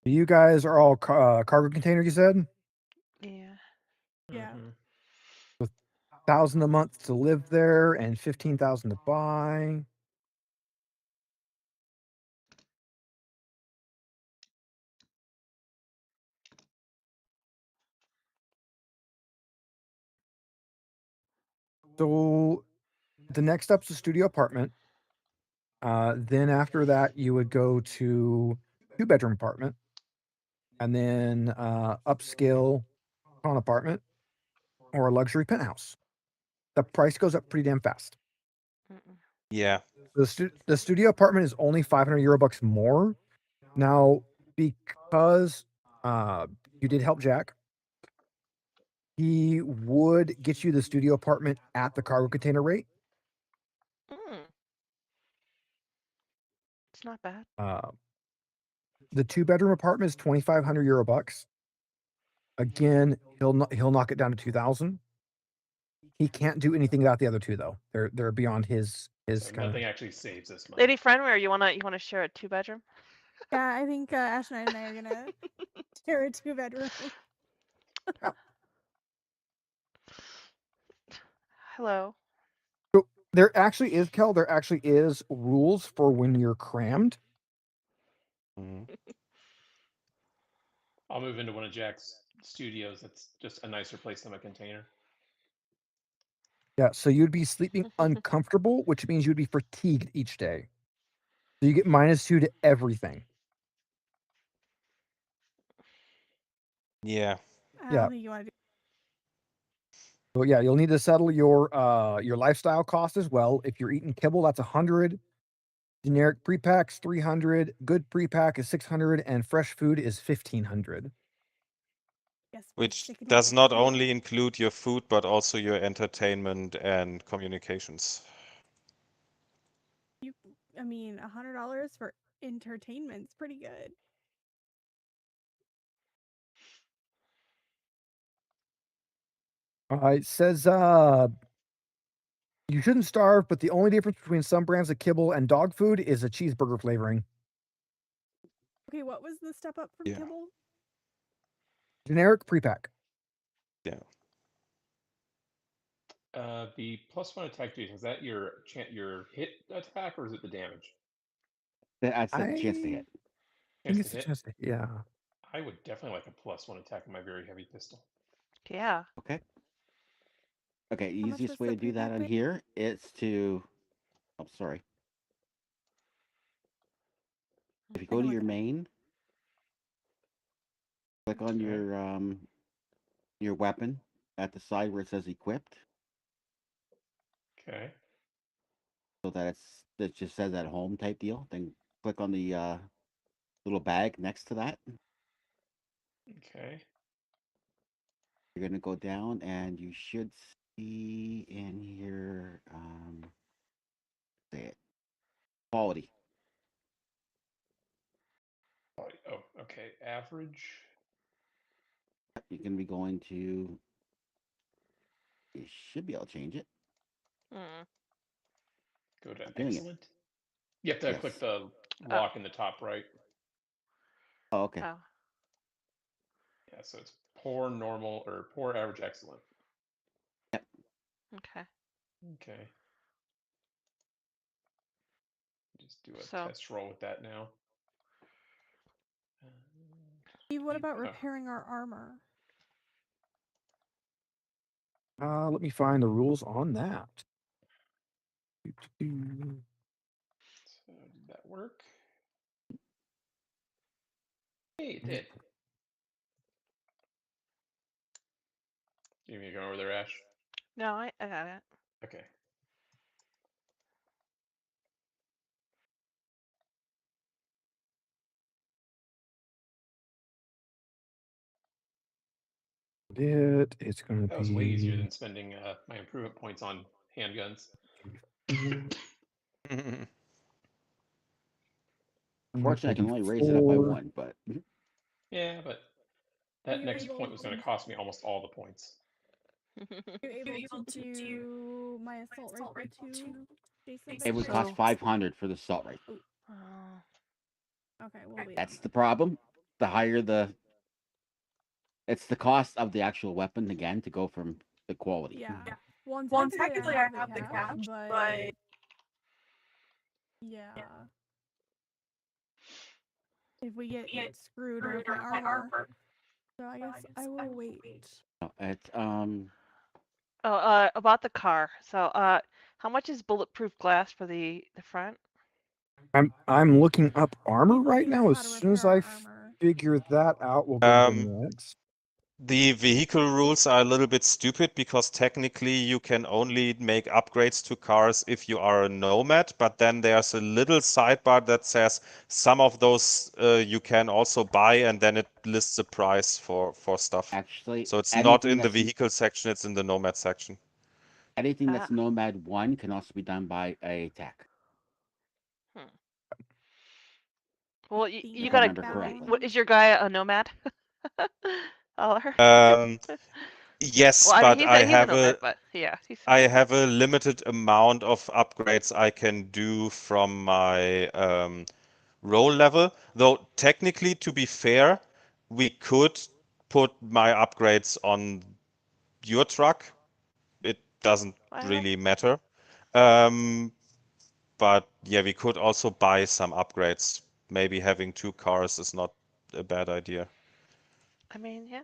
You guys are all cargo container, you said? Yeah. Yeah. 1,000 a month to live there and 15,000 to buy. So the next up's the studio apartment. Then after that, you would go to 2-bedroom apartment, and then upscale con apartment or a luxury penthouse. The price goes up pretty damn fast. Yeah. The studio apartment is only €500 more. Now, because you did help Jack, he would get you the studio apartment at the cargo container rate. It's not bad. The 2-bedroom apartment is €2,500. Again, he'll knock it down to 2,000. He can't do anything without the other two, though. They're beyond his So nothing actually saves this month. Lady Friendware, you wanna share a 2-bedroom? Yeah, I think Ash and I are gonna share a 2-bedroom. Hello. So there actually is rules for when you're crammed. I'll move into one of Jack's studios. That's just a nicer place than a container. Yeah, so you'd be sleeping uncomfortable, which means you'd be fatigued each day. So you get -2 to everything. Yeah. I don't think you want to do. So yeah, you'll need to settle your lifestyle cost as well. If you're eating kibble, that's 100. Generic prepacks 300. Good prepack is 600, and fresh food is 1,500. guess Which sticking does with not it. only include your food, but also your entertainment and communications. I mean, $100 for entertainment's pretty good. It says you shouldn't starve, but the only difference between some brands of kibble and dog food is a cheeseburger flavoring. Okay, what was the step up from Yeah. kibble? Generic pre-pack. Yeah. The +1 attack dude, is that your hit attack or is it the damage? That's the chance to I hit. think Chance it's to a hit? chance to, yeah. I would definitely like a +1 attack in my very heavy pistol. Yeah. Okay. Okay, How much easiest was way the to do that pre-pack on pay? here is to. Oh, sorry. If you I go can to look your it up. main, click on Okay. your weapon at the side where it says equipped, Okay. so that it just says at home type deal. Then click on the little bag next to that. Okay. You're gonna go down, and you should see in here. Say it. Quality. Oh, okay. Average. You're gonna be going to. You should be able to change it. Hmm. Go to Doing it. excellent. You have to Yes. click the lock in the top right. Oh, okay. Oh. Yeah, so it's poor, normal, or poor, average, excellent. Okay. Okay. Just do a So- test roll with that now. Steve, what about Oh. repairing our armor? Let me find the rules on that. Doo-doo-doo. So did that work? Hey, it did. You mean go over there, Ash? No, I got it. Okay. It's gonna That was way easier be than spending my improvement points on handguns. Unfortunately, I can only raise it up by 134. one, but Yeah, but Are that you next able point was going to to- cost me almost all the points. Are you able to do my assault rifle too, Jason? it would So- cost 500 for the assault rifle. Oh. Okay, we'll wait. That's the problem. The higher the, it's the cost of the actual weapon again to go from the quality. Yeah. Well, technically I have the cash, but yeah. If we get screwed with my armor, so I guess I will wait. No, it's Oh, about the car. So, how much is bulletproof glass for the front? I'm looking up armor He's right looking up now. As how to soon as repair I our armor. figure that out, we'll go to the next. The vehicle rules are a little bit stupid because technically you can only make upgrades to cars if you are a nomad, but then there's a little sidebar that says some of those you can also buy, and then it lists the price for stuff. actually So it's not anything in the that's vehicle section, it's in the nomad section. anything that's Ah. Nomad 1 can also be done by a tech. Well, If you I gotta. remember correctly. What is your guy a nomad? Aller? Yes, Well, I mean, but he's I a have nomad, a but yeah, he's. I have a limited amount of upgrades I can do from my role level. Though technically, to be fair, we could put my upgrades on your truck. It doesn't Well, really matter. But yeah, we could also buy some upgrades. Maybe having two cars is not a bad idea. I mean, yeah.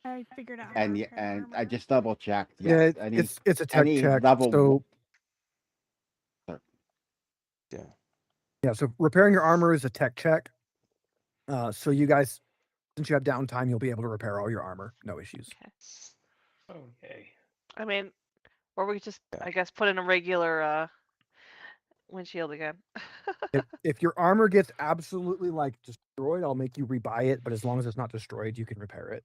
I figured out how to And repair and armor. I just double checked. Yeah, Yes, it's a tech any check. level. So Yeah. yeah, so repairing your armor is a tech check. So you guys, since you have downtime, you'll be able to repair all your armor, no issues. Okay. I mean, or we just, Yeah. I guess, put in a regular windshield again. If your armor gets absolutely like destroyed, I'll make you rebuy it. But as long as it's not destroyed, you can repair it.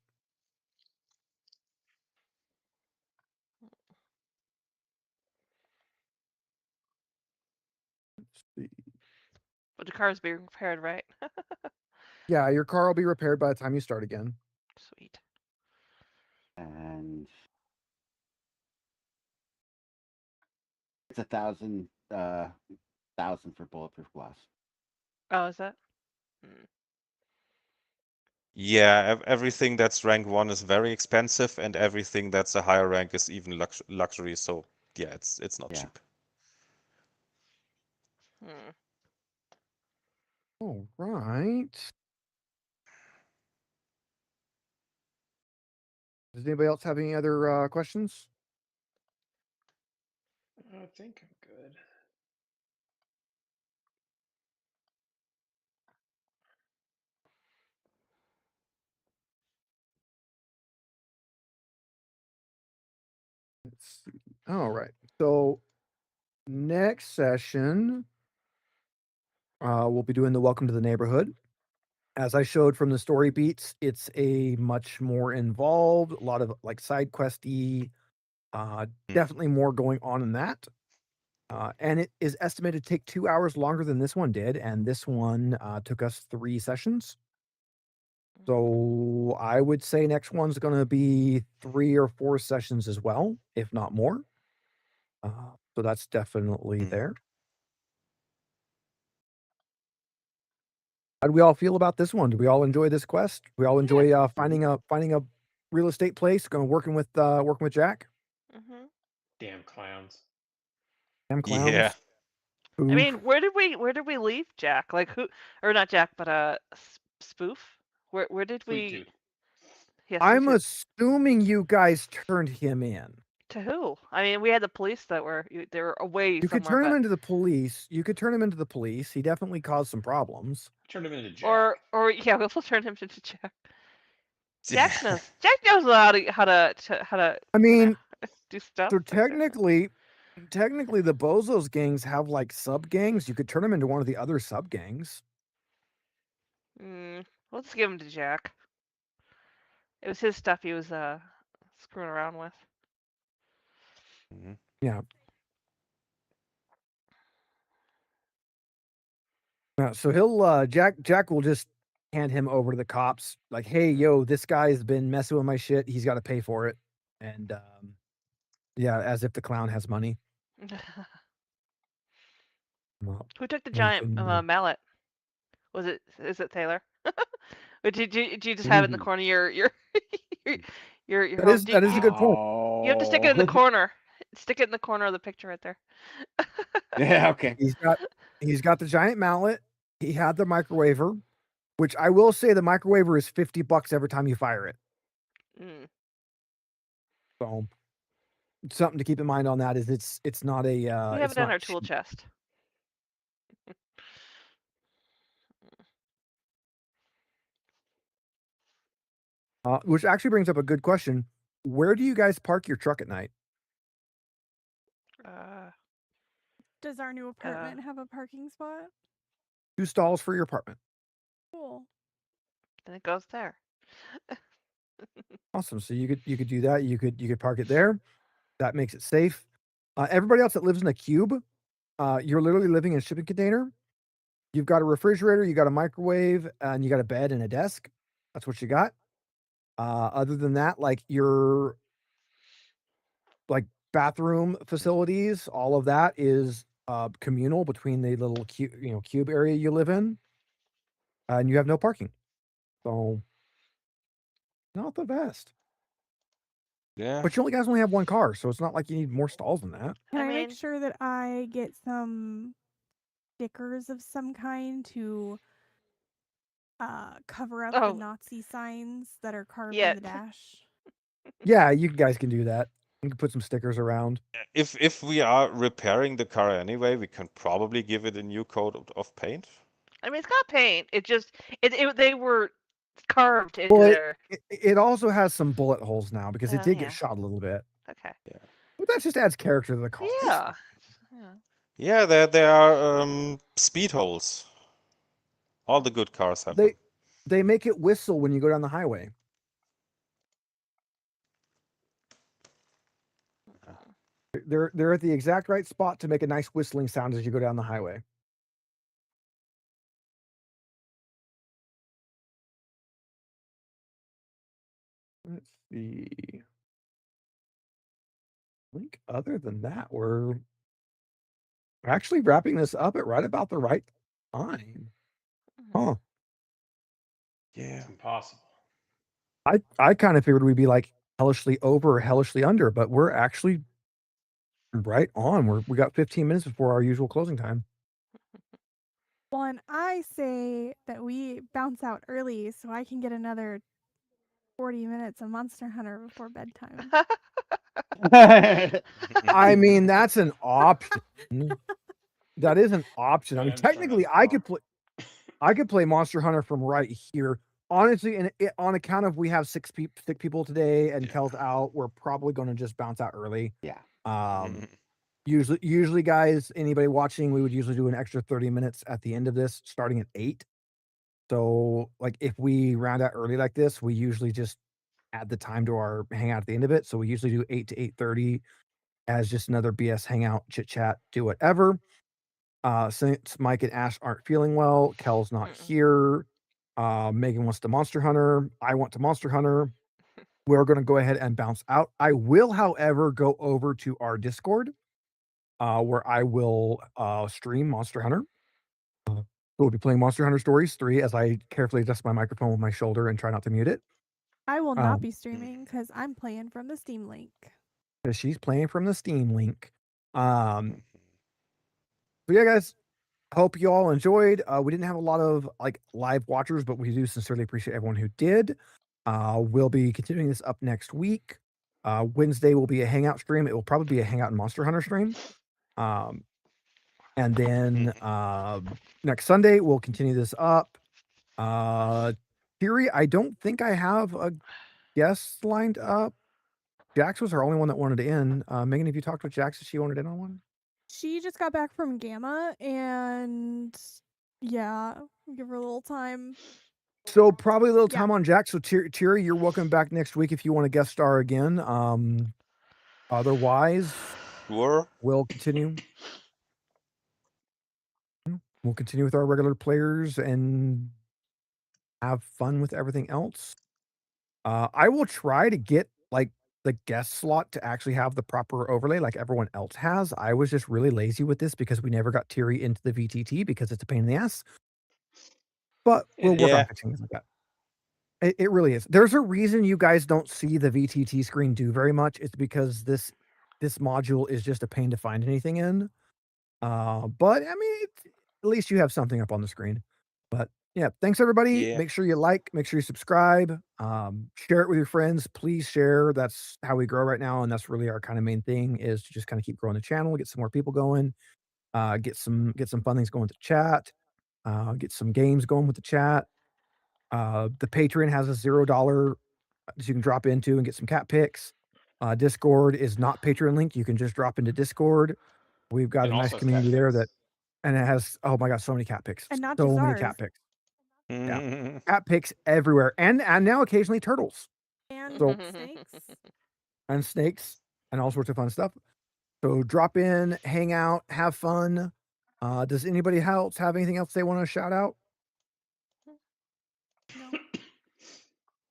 Let's see. But the car's being repaired, right? Yeah, your car will be repaired by the time you start again. Sweet. And it's 1,000 for bulletproof glass. Oh, is that? Yeah, everything that's rank 1 is very expensive, and everything that's a higher rank is even luxury. So yeah, it's not Yeah. cheap. All right. Does anybody else have any other questions? I think I'm good. Let's see. All right. So next session, we'll be doing the Welcome to the Neighborhood. As I showed from the story beats, it's a much more involved, a lot of like side questy, definitely more going on in that. And it is estimated to take 2 hours longer than this one did, and this one took us 3 sessions. So I would say next one's going to be 3 or 4 sessions as well, if not more. So that's definitely there. How do we all feel about this one? Do we all enjoy this quest? Do we all enjoy finding a real estate place, working with Jack? Mm-hmm. Damn clowns. Damn clowns. Yeah. I Oof. mean, where did we leave Jack? Like who, or not Jack, but Spoof? Where did Sweet we? tooth. Yeah, I'm Sweet Tooth. assuming you guys turned him in. To who? I mean, we had the police that were they were away You could somewhere, turn him but into the police. You could turn him into the police. He definitely caused some problems. Turned him into Jack. or yeah, we'll turn him into Jack. Jack knows. Jack knows how to. I mean, do stuff. so technically, the Bozos gangs have like sub gangs. You could turn him into one of the other sub gangs. Let's give him to Jack. It was his stuff he was screwing around with. Yeah. So he'll Jack will just hand him over to the cops. Like, hey, yo, this guy's been messing with my shit. He's got to pay for it. And yeah, as if the clown has money. Well, Who took the we giant can, mallet? Is it Taylor? Or did you just have it in the corner of your that is home? a good point. You have to stick it in the corner. Stick it in the corner of the picture right there. Yeah, okay. He's got the giant mallet. He had the microwaver, which I will say the microwaver is $50 every time you fire it. So something to keep in mind on that is it's not a we have it in our tool chest. Which actually brings up a good question. Where do you guys park your truck at night? Does our new apartment have a parking spot? 2 stalls for your apartment. Cool. Then it goes there. Awesome. So you could do that. You could park it there. That makes it safe. Everybody else that lives in a cube, you're literally living in a shipping container. You've got a refrigerator, you got a microwave, and you got a bed and a desk. That's what you got. Other than that, like your like bathroom facilities, all of that is communal between the little cube area you live in, and you have no parking. So not the best. Yeah. But you guys only have 1 car, so it's not like you need more stalls than that. Can I make sure that I get some stickers of some kind to cover up the Nazi signs that are carved in the dash? Yeah, you guys can do that. You can put some stickers around. If we are repairing the car anyway, we can probably give it a new coat of paint. I mean, it's got paint. It just they were carved into their. It also has some bullet holes now because it did yeah. get shot a little bit. Okay. Yeah. But that just adds character to the car. Yeah. Yeah, there are speed holes. All the good cars have them. They make it whistle when you go down the highway. They're at the exact right spot to make a nice whistling sound as you go down the highway. Let's see. I think other than that, we're actually wrapping this up at right about the right time. Huh. Yeah. It's impossible. I kind of figured we'd be like hellishly over or hellishly under, but we're actually right on. We got 15 minutes before our usual closing time. Well, and I say that we bounce out early so I can get another 40 minutes of Monster Hunter before bedtime. I mean, that's an option. That is an option. I mean, I'm trying not technically, to I could play Monster Hunter from right here. Honestly, and on account of we have six people today and Yeah. Kel's out, we're probably going to just bounce out early. Yeah. Usually, guys, anybody watching, we would usually do an extra 30 minutes at the end of this, starting at 8. So, like, if we round out early like this, we usually just add the time to our hangout at the end of it. So we usually do 8 to 8:30 as just another BS hangout, chit chat, do whatever. Since Mike and Ash aren't feeling well, Kel's not here. Megan wants to Monster Hunter. I want to Monster Hunter. We're going to go ahead and bounce out. I will, however, go over to our Discord, where I will stream Monster Hunter. We'll be playing Monster Hunter Stories 3 as I carefully adjust my microphone with my shoulder and try not to mute it. I will not be streaming because I'm playing from the Steam link. Because she's playing from the Steam link. But yeah, guys, hope you all enjoyed. We didn't have a lot of like live watchers, but we do sincerely appreciate everyone who did. We'll be continuing this up next week. Wednesday will be a hangout stream. It will probably be a hangout and Monster Hunter stream. And then next Sunday we'll continue this up. Theory, I don't think I have a guest lined up. Jax was our only one that wanted to in. Megan, have you talked with Jax if she wanted in on one? She just got back from Gamma, and yeah, give her a little time. So probably a little Yeah. time on Jax. So Thierry, you're welcome back next week if you want to guest star again. Otherwise, Sure. we'll continue. We'll continue with our regular players and have fun with everything else. I will try to get like the guest slot to actually have the proper overlay like everyone else has. I was just really lazy with this because we never got Thierry into the VTT because it's a pain in the ass. But we'll work on fixing things like that. It really is. There's a reason you guys don't see the VTT screen do very much. It's because this module is just a pain to find anything in. But I mean, at least you have something up on the screen. But yeah, thanks everybody. Yeah. Make sure you like, make sure you subscribe, share it with your friends. Please share. That's how we grow right now, and that's really our kind of main thing is to just kind of keep growing the channel, get some more people going, get some fun things going with the chat, get some games going with the chat. The Patreon has a $0 that you can drop into and get some cat picks. Discord is not Patreon link. You can just drop into Discord. We've got It a nice also has community cat there picks. and it has, oh my God, so many cat picks. And not so just many ours. cat picks. Cat picks everywhere. And now occasionally turtles And So- snakes. and snakes and all sorts of fun stuff. So drop in, hang out, have fun. Does anybody else have anything else they want to shout out?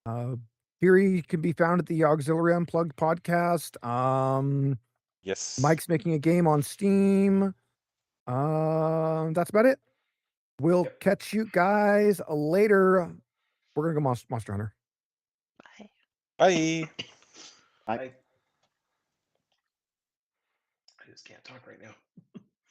No. Theory can be found at the Auxiliary Unplugged podcast. Yes. Mike's making a game on Steam. That's about it. We'll Yep. catch you guys later. We're gonna go Monster Hunter. Bye. Bye. I I just can't talk right now.